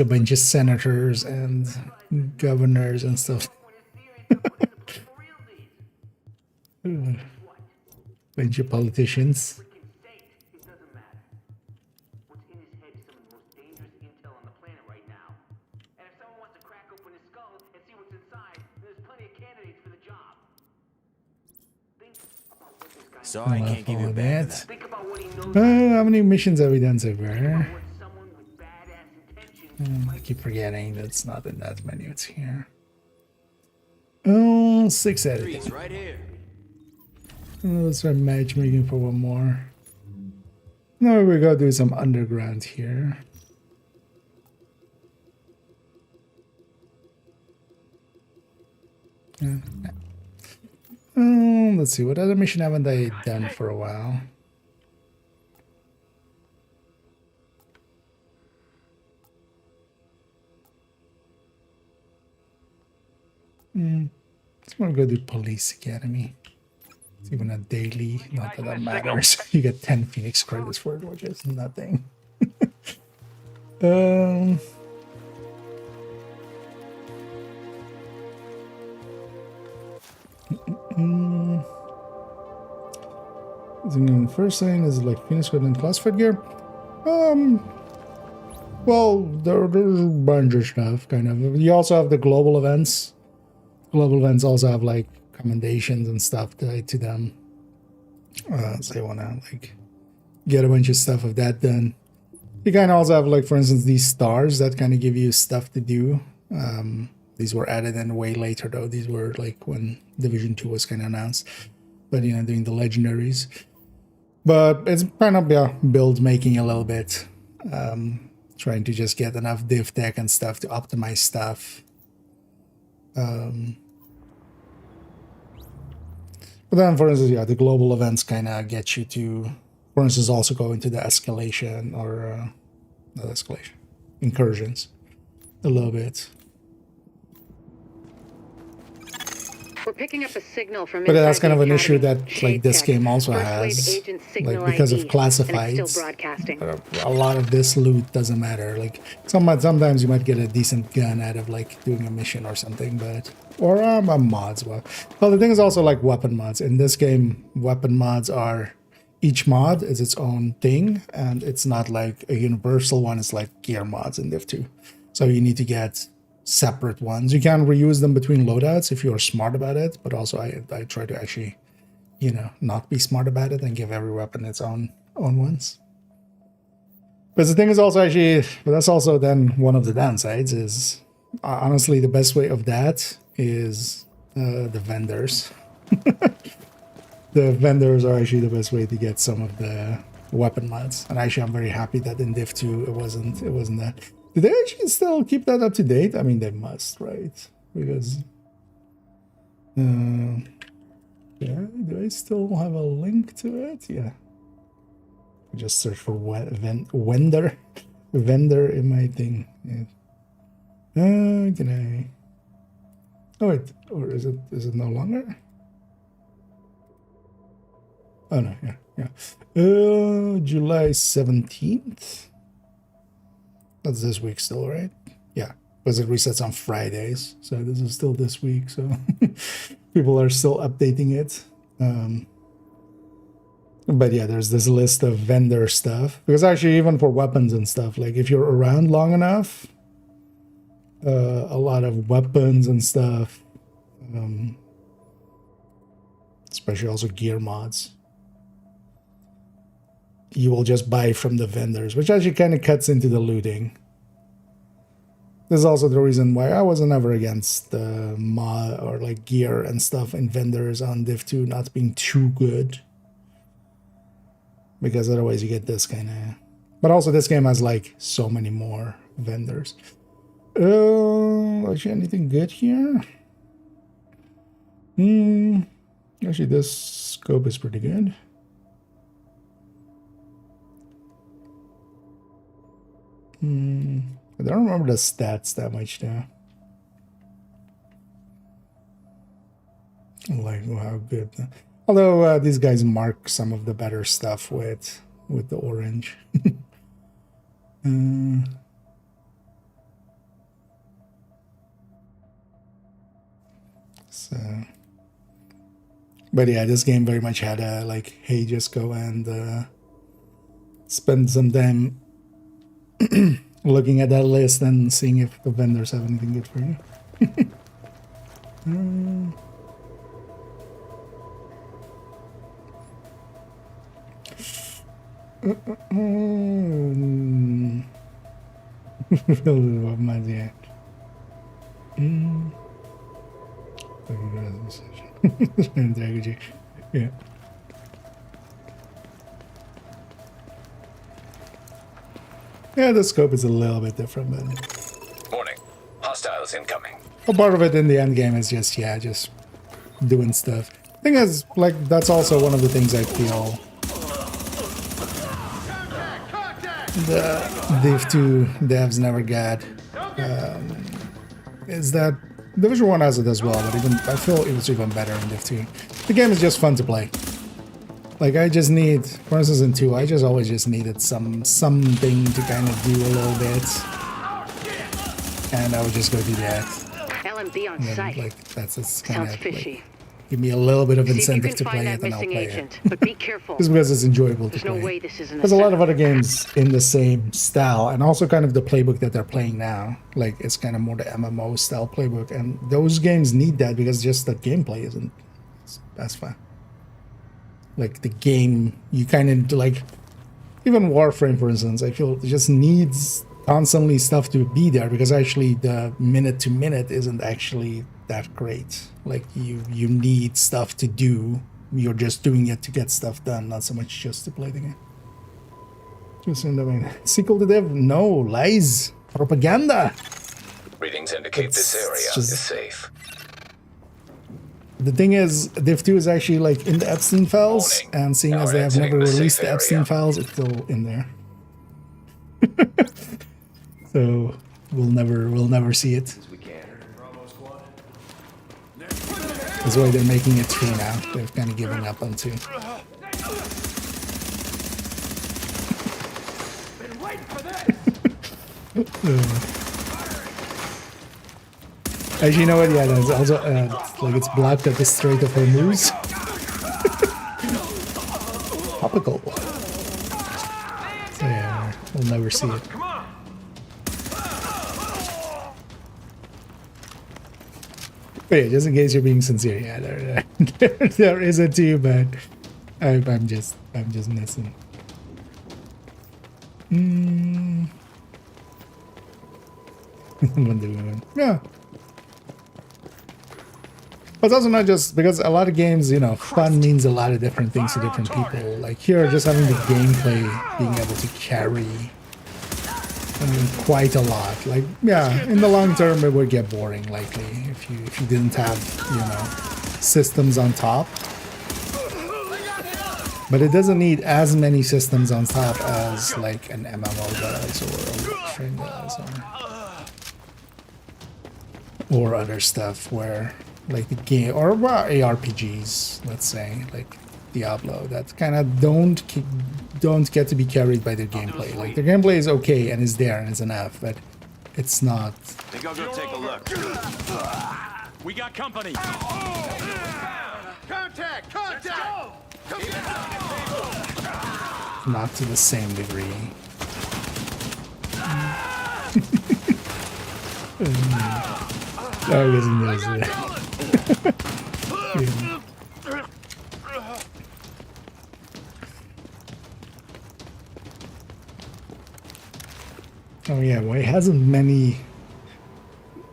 a bunch of senators and governors and stuff. Bunch of politicians. Sorry, I can't give you that. How many missions have we done so far? I keep forgetting that's not in that menu. It's here. Oh, 6 editing. Right here. Let's try matchmaking for one more. Now we gotta do some underground here. Let's see, what other mission haven't I done for a while? Let's go do Police Academy. It's even a daily, not that that matters. You get 10 Phoenix credits for it, which is nothing. The first thing is like Phoenix credit and classified gear. Well, there's a bunch of stuff, kind of. You also have the global events. Global events also have like commendations and stuff tied to them. So you want to like get a bunch of stuff of that done. You kind of also have like, for instance, these stars that kind of give you stuff to do. These were added in way later though. These were like when Division 2 was kind of announced. But you know, doing the legendaries. But it's kind of build making a little bit. Trying to just get enough div tech and stuff to optimize stuff. But then, for instance, yeah, the global events kind of get you to, for instance, also go into the escalation or not escalation, incursions a little bit. We're picking up a signal from but that's kind of an issue that like this game also has, like because of classifieds. A lot of this loot doesn't matter. Like sometimes you might get a decent gun out of like doing a mission or something, but or mods. Well, the thing is also like weapon mods. In this game, weapon mods are each mod is its own thing, and it's not like a universal one. It's like gear mods in Div 2, so you need to get separate ones. You can reuse them between loadouts if you're smart about it, but also I try to actually, you know, not be smart about it and give every weapon its own ones. But the thing is also actually, but that's also then one of the downsides is honestly the best way of that is the vendors. The vendors are actually the best way to get some of the weapon mods, and actually I'm very happy that in Div 2 it wasn't that. Do they actually still keep that up to date? I mean, they must, right? Because, yeah, do I still have a link to it? Yeah. Just search for vendor in my thing. Yeah. Can I? Oh wait, or is it no longer? Oh no, yeah. Yeah. July 17th. That's this week still, right? Yeah, because it resets on Fridays. So this is still this week. So people are still updating it. But yeah, there's this list of vendor stuff. Because actually, even for weapons and stuff, like if you're around long enough, a lot of weapons and stuff, especially also gear mods, you will just buy from the vendors, which actually kind of cuts into the looting. This is also the reason why I wasn't ever against the mod or like gear and stuff in vendors on Div 2 not being too good. Because otherwise you get this kind of... But also this game has like so many more vendors. Actually anything good here? Actually this scope is pretty good. I don't remember the stats that much though. Like how good. Although these guys mark some of the better stuff with the orange. So, but yeah, this game very much had a like, hey, just go and spend some time looking at that list and seeing if the vendors have anything good for you. Yeah. Yeah, the scope is a little bit different, but... Morning. Hostiles incoming. A part of it in the end game is just, yeah, just doing stuff. Thing is, like, that's also one of the things I feel the Div 2 devs never got. Is that Division 1 has it as well, but even I feel it was even better in Div 2. The game is just fun to play. Like, I just need, for instance in 2, I just always just needed something to kind of do a little bit. And I would just go do that. LMB on site. Like, that's kind Sounds of fishy. like, give me a little bit of See if you incentive can to find play that it and I'll missing play agent, it. but be careful. Just because it's enjoyable There's to play. no way this isn't There's a lot of other games in the same style, and also kind of the playbook that they're playing now. Like, it's kind of more the MMO style playbook, and those games need that because just the gameplay isn't as fun. Like, the game, you kind of, like, even Warframe, for instance, I feel it just needs constantly stuff to be there because actually the minute to minute isn't actually that great. Like, you need stuff to do. You're just doing it to get stuff done, not so much just to play the game. Just in the way. Sequel to Dev? No, lies. Propaganda. Readings indicate this area is safe. The thing is, Div 2 is actually like in the Epstein files, and seeing as they have never released the Epstein files, it's still in there. So we'll never see it. That's why they're making it 2 now. They've kind of given up on 2. Actually, you know what? Yeah, there's also like it's blocked at the Strait of Hormuz. Topical. So yeah, we'll never see it. But yeah, just in case you're being sincere, yeah, there is a 2, but I'm just messing. Yeah. But it's also not just because a lot of games, you know, fun means a lot of different things to different people. Like here, just having the gameplay being able to carry quite a lot. Like, yeah, in the long term, it would get boring likely if you didn't have, you know, systems on top. But it doesn't need as many systems on top as like an MMO does or a Livestream does or other stuff where like the game or ARPGs, let's say, like Diablo that kind of don't get to be carried by their gameplay. Like their gameplay is okay and is there and is enough, but it's not. Think I'll go take a look. We got company. Contact! Contact! Not to the same degree. I guess he knows it. Oh yeah, why hasn't many?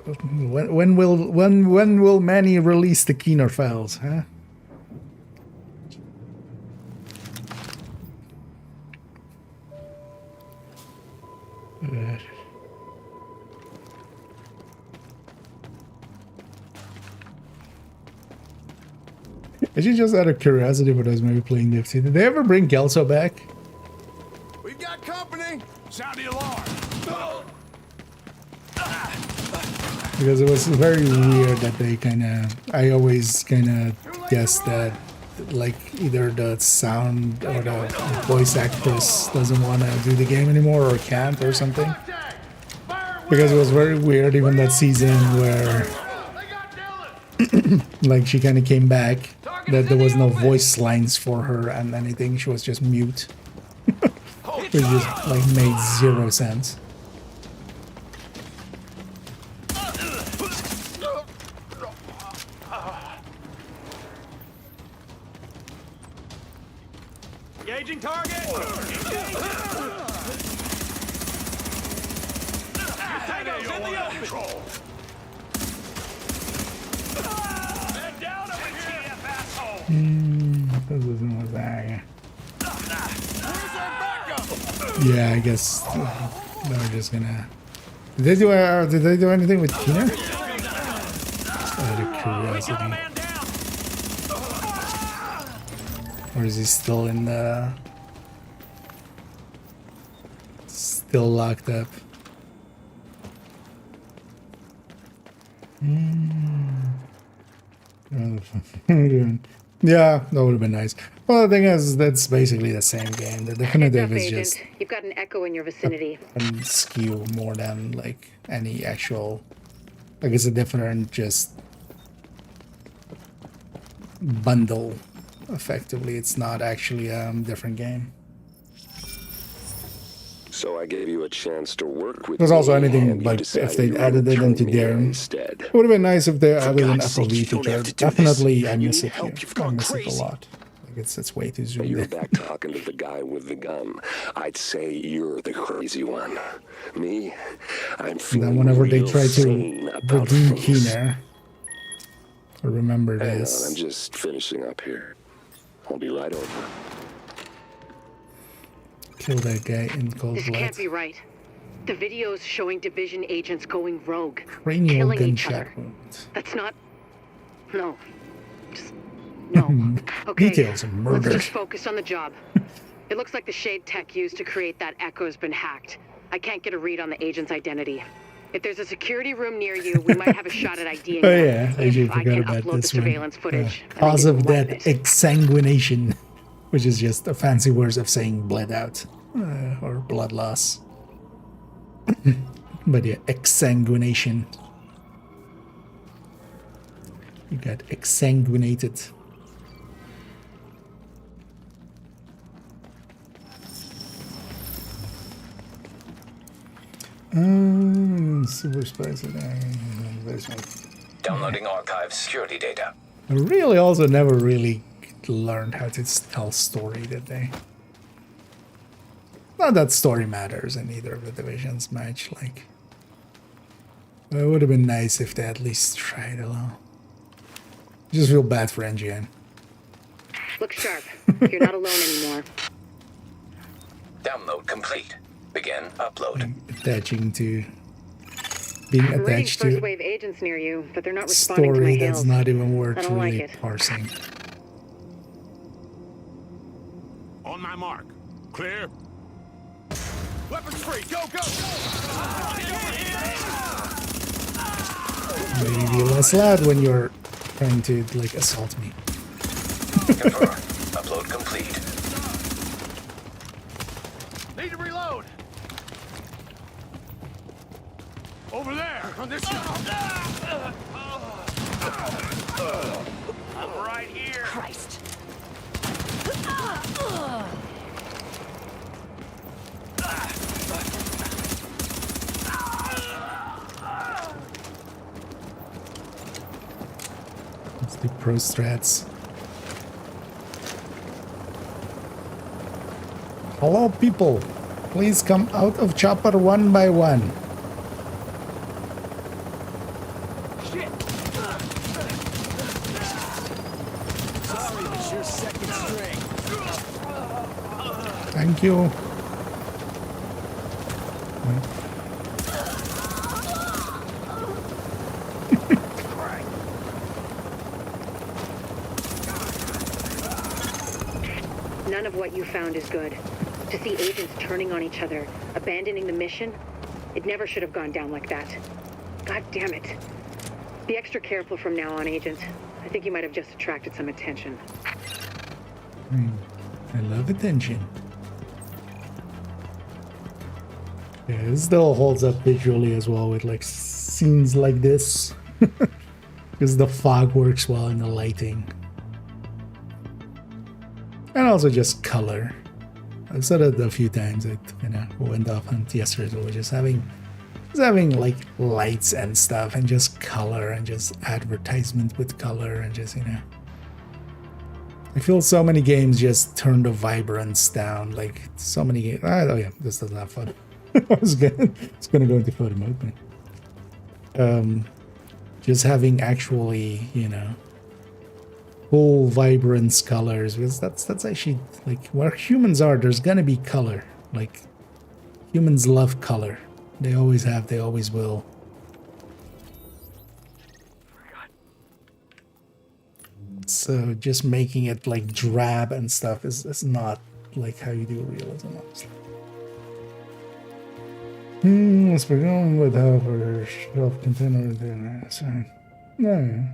When will Manny release the Keener files, huh? Actually, just out of curiosity, but I was maybe playing Nifty. Did they ever bring Kelso back? We got company. Sound the alarm. Because it was very weird that they I always guessed that like either the sound or the voice actress doesn't want to do the game anymore or can't or something. Because it was very weird even that season where like she kind of came back, that there was no voice lines for her and anything, she was just mute. It just like made zero sense. Engaging target. Tango's in the open. Man down over here, asshole. This isn't what that. Where's our backup? Yeah, I guess they're just gonna. Did they do anything with Keener? Out of curiosity. Or is he still in the... Still locked up? Yeah, that would have been nice. Well, the thing is, that's basically the same game. The definitive is just... You've got an echo in your vicinity. And skew more than, like, any actual... Like, it's a different, just... bundle. Effectively, it's not actually a different game. So I gave you a chance to work with. There's also anything, but if they added it into there, it would have been nice if they added an FOV feature. Definitely, I miss it here. I miss it a lot. Like it's way too zoomed in. You're back talking to the guy with the gun. I'd say you're the crazy one. Me, I'm feeling. Then whenever they try to redeem things. Keener, remember this. I'm just finishing up here. I'll be right over. Kill that guy in cold blood. This can't be right. The videos showing division agents going rogue, Cranial killing each gunshot other. wound. That's not. No. Just no. Okay. Details of murder. Let's just focus on the job. It looks like the shade tech used to create that echo has been hacked. I can't get a read on the agent's identity. If there's a security room near you, we might have a shot at IDing Oh them. yeah, I actually forgot about upload this the one. surveillance footage. Cause of death, exsanguination, which is just a fancy word of saying bled out or blood loss. But yeah, exsanguination. You got exsanguinated. Super spicy. Downloading archive security data. I really also never really learned how to tell story, did they? Not that story matters in either of the divisions much, like... It would have been nice if they at least tried a little. I just feel bad for NGN. Look sharp. You're not alone anymore. Download complete. Begin upload. Attaching to... Being I'm reading attached to first wave agents near you, but they're not responding to my story hails. that's not even worth I don't like really it. parsing. On my mark. Clear. Weapons free. Go, go, go. Maybe be less loud when you're trying to, like, assault me. Confirm. Upload complete. Need to reload. Over there, on this side. I'm right here. Christ. Let's do pro strats. Hello, people. Please come out of chopper one by one. Shit! Sorry, but you're second string. Thank you. None of what you found is good. To see agents turning on each other, abandoning the mission, it never should have gone down like that. God damn it. Be extra careful from now on, Agent. I think you might have just attracted some attention. I love attention. Yeah, it still holds up visually as well with like scenes like this. Because the fog works well in the lighting. And also just color. I've said it a few times. It went off on yesterday. Just having like lights and stuff, and just color, and just advertisement with color, and just I feel so many games just turn the vibrance down. Like so many games. Oh yeah, this doesn't have fun. I was gonna go into photo mode, but just having actually full vibrance colors, because that's actually like where humans are. There's gonna be color. Like humans love color. They always have, they always will. So just making it like drab and stuff is not like how you do realism, honestly. Let's be going with how for self-contained there. So no.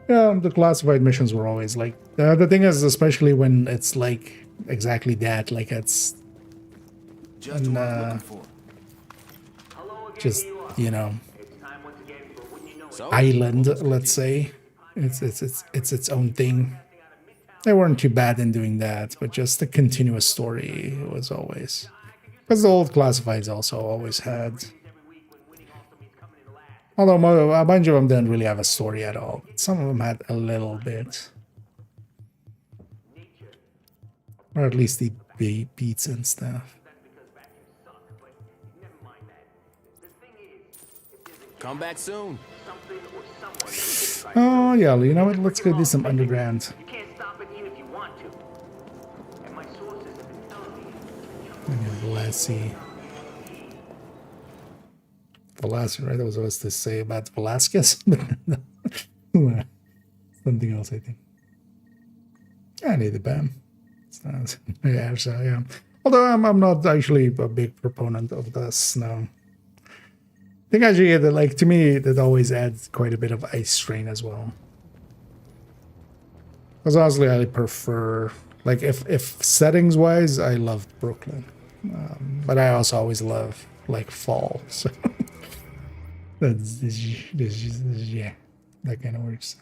Yeah, the classified missions were always like the thing is, especially when it's like exactly that, like it's just island, let's say. It's its own thing. They weren't too bad in doing that, but just the continuous story was always, because the old classifieds also always had. Although a bunch of them didn't really have a story at all. Some of them had a little bit. Or at least the beats and stuff. Come back soon. Oh yeah, you know what? Let's go do some underground. You can't stop it even if you want to. And my sources have been telling me. Let's see. Velasquez, right? That was what I was to say about Velasquez. Something else, I think. I need the BAM. It's not, yeah, so yeah. Although I'm not actually a big proponent of this now. I think actually, like to me, that always adds quite a bit of ice strain as well. Because honestly, I prefer, like, if settings wise, I love Brooklyn, but I also always love like fall. So. That's yeah, that kind of works.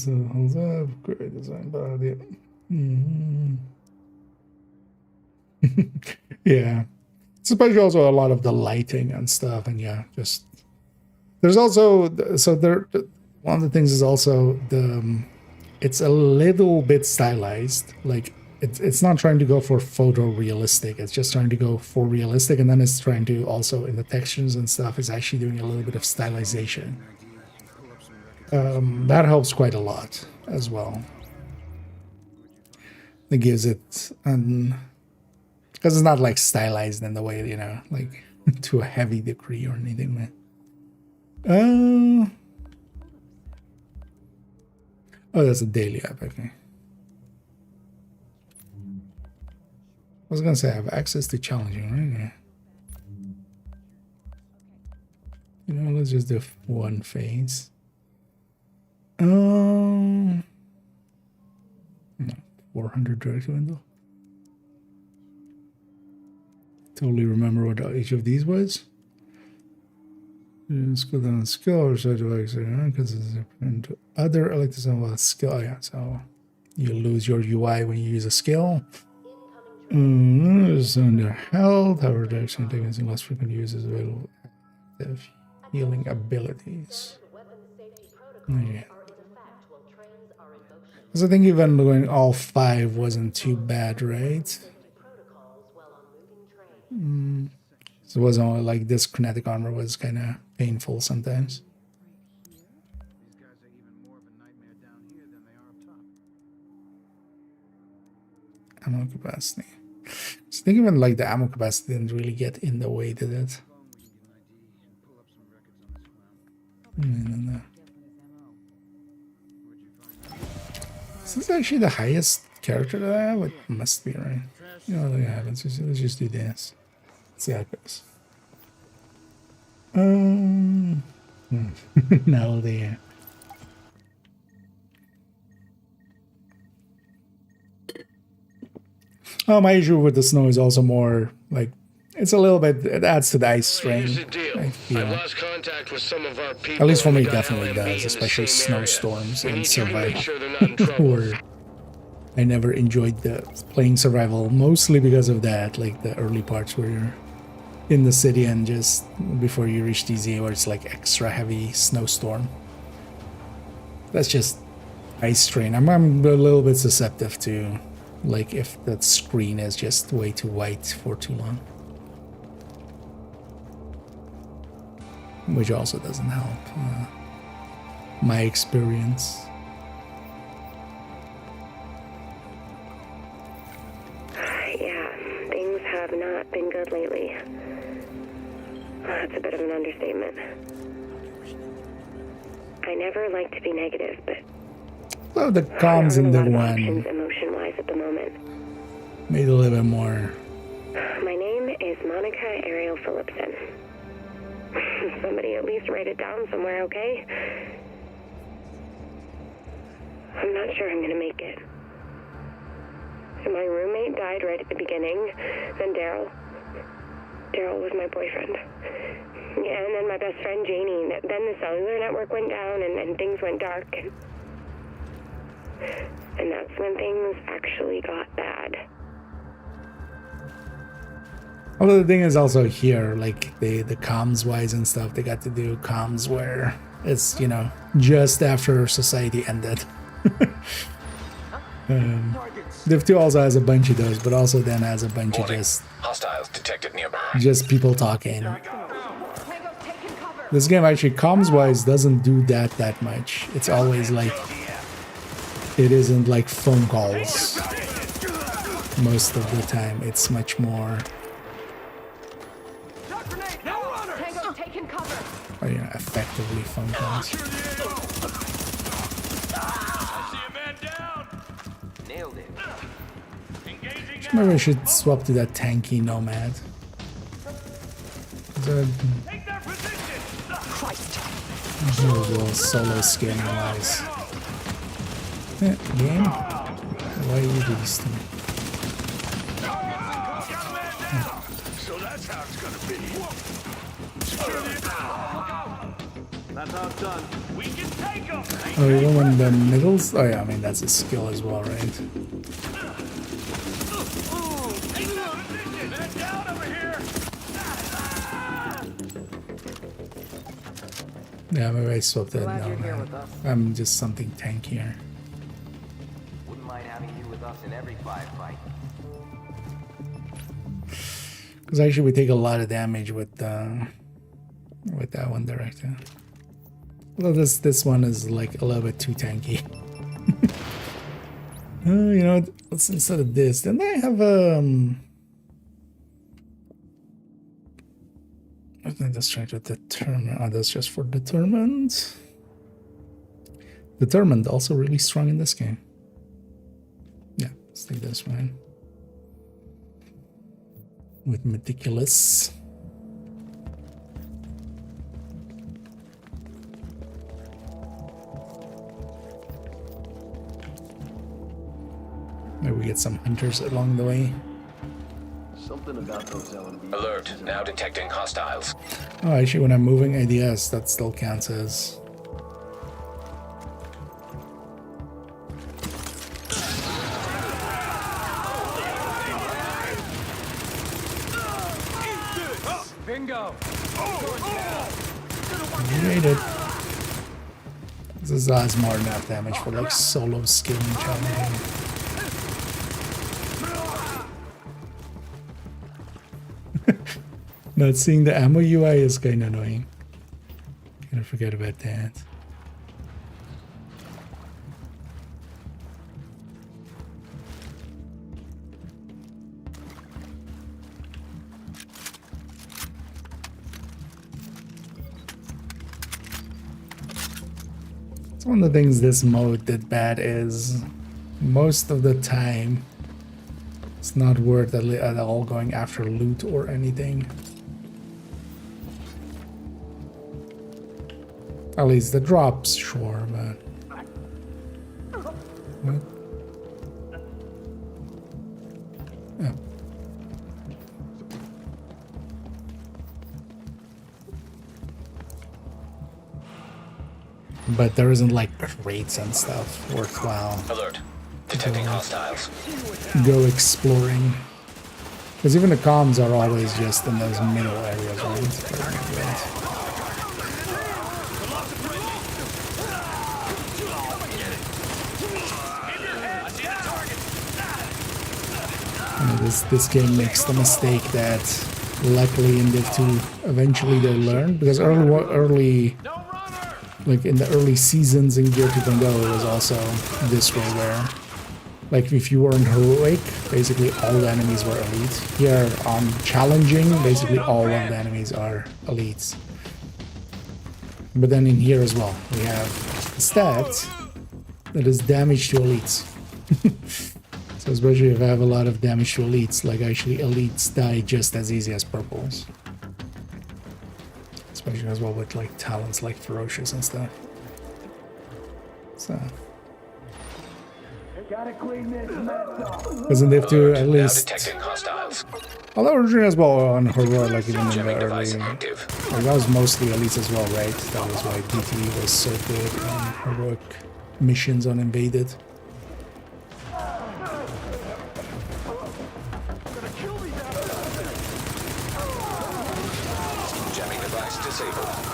So hold up, great design body. Yeah, especially also a lot of the lighting and stuff, and yeah, just there's also one of the things is also it's a little bit stylized, like. It's not trying to go for photorealistic. It's just trying to go for realistic, and then it's trying to also in the textures and stuff is actually doing a little bit of stylization. That helps quite a lot as well. It gives it, because it's not like stylized in the way like to a heavy degree or anything. Oh, that's a daily app. Okay. I was gonna say I have access to challenging, right? Yeah. Let's just do one phase. 400 direct window. Totally remember what each of these was. Let's go down skill or side device because it's into other electricity skill. Oh, yeah, so you lose your UI when you use a skill. It's under health, however, direction taken less frequent uses available active healing abilities. Yeah. Because I think even going all 5 wasn't too bad, right? So it was only like this kinetic armor was kind of painful sometimes. Ammo capacity. So I think even like the ammo capacity didn't really get in the way, did it? No. Is this actually the highest character that I have? It must be, right? No, yeah, let's just do this. Let's see how it goes. Now there. Oh, my issue with the snow is also more like it's a little bit. It adds to the ice strain. I feel. I've lost contact with some of our people. At least for me, it definitely does, especially snowstorms and survival. Or I never enjoyed the playing survival, mostly because of that, like the early parts where you're in the city and just before you reach DZ, where it's like extra heavy snowstorm. That's just ice strain. I'm a little bit susceptible to, like, if that screen is just way too white for too long. Which also doesn't help my experience. Yeah, things have not been good lately. That's a bit of an understatement. I never like to be negative, but so the comms in the one emotion-wise at the moment. Made a little bit more. My name is Monica Ariel Phillipson. Somebody at least write it down somewhere, okay? I'm not sure I'm gonna make it. So my roommate died right at the beginning, then Daryl was my boyfriend. Yeah, and then my best friend Janie. Then the cellular network went down and things went dark. And that's when things actually got bad. Although the thing is also here, like the comms wise and stuff, they got to do comms where it's, you know, just after society ended. Div 2 also has a bunch of those, but also then has a bunch of just hostiles detected nearby. Just people talking. This game actually comms wise doesn't do that much. It's always like it isn't like phone calls. Most of the time, it's much more. Oh yeah, effectively phone calls. Maybe I should swap to that tanky nomad. Usual solo skin wise. Game? Why you do this to me? So that's how it's gonna be. That's how it's done. We can take them. Oh, you don't want the middles? Oh yeah, I mean that's a skill as well, right? Yeah, maybe I swapped that. No, I'm just something tankier. Wouldn't mind having you with us in every firefight. Because actually we take a lot of damage with that one director. Well, this one is like a little bit too tanky. You know, let's instead of this, then I have let's try to determine. Oh, that's just for determined. Determined also really strong in this game. Yeah, let's take this one with meticulous. Maybe we get some hunters along the way. Something about those LMB. Alert, now detecting hostiles. Oh, actually, when I'm moving ADS, that still counts as... Bingo! Made it. This does more than enough damage for like solo skill and challenging. Not seeing the ammo UI is kind of annoying. Gonna forget about that. It's one of the things this mode did bad is most of the time it's not worth at all going after loot or anything. At least the drops, sure, but... What? Oh. But there isn't like crates and stuff worthwhile. Alert. Detecting hostiles. Go exploring. Because even the comms are always just in those middle areas, right? This game makes the mistake that luckily in Div 2 eventually they learned, because early like in the early seasons in Gear 2.0 it was also this way where like if you weren't heroic basically all the enemies were elite. Here on challenging basically all of the enemies are elites. But then in here as well we have a stat that is damage to elites. So especially if I have a lot of damage to elites, like actually elites die just as easy as purples. Especially as well with like talents like ferocious and stuff. So because in Div 2 at least, although originally as well on heroic, like even in the early, like that was mostly elites as well, right? That was why DT was so good on heroic missions on Invaded.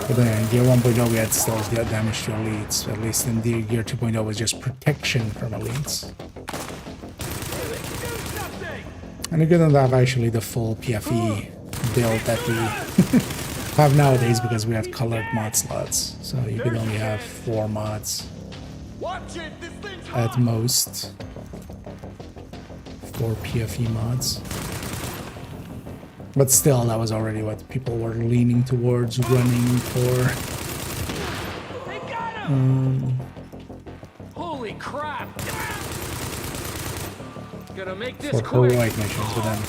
But then in Gear 1.0 we had still get damage to elites. At least in Gear 2.0 was just protection from elites. And you couldn't have actually the full PFE build that we have nowadays because we have colored mod slots. So you could only have 4 mods at most. 4 PFE mods. But still, that was already what people were leaning towards running for. Holy crap! Gonna make this for heroic missions, but then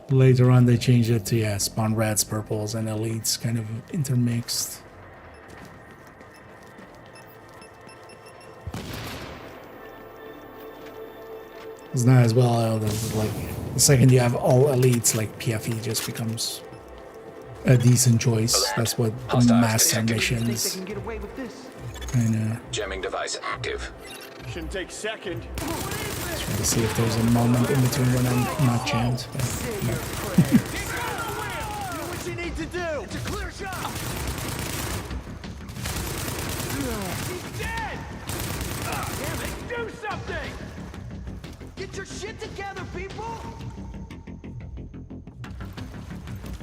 later on they changed it to spawn reds, purples, and elites kind of intermixed. It's not as well, like the second you have all elites, like PFE just becomes a decent choice. That's what the master missions. Jamming device active. Shouldn't take second. Trying to see if there's a moment in between when I'm not jammed. But no. Do what you need to do. It's a clear shot. He's dead. Damn it! Do something. Get your shit together, people!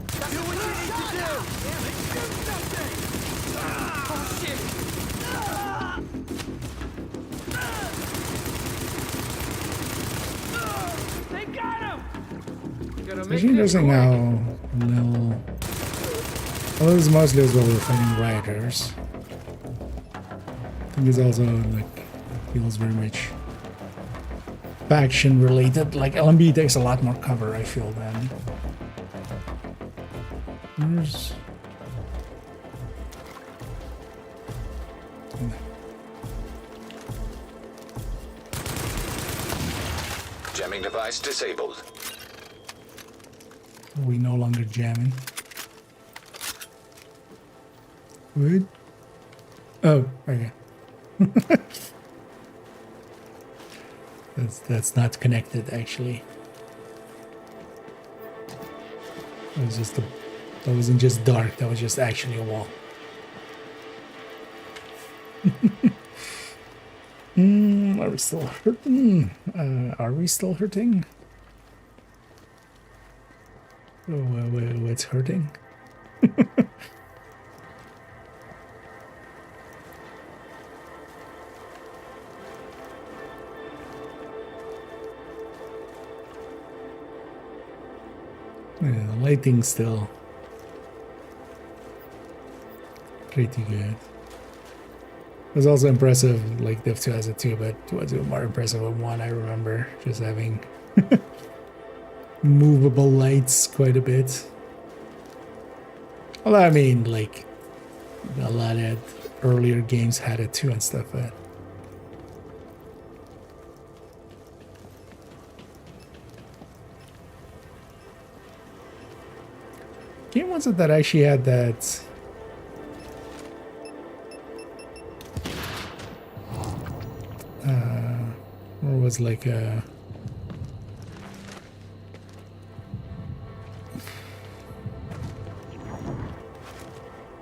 Do what you need to do! Damn it, do something! Oh shit! They got him! It's interesting how little... Well, it's mostly as well we're fighting rioters. I think it's also like feels very much faction related. Like LMB takes a lot more cover, I feel, than there's Jamming device disabled. We no longer jamming. What? Oh, okay. That's not connected actually. It was just that wasn't just dark, that was just actually a wall. Are we still hurting? Are we still hurting? Oh, what's hurting? Yeah, the lighting's still pretty good. It was also impressive, like Div 2 has it too, but it was even more impressive with 1. I remember just having movable lights quite a bit. Although, I mean, like, a lot of earlier games had it too and stuff, but... game was it that actually had that... or was like a...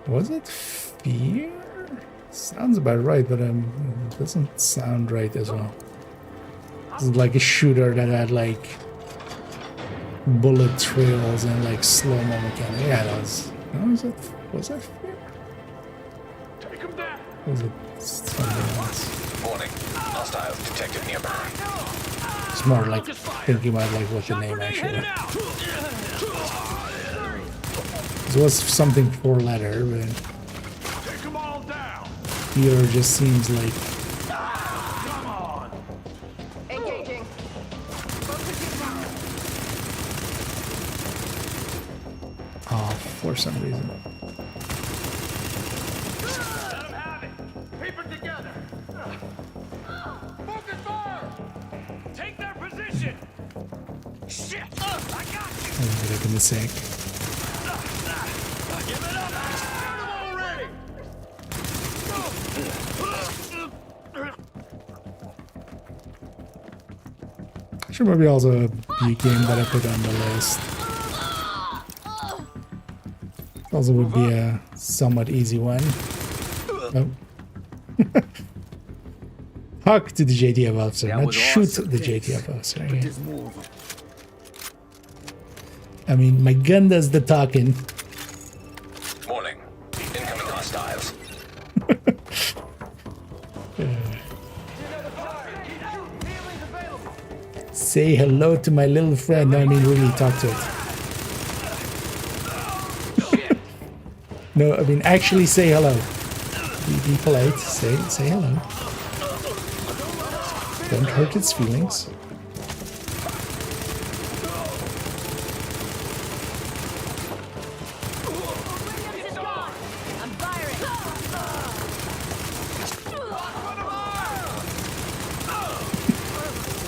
Was it Fear? Sounds about right, but it doesn't sound right as well. It was like a shooter that had like bullet trails and like slow-mo mechanics. Yeah, that was... Was that Fear? Or was it something else? Warning. Hostiles detected nearby. It's more like thinking about like what the name actually was. It was something 4-letter, but here just seems like Engaging. off for some reason. Keep it together. Focus fire. Take their position. Shit. I got you. I'm gonna give him a sec. Give it up. Already. Should maybe also be a game that I put on the list. Also would be a somewhat easy one. Oh. Talk to the JTF officer, not shoot the JTF officer. Yeah. I mean, my gun does the talking. Warning. Incoming hostiles. Say hello to my little friend. No, I mean really talk to it. No, I mean actually say hello. Be polite. Say hello. Don't hurt its feelings.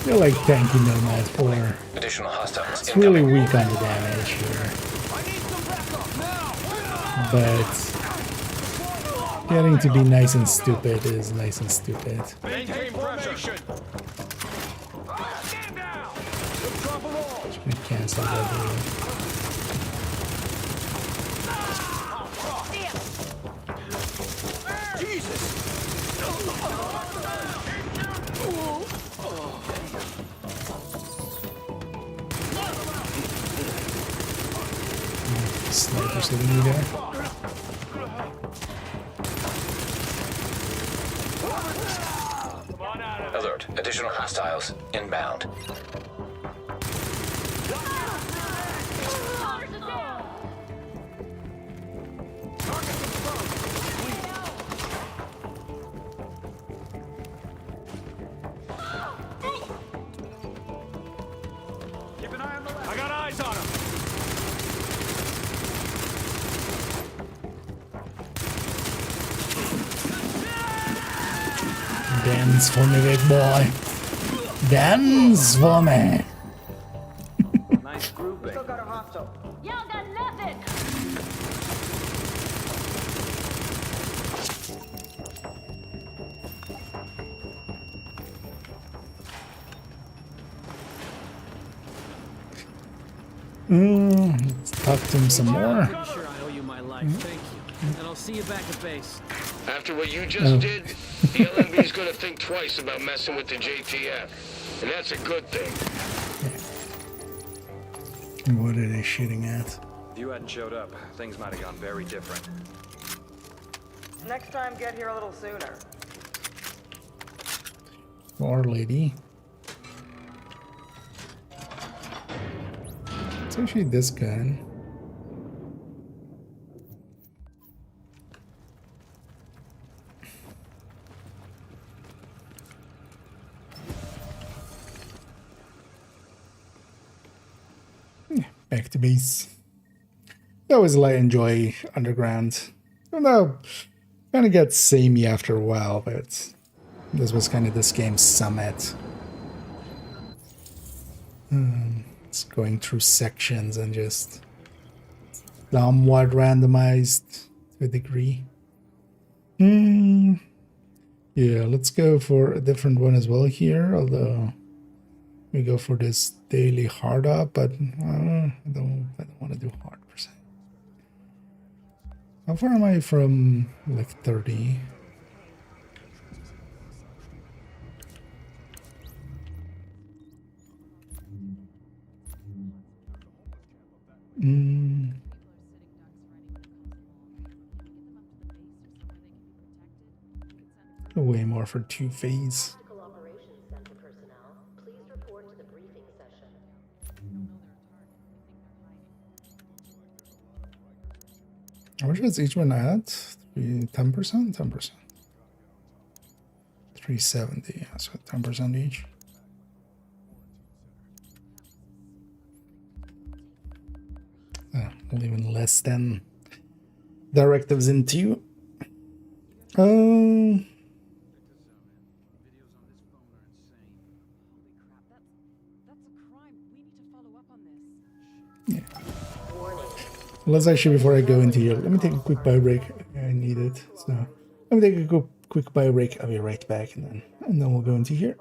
You're like tanky Nomad 4. Additional hostiles. It's really weak on the damage here. But getting to be nice and stupid is nice and stupid. Maintain formation. We cancel that. Sniper sitting you there. Alert. Additional hostiles inbound. Keep an eye on the left. I got eyes on him. Dance for me, big boy. Dance for me. Let's talk to him some more. Pretty sure I owe you my life. Thank you. And I'll see you back at base. After what you just did, the LMB's gonna think twice about messing with the JTF. And that's a good thing. What are they shooting at? If you hadn't showed up, things might have gone very different. Next time, get here a little sooner. Poor lady. It's actually this gun. Yeah, back to base. I always like enjoy underground. Even though kind of gets samey after a while, but this was kind of this game's summit. It's going through sections and just somewhat randomized to a degree. Yeah, let's go for a different one as well here, although we go for this daily hard up, but I don't want to do hard per se. How far am I from like 30? Way more for 2 phase. How much is each one at? 10%? 10%. 370, yeah, so 10% each. Even less than directives into. Yeah. Let's actually, before I go into here, let me take a quick bio break. I need it. So let me take a quick bio break. I'll be right back, and then we'll go into here.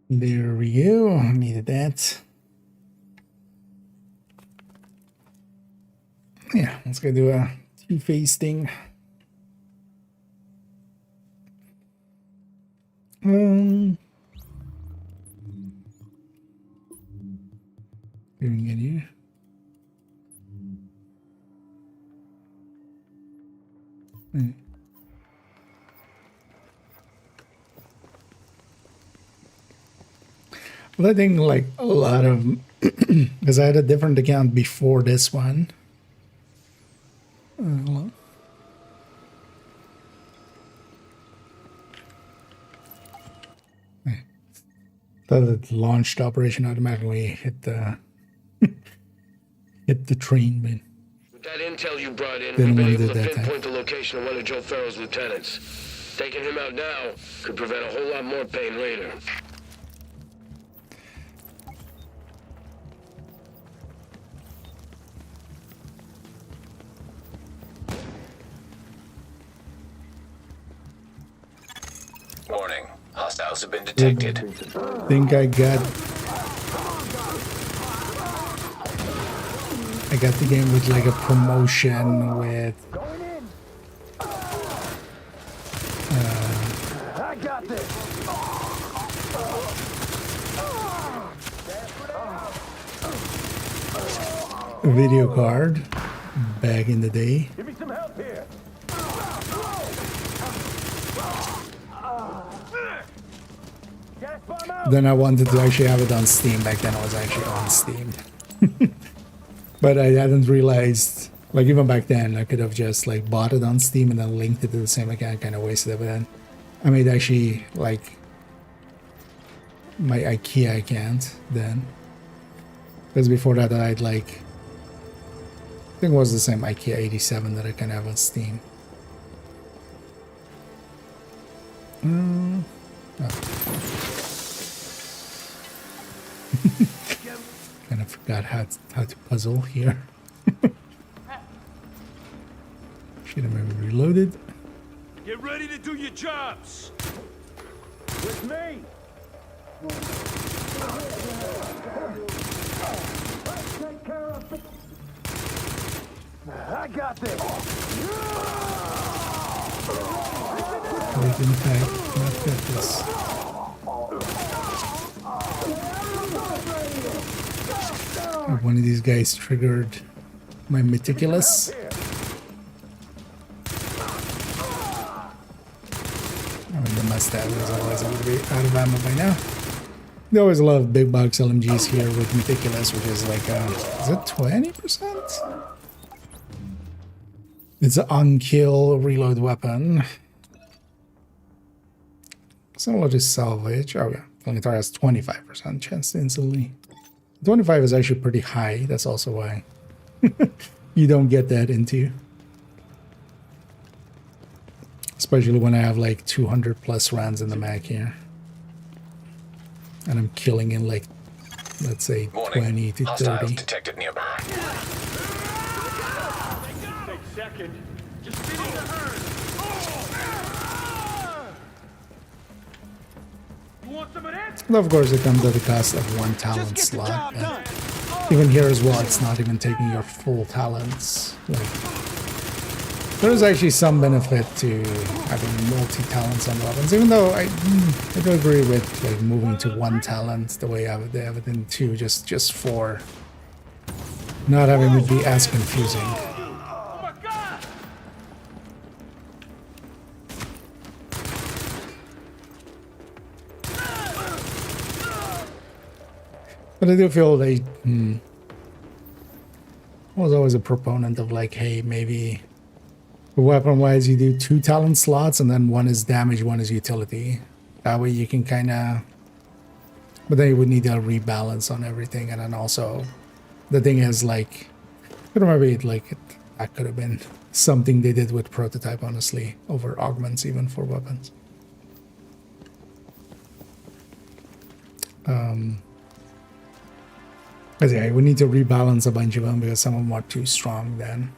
There we go. Needed that. Yeah, let's go do a 2-phase thing. Doing it here. Well, I think like a lot of, because I had a different account before this one. That it launched operation automatically hit the hit the train, but With that intel you brought in, didn't we've been want to able do to that pinpoint the location of one of Joe Farrell's lieutenants. Taking him out now could prevent a whole lot more pain later. Warning. Hostiles have been detected. Think I got the game with like a promotion with I got this. a video card back in the day. Give me some help here. Then I wanted to actually have it on Steam. Back then it was actually on Steam. But I hadn't realized, like even back then, I could have just like bought it on Steam and then linked it to the same account, kind of wasted it. But then I made actually like my IKEA account then. Because before that I'd like, I think it was the same IKEA 87 that I can have on Steam. Oh. Kind of forgot how to puzzle here. Should have maybe reloaded. Get ready to do your jobs. With me. Take care of it. I got this. Wait, in fact, not got this. One of these guys triggered my meticulous. I mean, the mustache was otherwise I would be out of ammo by now. There always a lot of big box LMGs here with meticulous, which is like, is it 20%? It's an on-kill reload weapon. Similar to salvage. Oh yeah, Flamethrower has 25% chance to instantly. 25 is actually pretty high. That's also why you don't get that into. Especially when I have like 200 plus rounds in the mag here. And I'm killing in like, let's say, 20 to 30. Detected nearby. Take second. Just feeding the herd. You want some of that? Well, of course, it comes at the cost of one talent slot. Even here as well, it's not even taking your full talents. Like, there is actually some benefit to having multi-talents on weapons, even though I do agree with like moving to one talent the way they have it in 2, just for not having it be as confusing. But I do feel I was always a proponent of like, hey, maybe weapon-wise you do 2 talent slots and then one is damage, one is utility. That way you can kind of... But then you would need a rebalance on everything. And then also, the thing is like, I don't remember that could have been something they did with Prototype, honestly, over augments even for weapons. But yeah, we need to rebalance a bunch of them because some of them are too strong then.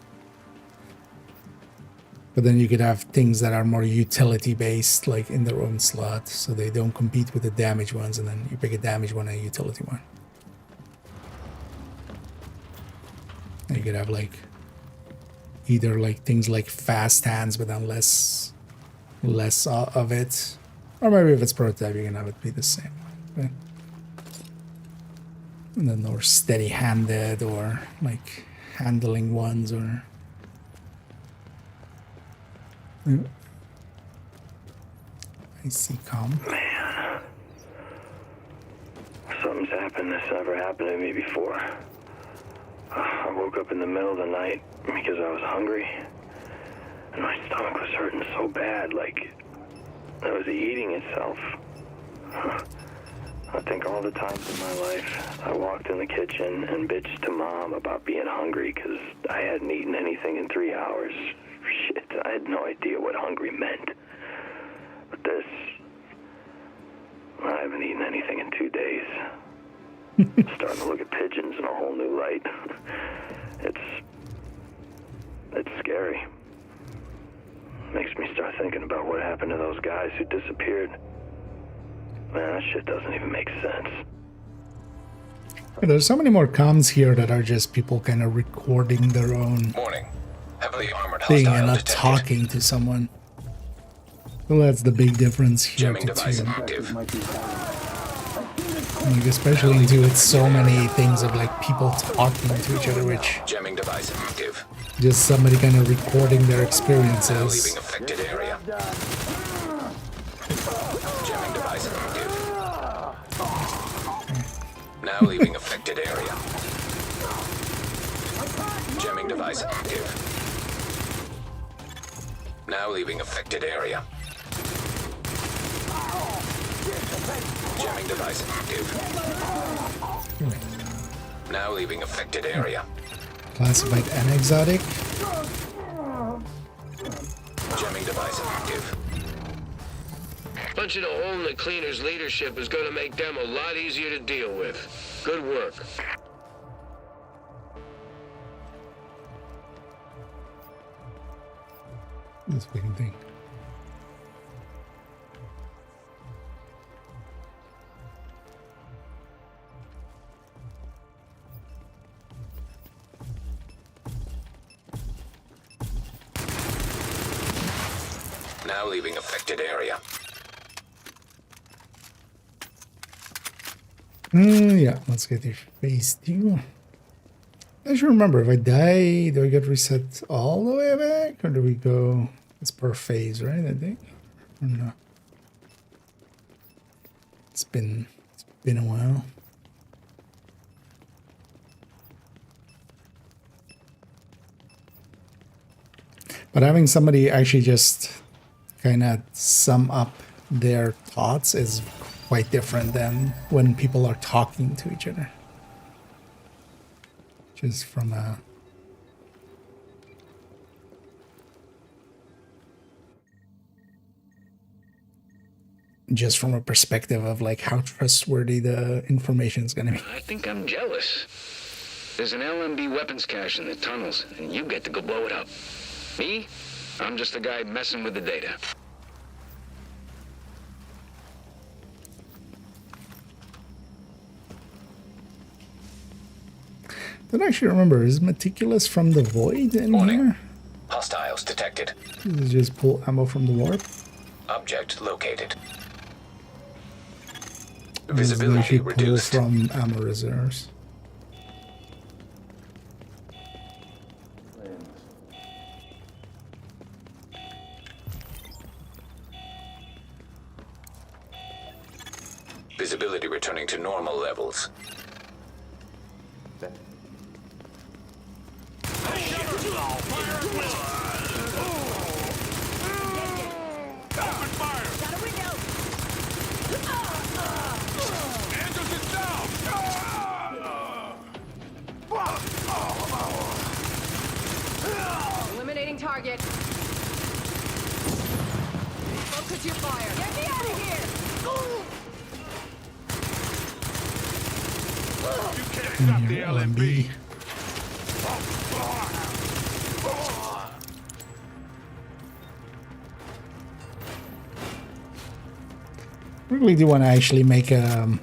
But then you could have things that are more utility based, like in their own slot, so they don't compete with the damage ones, and then you pick a damage one and a utility one. And you could have like either like things like fast hands but then less of it. Or maybe if it's Prototype you can have it be the same. Okay? And then more steady-handed or like handling ones or... I see calm. Man. Something's happened that's never happened to me before. I woke up in the middle of the night because I was hungry. And my stomach was hurting so bad, like it was eating itself. I think all the times in my life I walked in the kitchen and bitched to Mom about being hungry because I hadn't eaten anything in 3 hours. Shit, I had no idea what hungry meant. But this... I haven't eaten anything in 2 days. I'm starting to look at pigeons in a whole new light. It's scary. Makes me start thinking about what happened to those guys who disappeared. Man, that shit doesn't even make sense. There's so many more comms here that are just people kind of recording their own Heavily armored thing hostile and not detected. talking to someone. Well, that's the big difference here Jamming to device two. active. Like, especially into it, so many things of like people talking to each other, which Jamming device active. just somebody kind of recording their Now experiences. leaving affected area. Jamming device active. Now leaving affected area. Jamming device active. Now leaving affected area. Jamming device active. Now leaving affected area. Classified and exotic. Jamming device active. Punching a hole in the cleaner's leadership is going to make them a lot easier to deal with. Good work. This fucking thing. Now leaving affected area. Yeah, let's get your phase 2. I should remember, if I die, do I get reset all the way back? Or do we go... It's per phase, right, I think? Or no? It's been a while. But having somebody actually just kind of sum up their thoughts is quite different than when people are talking to each other. Just from a... Just from a perspective of like how trustworthy the information is going to be. I think I'm jealous. There's an LMB weapons cache in the tunnels, and you get to go blow it up. Me? I'm just the guy messing with the data. Don't actually remember, is Meticulous from the Void in here? Hostiles detected. Does it just pull ammo from the warp? Object located. Does it Visibility actually pull reduced. from ammo reserves? Visibility returning to normal levels. Eliminating target. Focus your fire. Get me out of here! You can't stop the LMB. Really do want to actually make a...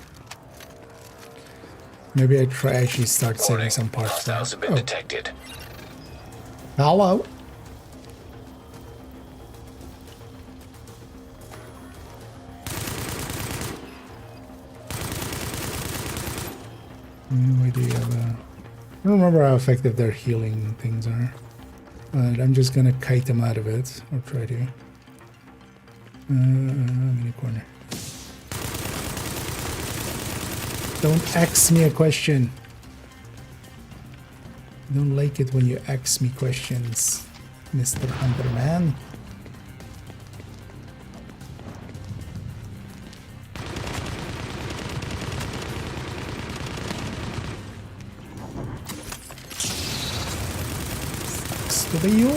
Maybe I try actually start saving some parts. Hostiles have been detected. Hello? No idea. I don't remember how effective their healing things are. But I'm just gonna kite them out of it. Or try to. I'm in the corner. Don't ask me a question. I don't like it when you ask me questions, Mr. Hunter Man. Sucks to be you.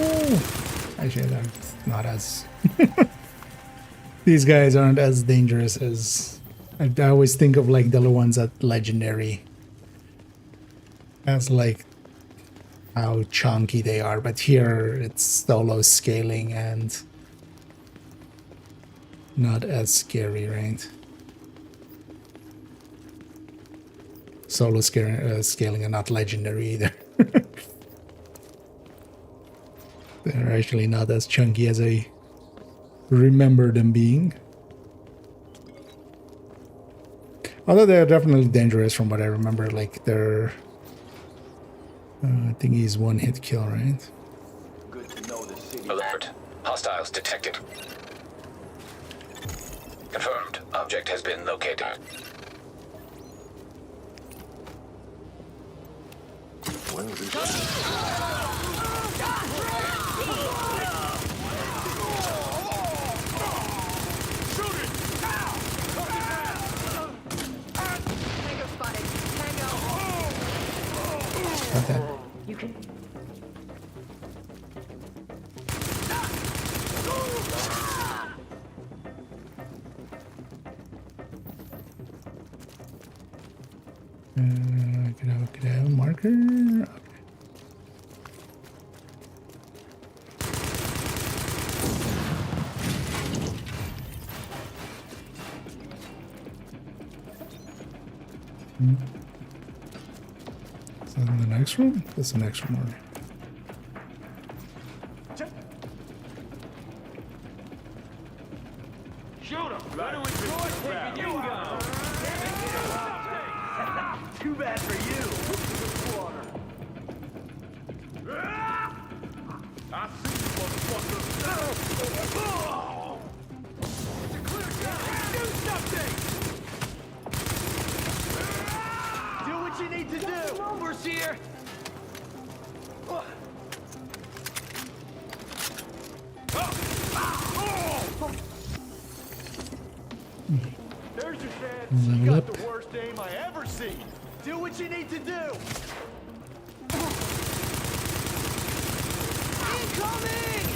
Actually, that's not as... These guys aren't as dangerous as... I always think of like the ones at Legendary as like how chunky they are, but here it's solo scaling and not as scary, right? Solo scaling are not legendary either. They're actually not as chunky as I remember them being. Although they're definitely dangerous from what I remember, like they're... I think he's one hit kill, right? Good to know the city. Alert. Hostiles detected. Confirmed. Object has been located. When is this? You can. Could I have a marker? Okay. Is that in the next room? That's the next room. Shoot him! Why don't we taking you down? Too bad for you. I see you, motherfucker. Do something! Do what you need to do! Overseer! There's your chance. You got the worst aim I ever seen. Do what you need to do. Incoming!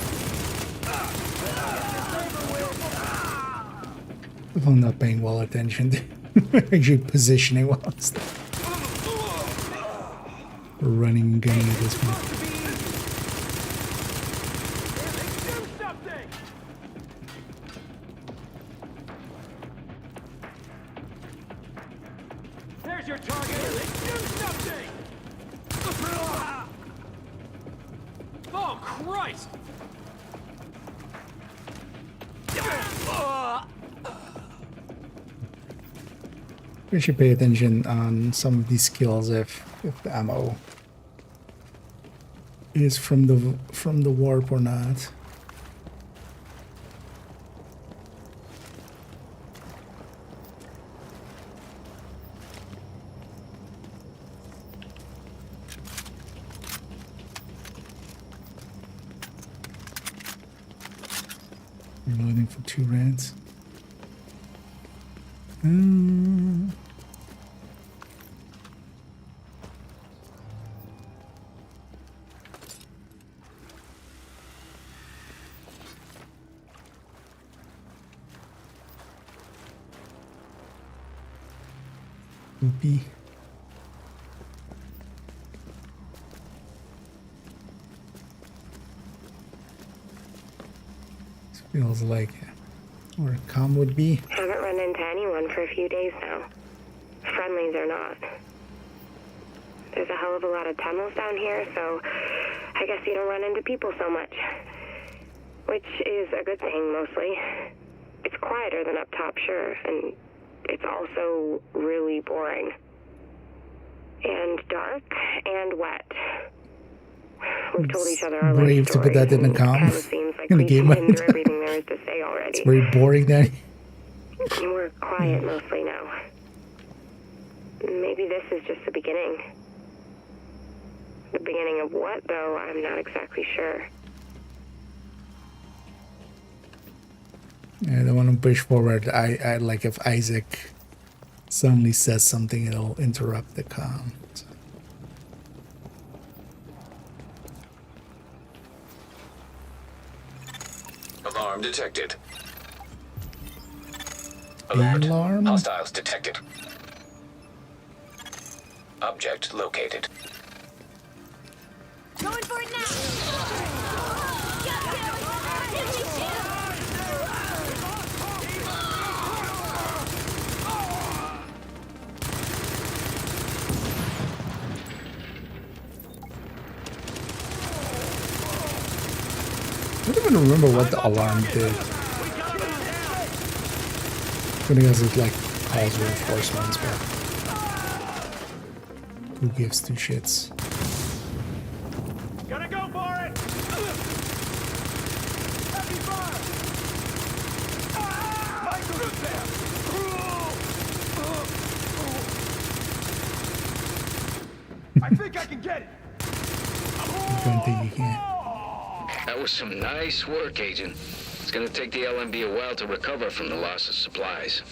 If I'm not paying well attention to actually positioning while I'm running gun at this point. There's your target. Do something! Oh, Christ! We should pay attention on some of these skills if the ammo is from the warp or not. Reloading for 2 reds. Oopie. This feels like where calm would be. Haven't run into anyone for a few days now. Friendlies or not. There's a hell of a lot of tunnels down here, so I guess you don't run into people so much. Which is a good thing, mostly. It's quieter than up top, sure, and it's also really boring. And dark and wet. We've told each other our brave to put that in a calm. Seems like In a we've game been mode. through everything there is to say already. It's very boring then. We're quiet mostly now. Maybe this is just the beginning. The beginning of what, though, I'm not exactly sure. I don't want to push forward. I like if Isaac suddenly says something, it'll interrupt the calm. So. Alarm detected. Alert. Alarm? Hostiles detected. Object located. Going for it now! even remember what the alarm did. I guess it like calls reinforcements, but who gives two shits? Gonna go for it! Heavy fire! Michael's there! I think I can get it! I don't think you can. That was some nice work, Agent. It's gonna take the LMB a while to recover from the loss of supplies.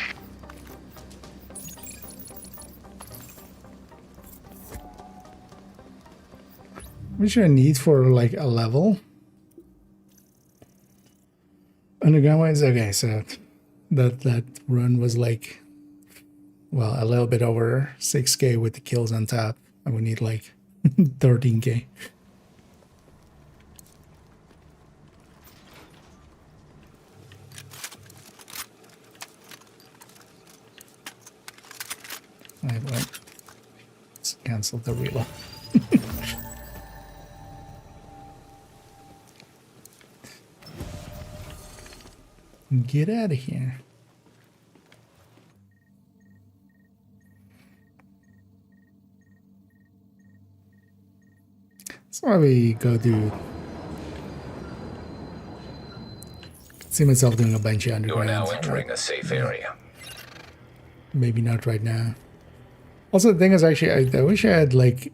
Which I need for like a level. Underground wise, okay, so that run was like, well, a little bit over 6K with the kills on top. I would need like 13K. Wait, let's cancel the reload. Get out of here. That's why we go do. See myself doing a bunch of underground. You are now entering a safe area. Maybe not right now. Also, the thing is, actually, I wish I had like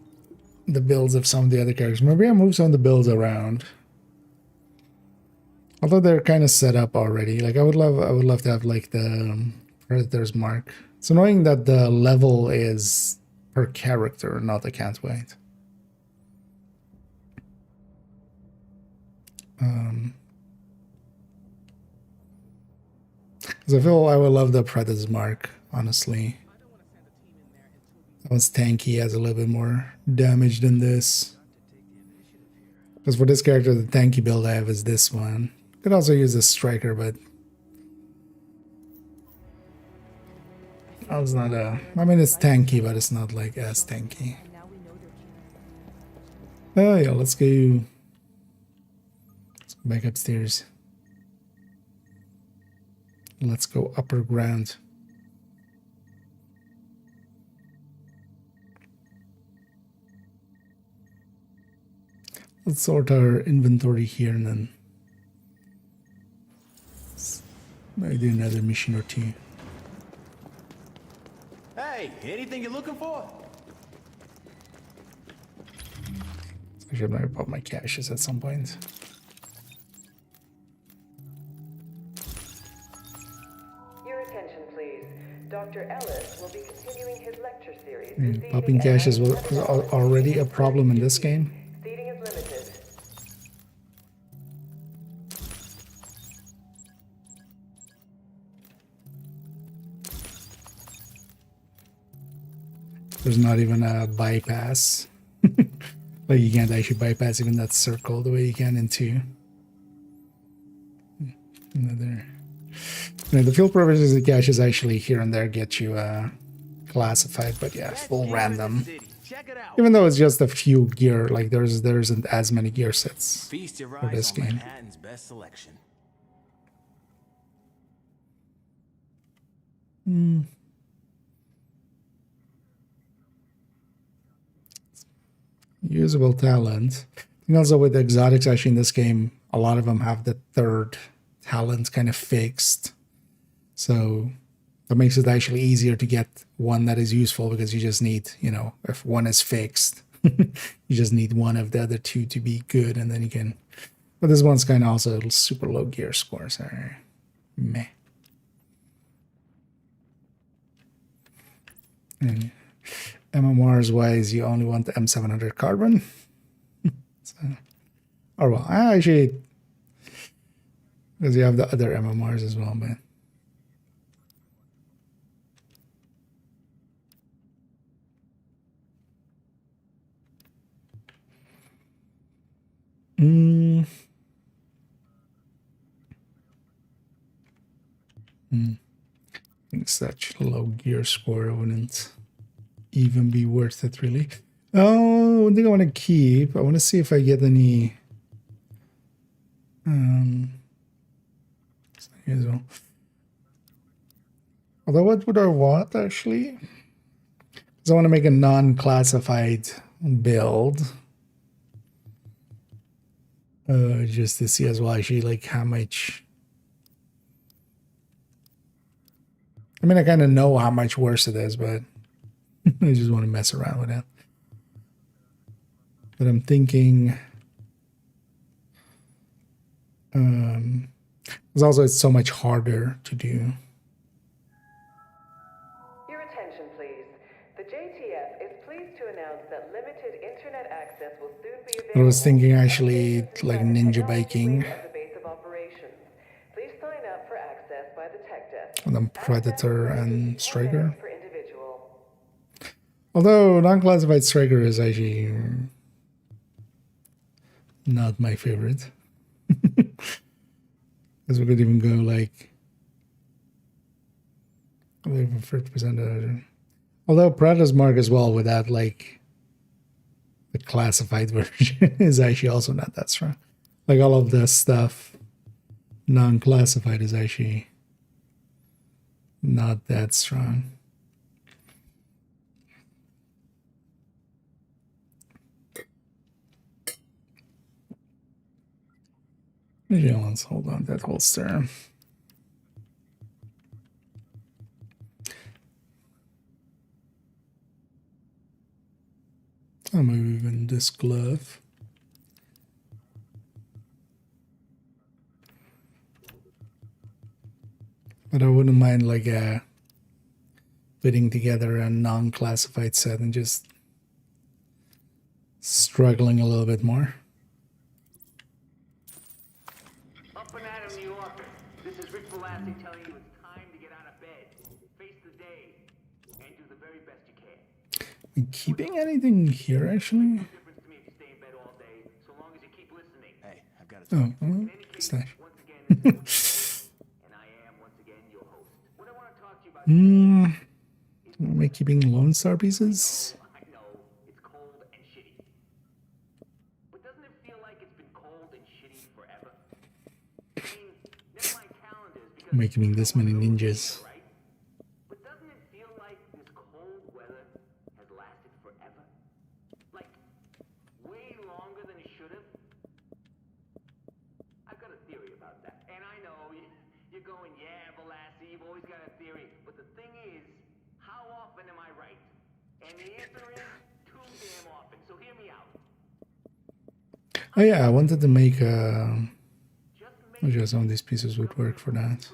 the builds of some of the other characters. Maybe I move some of the builds around. Although they're kind of set up already. Like I would love to have like the Predator's mark. It's annoying that the level is per character, not I can't wait. Because I feel I would love the Predator's mark, honestly. That one's tanky, has a little bit more damage than this. Because for this character, the tanky build I have is this one. Could also use a striker, but it's not a. I mean, it's tanky, but it's not like as tanky. Oh yeah, let's go back upstairs. Let's go upper ground. Let's sort our inventory here and then maybe do another mission or two. Hey, anything you're looking for? I should maybe pop my caches at some point. Your attention, please. Dr. Ellis will be continuing his lecture series. Popping caches was already a problem in this game. Seating is limited. There's not even a bypass. Like you can't actually bypass even that circle the way you can into another. You know, the field provisions and caches actually here and there get you classified, but yeah, full random. Even though it's just a few gear, like there isn't as many gear sets for this game. Usable talent. And also with the exotics, actually in this game, a lot of them have the third talent kind of fixed. So that makes it actually easier to get one that is useful because you just need, you know, if one is fixed, you just need one of the other two to be good and then you can. But this one's kind of also super low gear score, so meh. And MMRs wise, you only want the M700 carbon. So, or well, actually, because you have the other MMRs as well, but. I think such low gear score wouldn't even be worth it, really. Oh, one thing I want to keep. I want to see if I get any Here as well. Although, what would I want actually? Because I want to make a non-classified build. Just to see as well, actually, like how much. I mean, I kind of know how much worse it is, but I just want to mess around with it. But I'm thinking, because also it's so much harder to do. Your attention, please. The JTF is pleased to announce that limited internet access will soon be available. I was thinking actually like ninja biking. Of the base of operations. Please sign up for access by the tech desk. And then Predator and Striker. Although non-classified Striker is actually not my favorite. Because we could even go like 50%. Although Predator's mark as well without like the classified version is actually also not that strong. Like all of this stuff, non-classified is actually not that strong. Maybe let's hold on to that holster. Or maybe even this glove. But I wouldn't mind like putting together a non-classified set and just struggling a little bit more. Up and at 'em, New Yorker. This is Rick Velasquez telling you it's time to get out of bed, face the day, and do the very best you can. Are we keeping anything here actually? Oh, stash. Am I keeping Lone Star pieces? Am I keeping this many ninjas? Oh yeah, I wanted to make I'm sure some of these pieces would work for that.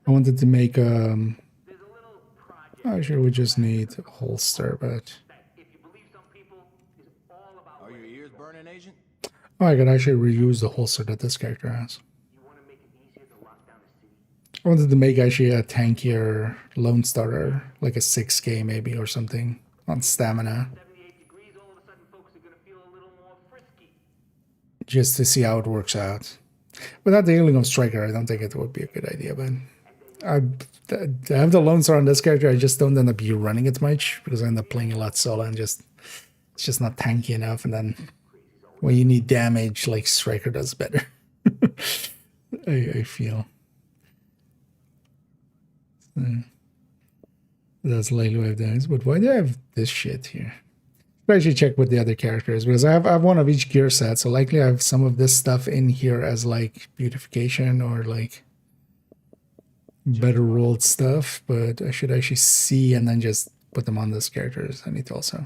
I wanted to make actually we just need a holster, but Are your ears burning, Agent? oh, I could actually reuse the holster that this character has. I wanted to make actually a tankier Lone Starter, like a 6K maybe or something on stamina. Just to see how it works out. Without the healing of Striker, I don't think it would be a good idea, but I have the Lone Star on this character, I just don't end up running it much because I end up playing a lot solo and it's just not tanky enough, and then when you need damage, like Striker does better. I feel. So, that's likely what I've done. But why do I have this shit here? I actually check with the other characters because I have one of each gear set, so likely I have some of this stuff in here as like beautification or like better rolled stuff, but I should actually see and then just put them on these characters. I need to also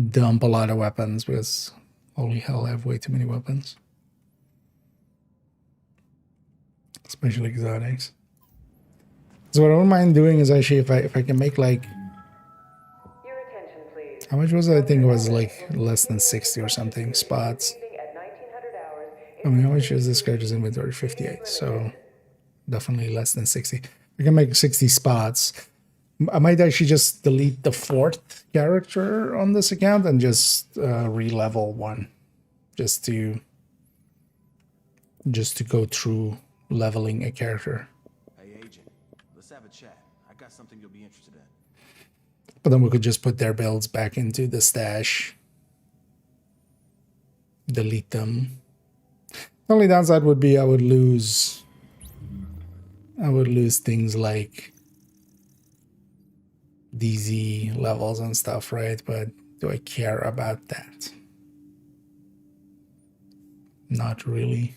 dump a lot of weapons because holy hell, I have way too many weapons, especially exotics. So what I don't mind doing is actually if I can make like, how much was it? I think it was like less than 60 or something spots. I mean, how much is this character's inventory? 58. So definitely less than 60. I can make 60 spots. I might actually just delete the 4th character on this account and just re-level one, just to go through leveling a character. Hey, Agent, let's have a chat. I got something you'll be interested in. But then we could just put their builds back into the stash delete them. The only downside would be I would lose things like DZ levels and stuff, right? But do I care about that? Not really.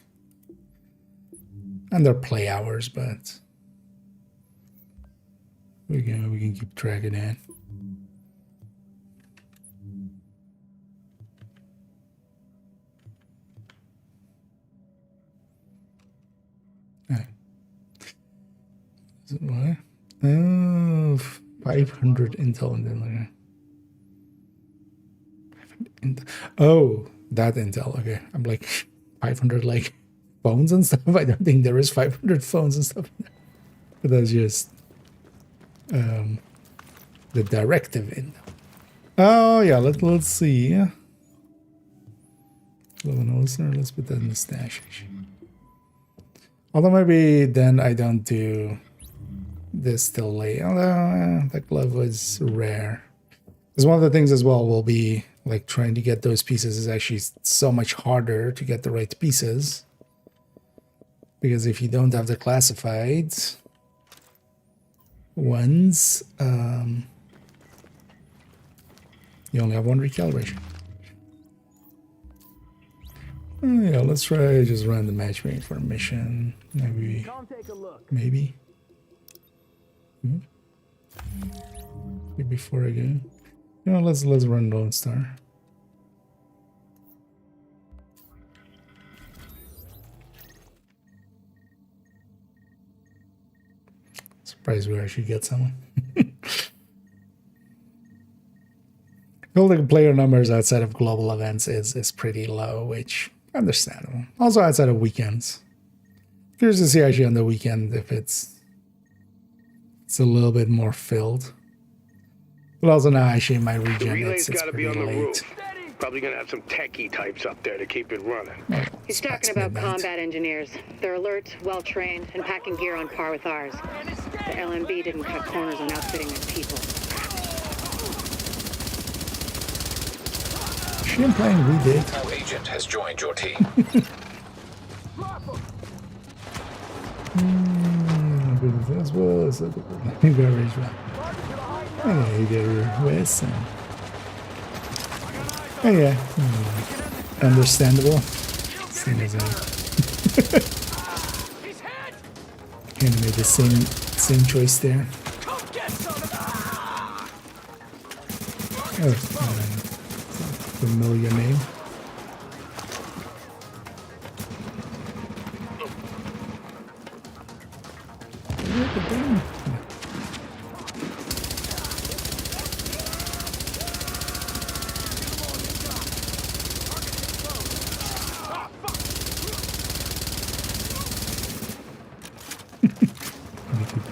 And they're play hours, but we can keep track of that. Is it what? Oh, 500 intel and then oh, that intel. Okay, I'm like 500 like phones and stuff. I don't think there is 500 phones and stuff. But that's just the directive intel. Oh yeah, let's see. Let's put that in the stash. Although maybe then I don't do this till late. Although that glove was rare. Because one of the things as well will be like trying to get those pieces is actually so much harder to get the right pieces. Because if you don't have the classified ones, you only have one recalibration. Oh, yeah, let's try just run the matchmaking for a mission. Maybe. Before I go. You know, let's run Lone Star. Surprised we actually get someone. Building player numbers outside of global events is pretty low, which understandable. Also outside of weekends. Curious to see actually on the weekend if it's a little bit more filled. But also now actually in my region it's pretty late. Probably gonna have some techie types up there to keep it running. He's talking about combat engineers. They're alert, well-trained, and packing gear on par with ours. The LMB didn't cut corners on outfitting their people. Champagne, we did. No agent has joined your team. As well as the garage one. Hey there, Wes. Oh yeah, understandable. Same as I kind of made the same choice there. Oh, familiar name.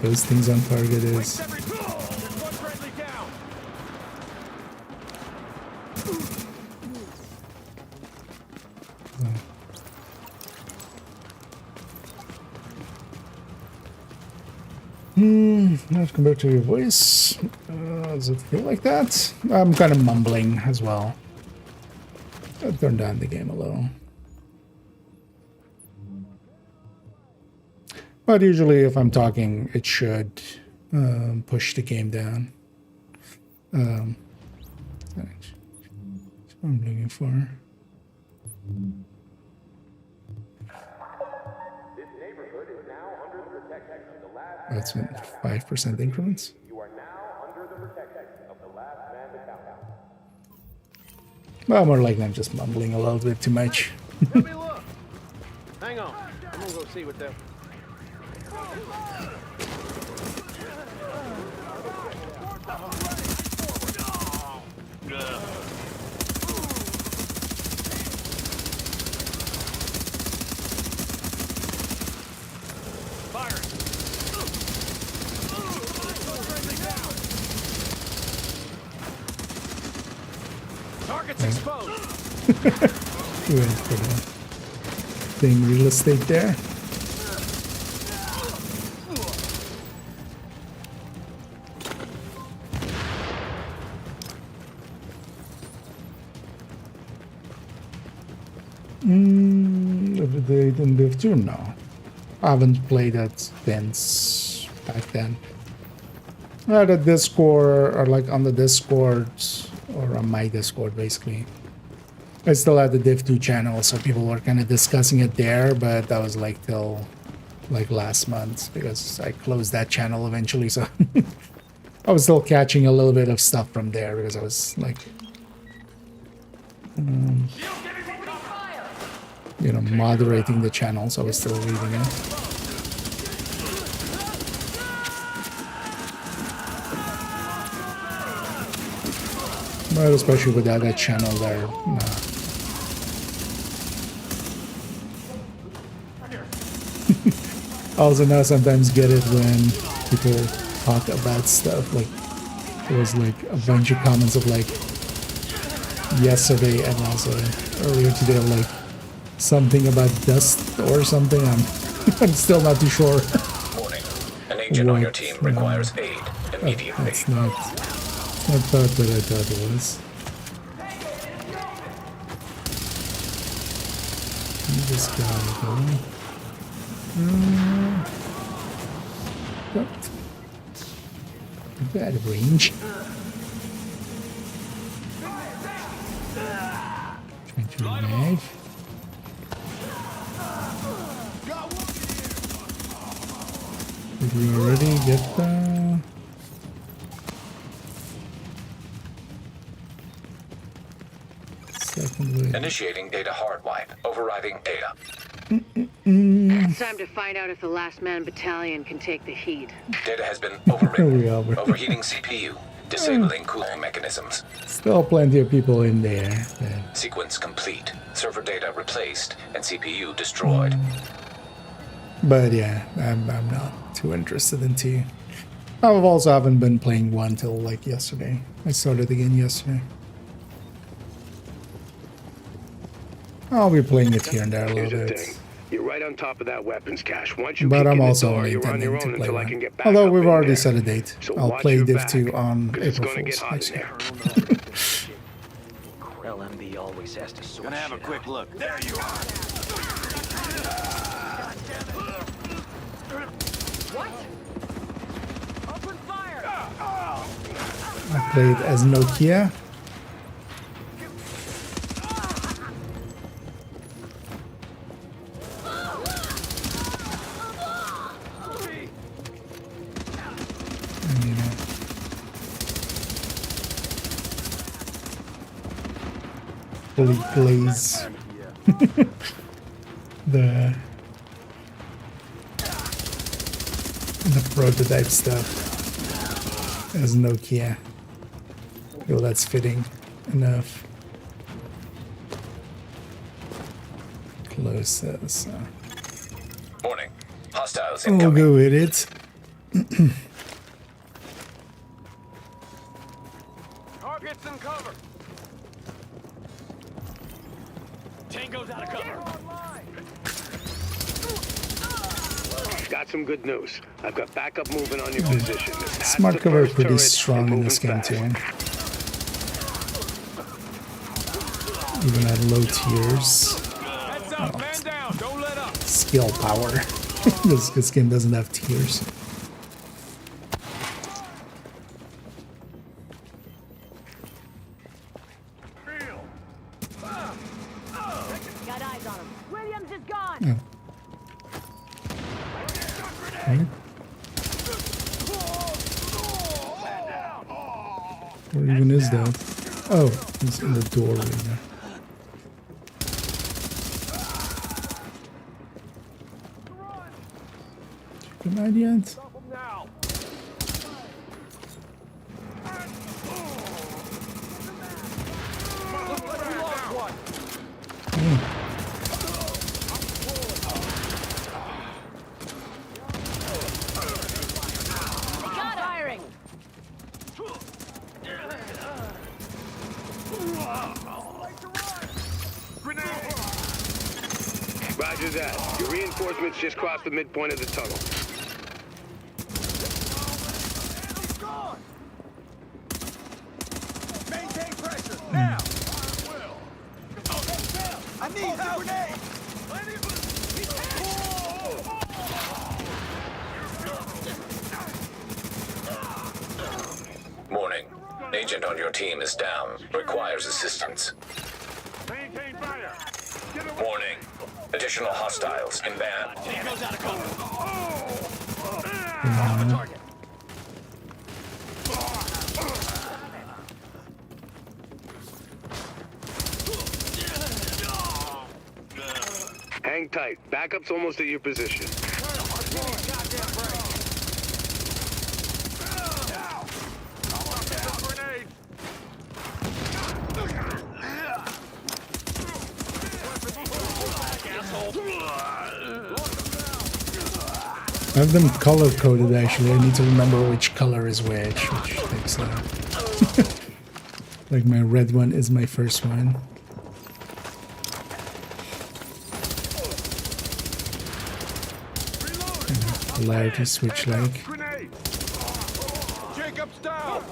Those things on target is not compared to your voice. Does it feel like that? I'm kind of mumbling as well. I'll turn down the game a little. But usually if I'm talking, it should push the game down. That's what I'm looking for. That's in 5% increments. Well, more like I'm just mumbling a little bit too much. Let me look. Hang on. I'm gonna go see what that. Target's exposed. We went for the thing real estate there. update in Div 2? No. I haven't played it since back then. The Discord, or like on the Discord, or on my Discord basically. I still had the Div 2 channel, so people were kind of discussing it there, but that was like till like last month because I closed that channel eventually, so I was still catching a little bit of stuff from there because I was like, you know, moderating the channel, so I was still reading it. But especially with that channel there, Also now sometimes get it when people talk about stuff, like there was like a bunch of comments of like yesterday and also earlier today of like something about dust or something. I'm still not too sure. Warning. An agent on your team requires aid immediately. That's not what I thought it was. This guy going. What? Bad range. Trying to mag. Did we already get the second wave? Initiating data hard wipe. Overriding data. It's time to find out if the Last Man Battalion can take the heat. Data has been overwritten. Overheating CPU. Disabling cooling mechanisms. Still plenty of people in there. Sequence complete. Server data replaced and CPU destroyed. But yeah, I'm not too interested in 2. I've also haven't been playing 1 till like yesterday. I started again yesterday. I'll be playing it here and there a little bit. You're right on top of that weapons cache. Once you But I'm also door, only you're on your intending own to play until I 1. can get back Although up we've in already there. set a date. So I'll watch play your Div back, 2 on 'cause it's April gonna get 4th hot next in year. Krell MB always has to sort Gonna have a shit quick out. look. There you are. What? Open fire! I played as Nokia. Fully glaze the prototype stuff as Nokia. Well, that's fitting enough. Close. Warning. Hostiles We'll incoming. go with it. Targets in cover. Tango's out of cover. Got some good news. I've got backup moving on your position. Smart cover is pretty strong in this game too. Even at low tiers. Skill power. This game doesn't have tiers. Got eyes on him. Williams is gone. Oh. Okay. Where even is that? Oh, he's in the doorway now. Good idea. Roger that. Your reinforcements just crossed the midpoint of the tunnel. Maintain pressure. Now. I need help. Warning. Agent on your team is down. Requires assistance. Maintain fire. Warning. Additional hostiles inbound. Hang tight. Backup's almost at your position. I have them color coded actually. I need to remember which color is which takes like my red one is my first one. Polarity switch like. Jacob's down.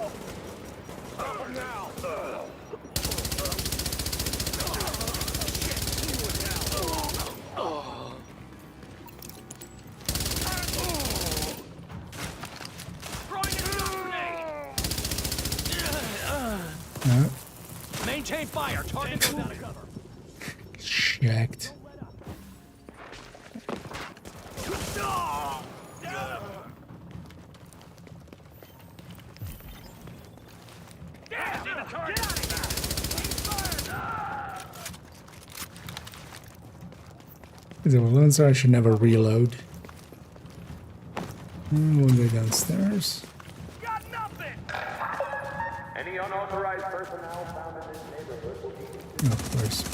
Maintain fire. Target goes out of cover. Shacked. Is it alone, so I should never reload. One way downstairs. Any unauthorized personnel found in this neighborhood will be Of course.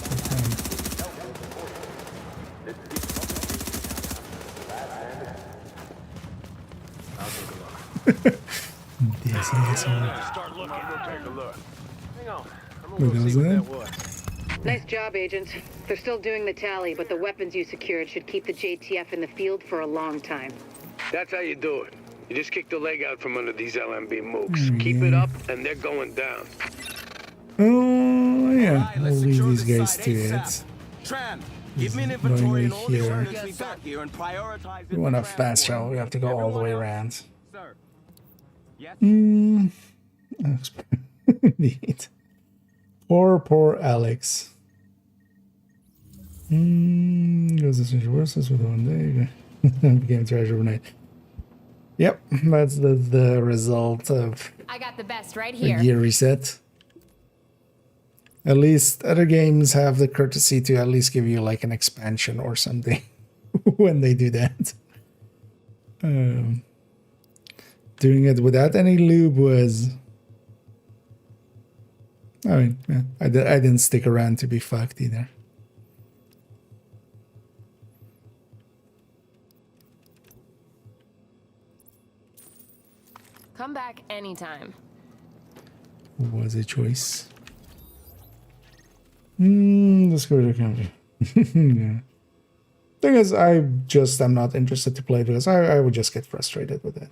Yes, yes. Start looking. We'll take a look. Hang on. I'm Wait, gonna was see what that? that was. Nice job, Agent. They're still doing the tally, but the weapons you secured should keep the JTF in the field for a long time. That's how you do it. You just kick the leg out from under these LMB mooks. Keep it up, and they're going down. Oh, yeah. Right, I'll let's leave secure these this guys site to ASAP. it. Tran, give me an Going inventory and right all the here. ordnance we got here and prioritize it. We want a for fast transport. travel. We have to go all the way Everyone around. else? Sir. Yes? Indeed. Poor Alex. Goes this versus with one day. Became treasure overnight. Yep, that's the result of I got the best right a here. gear reset. At least other games have the courtesy to at least give you like an expansion or something when they do that. Doing it without any lube was... I mean, yeah, I didn't stick around to be fucked either. Come back anytime. Was a choice. Let's go to the country. Yeah. Thing is, I'm not interested to play because I would just get frustrated with it.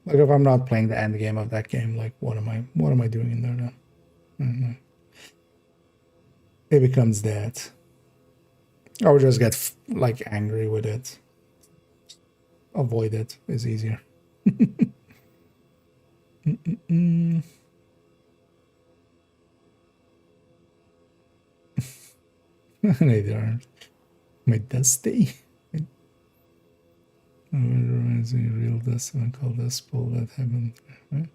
Like if I'm not playing the end game of that game, like what am I doing in there now? I don't know. It becomes that. I would just get like angry with it. Avoid it is easier. They aren't. My dusty. Reminds me of real dust and call dust bowl that happened. Right?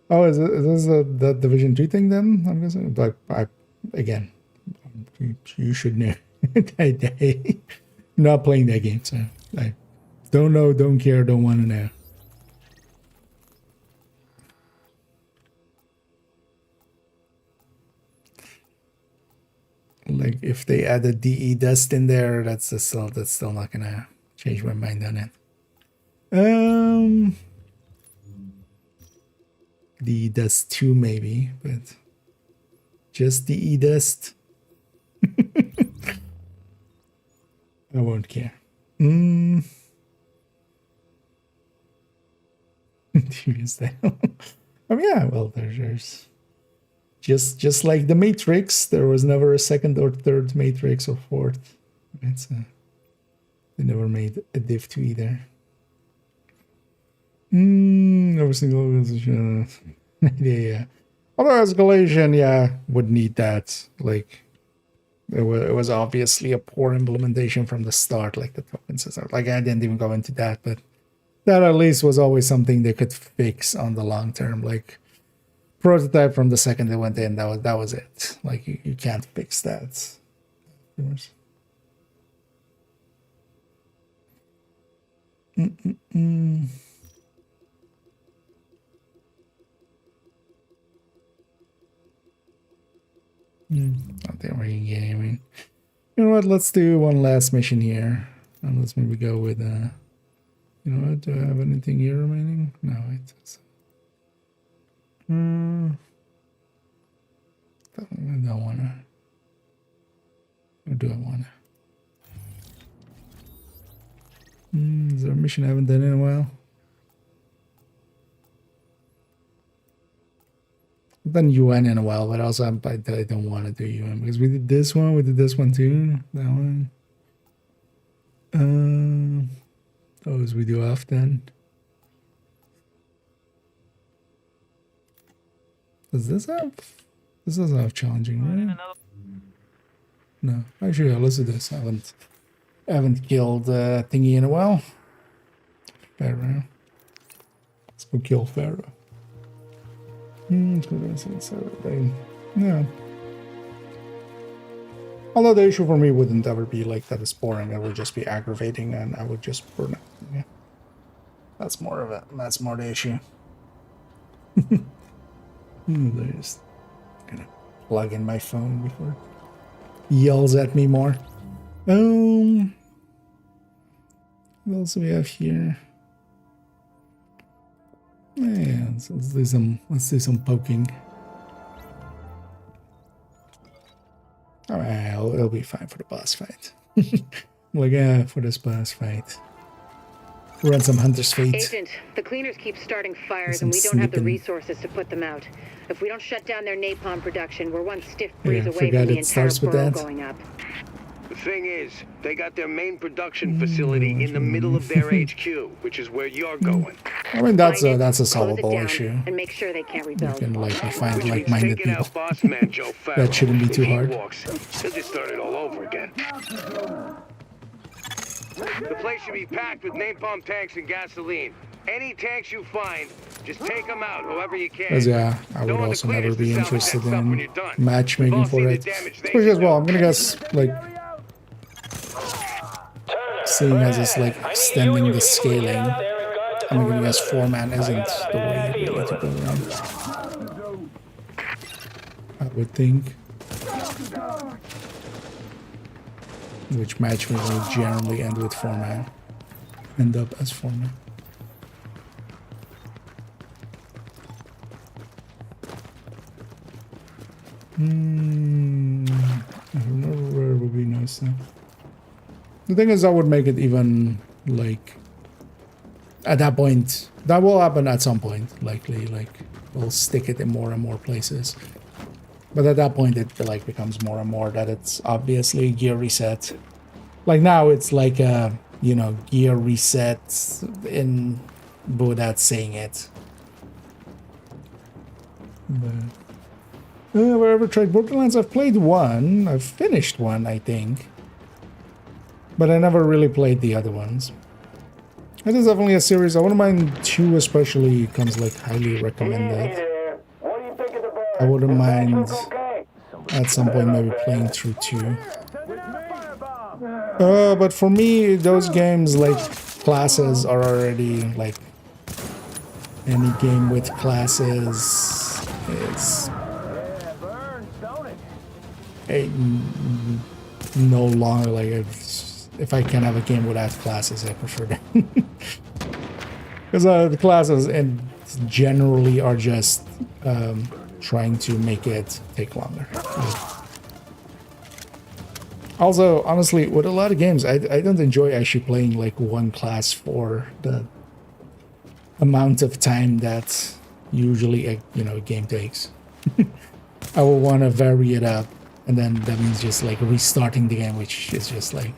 Oh, is this the Division 2 thing then? I'm guessing. Like, again, you should know. I'm not playing that game, so I don't know, don't care, don't want to know. Like if they added DE dust in there, that's still not gonna change my mind on it. DE dust 2 maybe, but just DE dust. I won't care. Tuesday. Yeah, well there's just like the Matrix, there was never a second or third Matrix or fourth. It's they never made a div 2 either. Every single yeah. Although escalation, yeah, would need that. Like, it was obviously a poor implementation from the start, like the token system. Like, I didn't even go into that, but that at least was always something they could fix on the long term. Like, prototype from the second they went in, that was it. Like, you can't fix that. Not that we're gaming. You know what? Let's do one last mission here, and let's maybe go with you know what? Do I have anything here remaining? No, it does. I don't wanna. Or do I wanna? Is there a mission I haven't done in a while? I've done UN in a while, but also I don't want to do UN because we did this one too, that one. Those we do often. Does this doesn't have challenging, right? No, actually, yeah, let's do this. I haven't killed thingy in a while. Pharaoh. Let's go kill Pharaoh. Yeah. Although the issue for me wouldn't ever be like that it's boring, it would just be aggravating and I would just burn out. Yeah. That's more of it. That's more the issue. Just gonna plug in my phone before it yells at me more. What else do we have here? Yeah, let's do some poking. Alright, it'll be fine for the boss fight. Like, yeah, for this boss fight. Run some Hunter's Fate. Agent, the cleaners keep starting fires and we don't have the resources to put them out. If we don't shut down their napalm production, we're one stiff breeze away from the entire borough going up. The thing is, they got their main production facility in the middle of their HQ, which is where you're going. I mean, that's a solvable issue. And make sure they can't rebuild. You can find like-minded people. That shouldn't be too hard. They'll just start it all over again. The place should be packed with napalm tanks and gasoline. Any tanks you find, just take them out, however you can. Because yeah, I would also never be interested in matchmaking for it. Especially as well, I'm gonna guess like, seeing as it's like extending the scaling, I'm gonna guess 4-man isn't the way you really to go around. I would think. Which matchmaking will generally end with 4-man. End up as 4-man. Rare would be nice though. The thing is, that would make it even like at that point. That will happen at some point, likely. Like we'll stick it in more and more places. But at that point, it like becomes more and more that it's obviously a gear reset. Like now, it's like a gear reset in without saying it. But have I ever tried Borderlands? I've played one. I've finished one, I think. But I never really played the other ones. It is definitely a series. I wouldn't mind 2 especially comes like highly recommended. I wouldn't mind at some point maybe playing through 2. But for me, those games like classes are already like any game with classes is no longer like if I can have a game without classes, I prefer that. Because the classes and generally are just trying to make it take longer. Also, honestly, with a lot of games, I don't enjoy actually playing like one class for the amount of time that usually a game takes. I will want to vary it up And then that means just like restarting the game, which is just like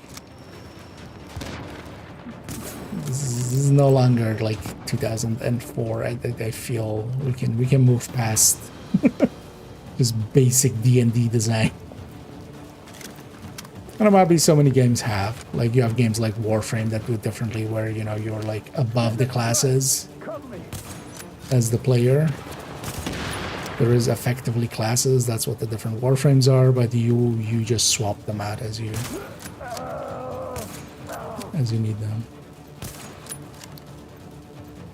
this is no longer like 2004. I feel we can move past just basic D&D design. And probably so many games have, like you have games like Warframe that do it differently, where you know you're like above the classes as the player. There is effectively classes, that's what the different Warframes are, but you just swap them out as you need them.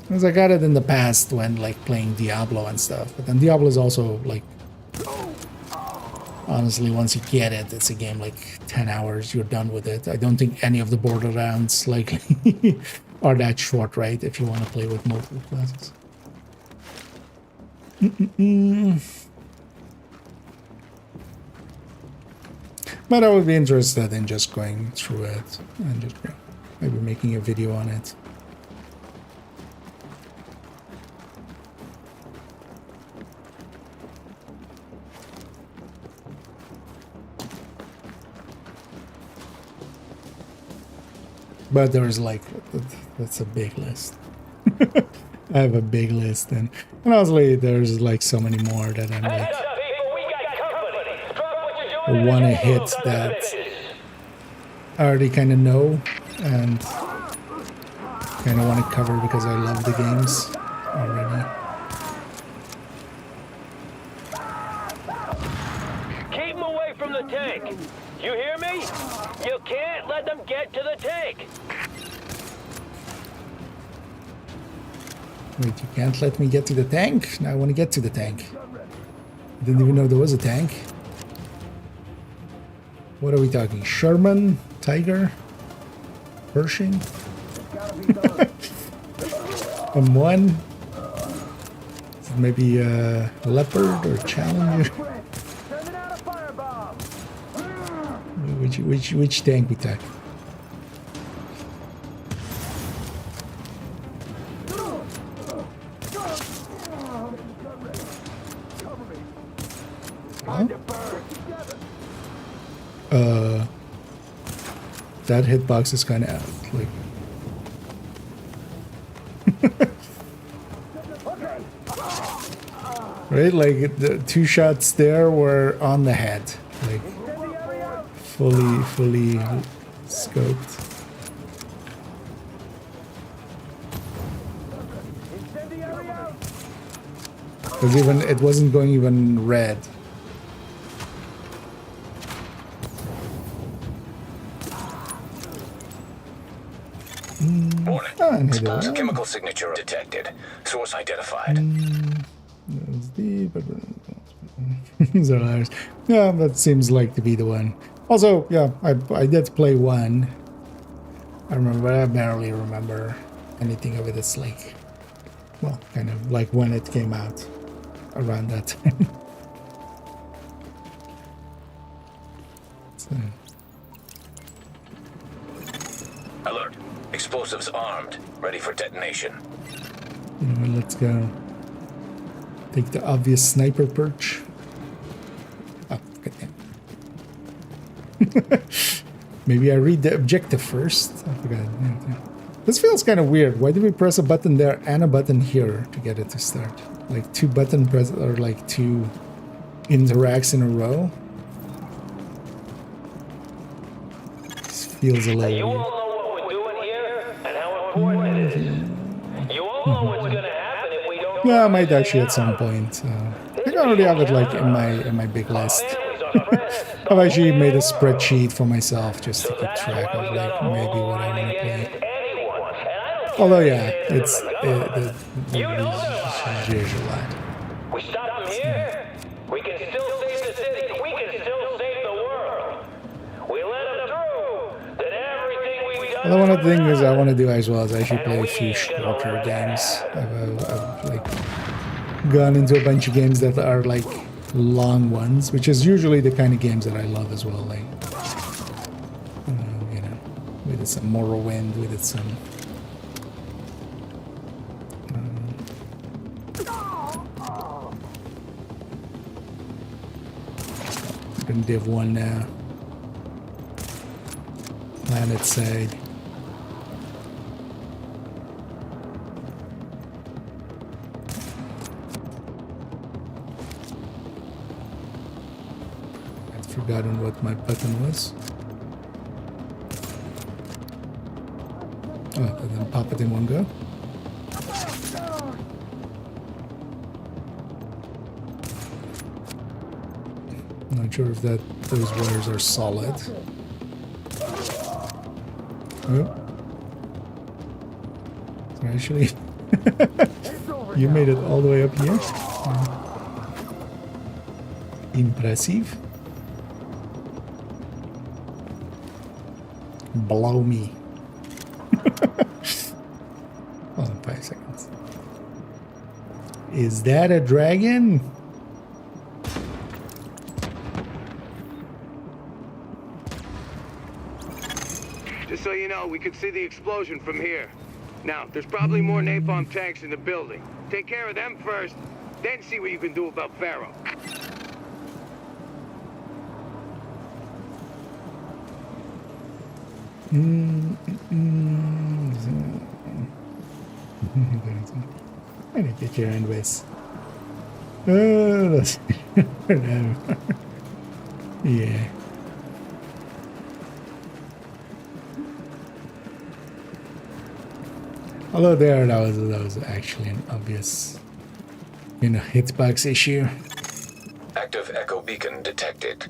Because I got it in the past when like playing Diablo and stuff, but then Diablo is also like, honestly, once you get it, it's a game like 10 hours, you're done with it. I don't think any of the Borderlands like are that short, right? If you want to play with multiple classes. But I would be interested in just going through it and just maybe making a video on it. But there's like, that's a big list. I have a big list, and honestly, there's like so many more that I'm like, I want to hit that I already kind of know and kind of want to cover because I love the games already. Keep them away from the tank. You hear me? You can't let them get to the tank. Wait, you can't let me get to the tank? Now I want to get to the tank. I didn't even know there was a tank. What are we talking? Sherman? Tiger? Pershing? M1? Maybe a Leopard or Challenger? Which tank we talking? That hitbox is kind of out. Like, right? Like the two shots there were on the head, like fully scoped. Because even it wasn't going even red. Warning. Explosive chemical signature detected. Source identified. Yeah, that seems like to be the one. Also, yeah, I did play one. I remember, I barely remember anything of it. It's like, well, kind of like when it came out, around that time. So. Alert. Explosives armed. Ready for detonation. You know what, let's go. Take the obvious sniper perch. Oh, goddamn. Maybe I read the objective first. I forgot. Yeah. This feels kind of weird. Why did we press a button there and a button here to get it to start? Like two button press or like two interacts in a row? This feels a little weird. Yeah, I might actually at some point. I think I already have it like in my big list. I've actually made a spreadsheet for myself just to keep track of like maybe what I want to play. Although yeah, it's there's a lot. We stop them here. We can still save the city. We can still save the world. We let them through. Then everything we've done. Although one of the things I want to do as well is actually play a few shorter games. I've like gone into a bunch of games that are like long ones, which is usually the kind of games that I love as well. Like, you know, we did some Morrowind, we did some. in Div 1 now. Planet side. I'd forgotten what my button was. Oh, and then pop it in one go. Not sure if those wires are solid. Oh. So actually, you made it all the way up here. Impressive. Blow me. Hold on 5 seconds. Is that a dragon? Just so you know, we could see the explosion from here. Now, there's probably more napalm tanks in the building. Take care of them first, then see what you can do about Pharaoh. I need to get your end with. Oh, that's yeah. Although that was actually an obvious, hitbox issue. Active echo beacon detected.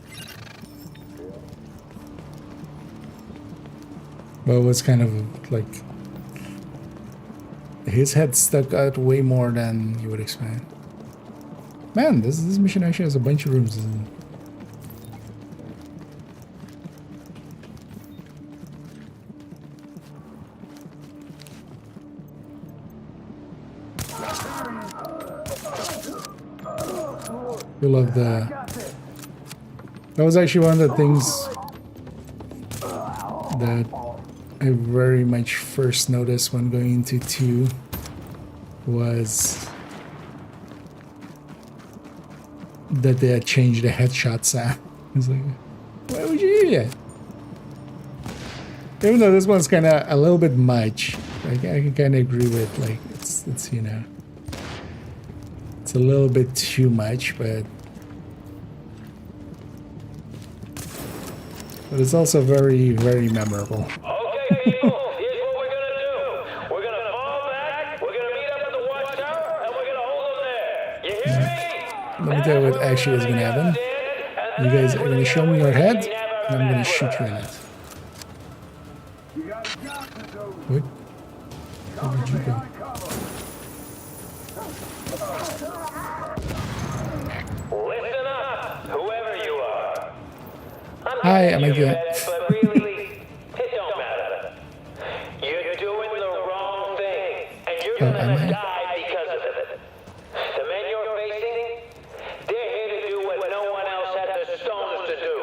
Well, it was kind of like his head stuck out way more than you would expect. Man, this mission actually has a bunch of rooms. You love the. That was actually one of the things that I very much first noticed when going into 2 was that they had changed the headshot sound. It's like, why would you do that? Even though this one's kind of a little bit much, like I can kind of agree with, like it's it's a little bit too much, but it's also very, very memorable. Okay, people, here's what we're gonna do. We're gonna fall back, we're gonna meet up at the watchtower, and we're gonna hold them there. You hear me? Let me tell you what actually is gonna happen. You guys are gonna show me your head, and I'm gonna shoot you in it. What? Where did you go? Listen up, whoever you are. Hi, am I good? But really, it don't matter. You're doing the wrong thing, and you're gonna die because of it. The men you're facing, they're here to do what no one else had the stones to do.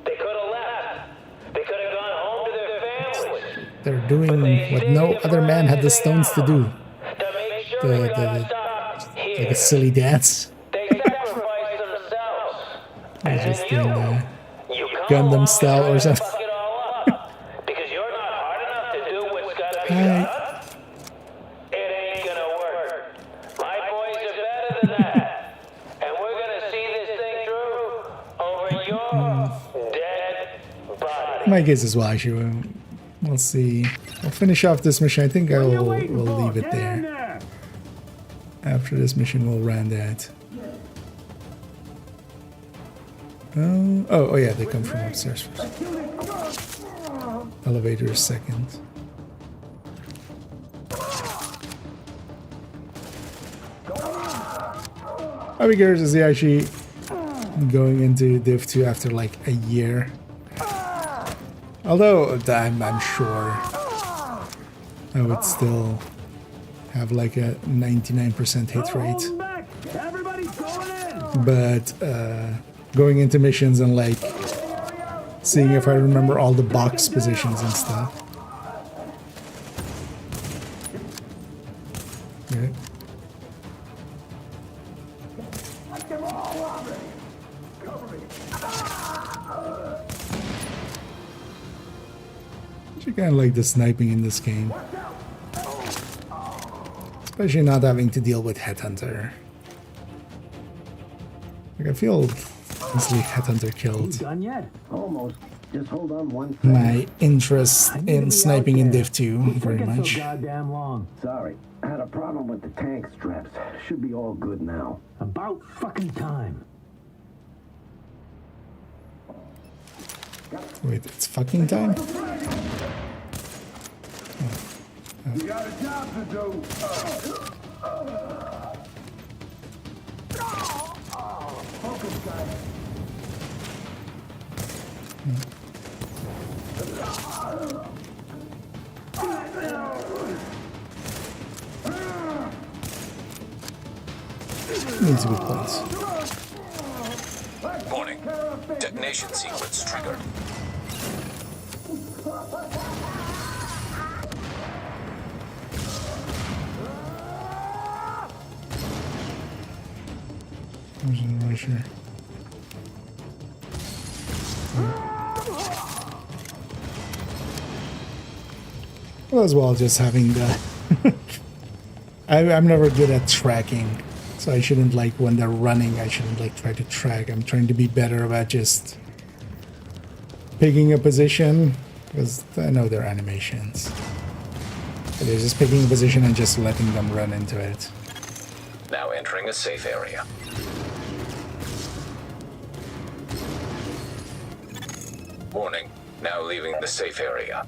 They could have left. They could have gone home to their families. They're doing what no other man had the stones to do. Like a silly dance. They sacrificed themselves. They're just doing the Gundam style or something. Because you're not hard enough to do what's gotta be Hi. done. It ain't gonna work. My boys are better than that. And we're gonna see this thing through over your dead body. My guess is well, actually. We'll see. We'll finish off this mission. I think we'll leave it there. After this mission, we'll run that. Oh yeah, they come from upstairs first. Elevator is second. How big is he actually going into Div 2 after like a year? Although I'm sure I would still have like a 99% hit rate. But going into missions and like seeing if I remember all the box positions and stuff. Okay. Actually kind of like the sniping in this game. Especially not having to deal with Headhunter. Like I feel easily Headhunter killed. Done yet? Almost. Just hold on one second. My interest in sniping in Div 2 very much. So goddamn long. Sorry, I had a problem with the tank straps. Should be all good now. About fucking time. Wait, it's fucking time? You got a job to do. Focus, guys. Needs good points. Warning. Detonation sequence triggered. Where's the rusher? Well, as well, just having the... I'm never good at tracking, so I shouldn't like when they're running, I shouldn't like try to track. I'm trying to be better about just picking a position, because I know their animations. But they're just picking a position and just letting them run into it. Now entering a safe area. Warning. Now leaving the safe area.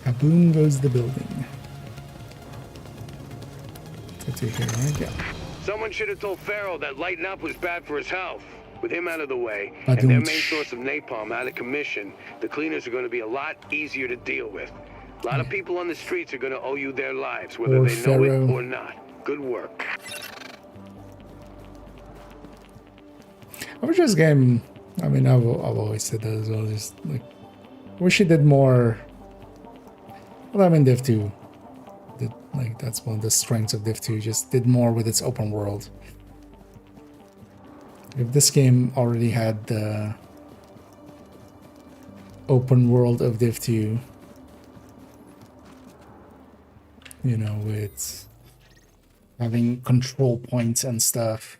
Kaboom goes the building. Let's see here, right? Yeah. Someone should have told Farrell that lighting up was bad for his health. With him out of the way, and their main source of napalm out of commission, the cleaners are going to be a lot easier to deal with. A lot of people on the streets are going to owe you their lives, whether Or they know Farrell. it or not. Good work. I wish this game, I mean, I've always said that as well, just like, I wish it did more. Well, I mean, Div 2 did, like, that's one of the strengths of Div 2, just did more with its open world. If this game already had the open world of Div 2, you know, with having control points and stuff.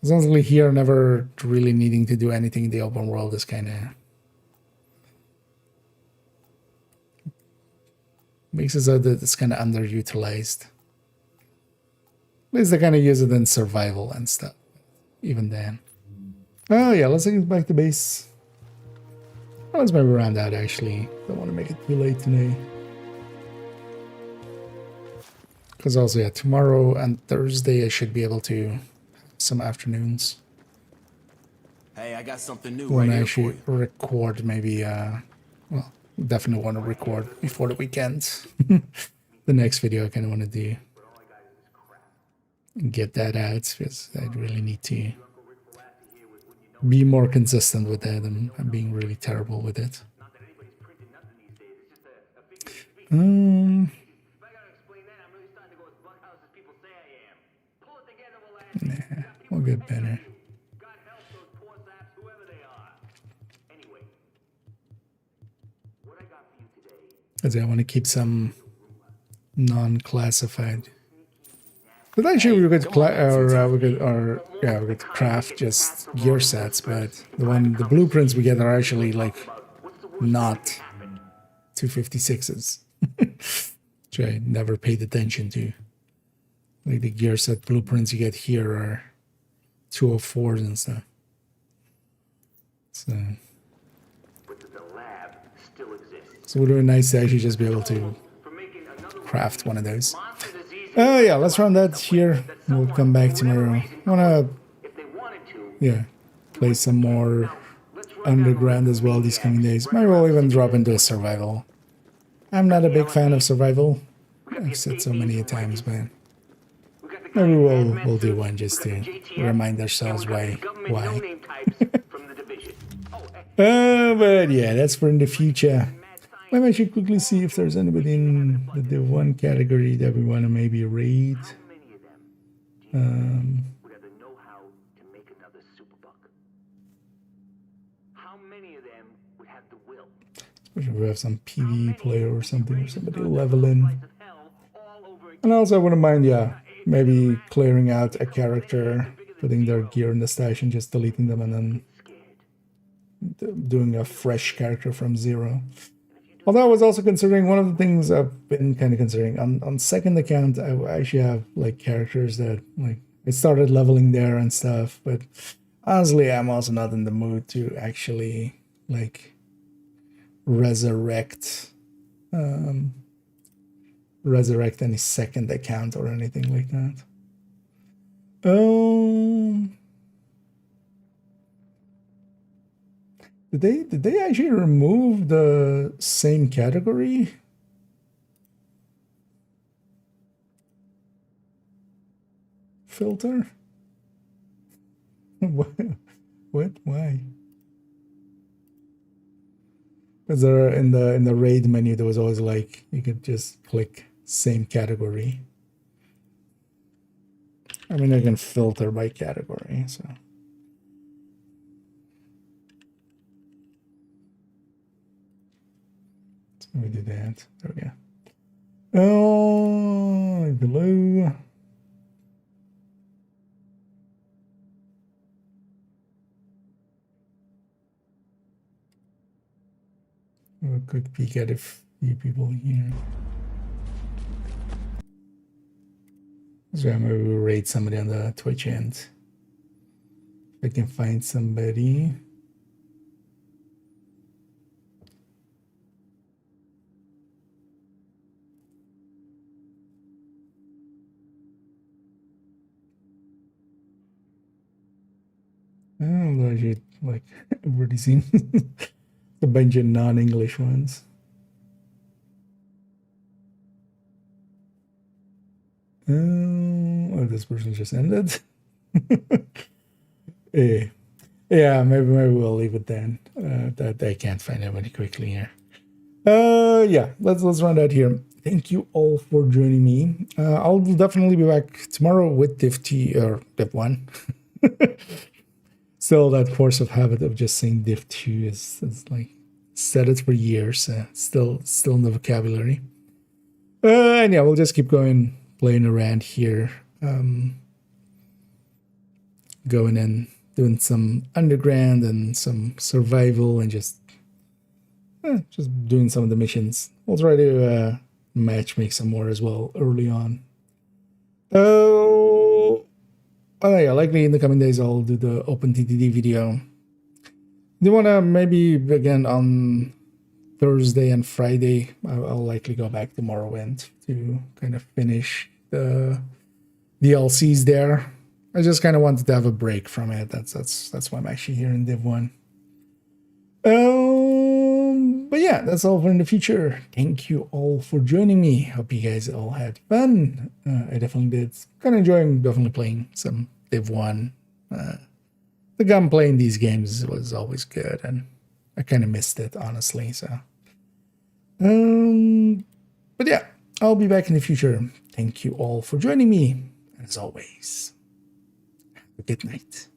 Honestly, here, never really needing to do anything in the open world is kind of makes it so that it's kind of underutilized. At least they kind of use it in survival and stuff. Even then. Oh yeah, let's get back to base. Well, let's maybe round out actually. Don't want to make it too late today. Because also, yeah, tomorrow and Thursday I should be able to some afternoons. Hey, I got something new When right I here for actually you. record maybe, well, definitely want to record before the weekend. The next video I kind of want to do. Get that out because I really need to be more consistent with that. I'm being really terrible with it. Nah, we'll get better. Because I want to keep some non-classified. But actually, we could we could craft just gear sets. But the blueprints we get are actually like not 256s, which I never paid attention to. Like the gear set blueprints you get here are 204s and stuff. So it would have been nice to actually just be able to craft one of those. Oh yeah, let's run that here. We'll come back tomorrow. I wanna, yeah, play some more Underground as well these coming days. Maybe we'll even drop into a survival. I'm not a big fan of survival. I've said so many times, but maybe we'll do one just to remind ourselves why. But yeah, that's for in the future. Maybe I should quickly see if there's anybody in the Div 1 category that we want to maybe raid. would have the know-how to make another superbuck. How many of them would have the will? Especially if we have some PvE player or something, or somebody leveling. And also, I wouldn't mind, yeah, maybe clearing out a character, putting their gear in the stash and just deleting them, and then doing a fresh character from zero. Although I was also considering, one of the things I've been kind of considering, on second account, I actually have like characters that like I started leveling there and stuff, but honestly, I'm also not in the mood to actually like resurrect any second account or anything like that. Did they actually remove the same category? Filter? What? Why? Because there in the raid menu there was always like you could just click same category. I mean, I can filter by category, so. Let me do that. There we go. Oh, below. A quick peek at a few people here. So maybe we'll raid somebody on the Twitch end. If I can find somebody. Oh, actually, like, I've already seen a bunch of non-English ones. Oh, this person just ended. Yeah, maybe we'll leave it then. That I can't find anybody quickly here. Yeah, let's run that here. Thank you all for joining me. I'll definitely be back tomorrow with Div 2 or Div 1. Still, that force of habit of just saying Div 2 is like said it for years. Still in the vocabulary. And yeah, we'll just keep going, playing around here, going and doing some underground and some survival, and just doing some of the missions. We'll try to match make some more as well early on. Oh yeah, likely in the coming days I'll do the OpenTTD video. Do you want to maybe again on Thursday and Friday? I'll likely go back to Morrowind to kind of finish the DLCs there. I just kind of wanted to have a break from it. That's why I'm actually here in Div 1. But yeah, that's all for in the future. Thank you all for joining me. Hope you guys all had fun. I definitely did. Kind of enjoying definitely playing some Div 1. The gun playing these games was always good, and I kind of missed it, honestly. So, but yeah, I'll be back in the future. Thank you all for joining me. And as always, have a good night.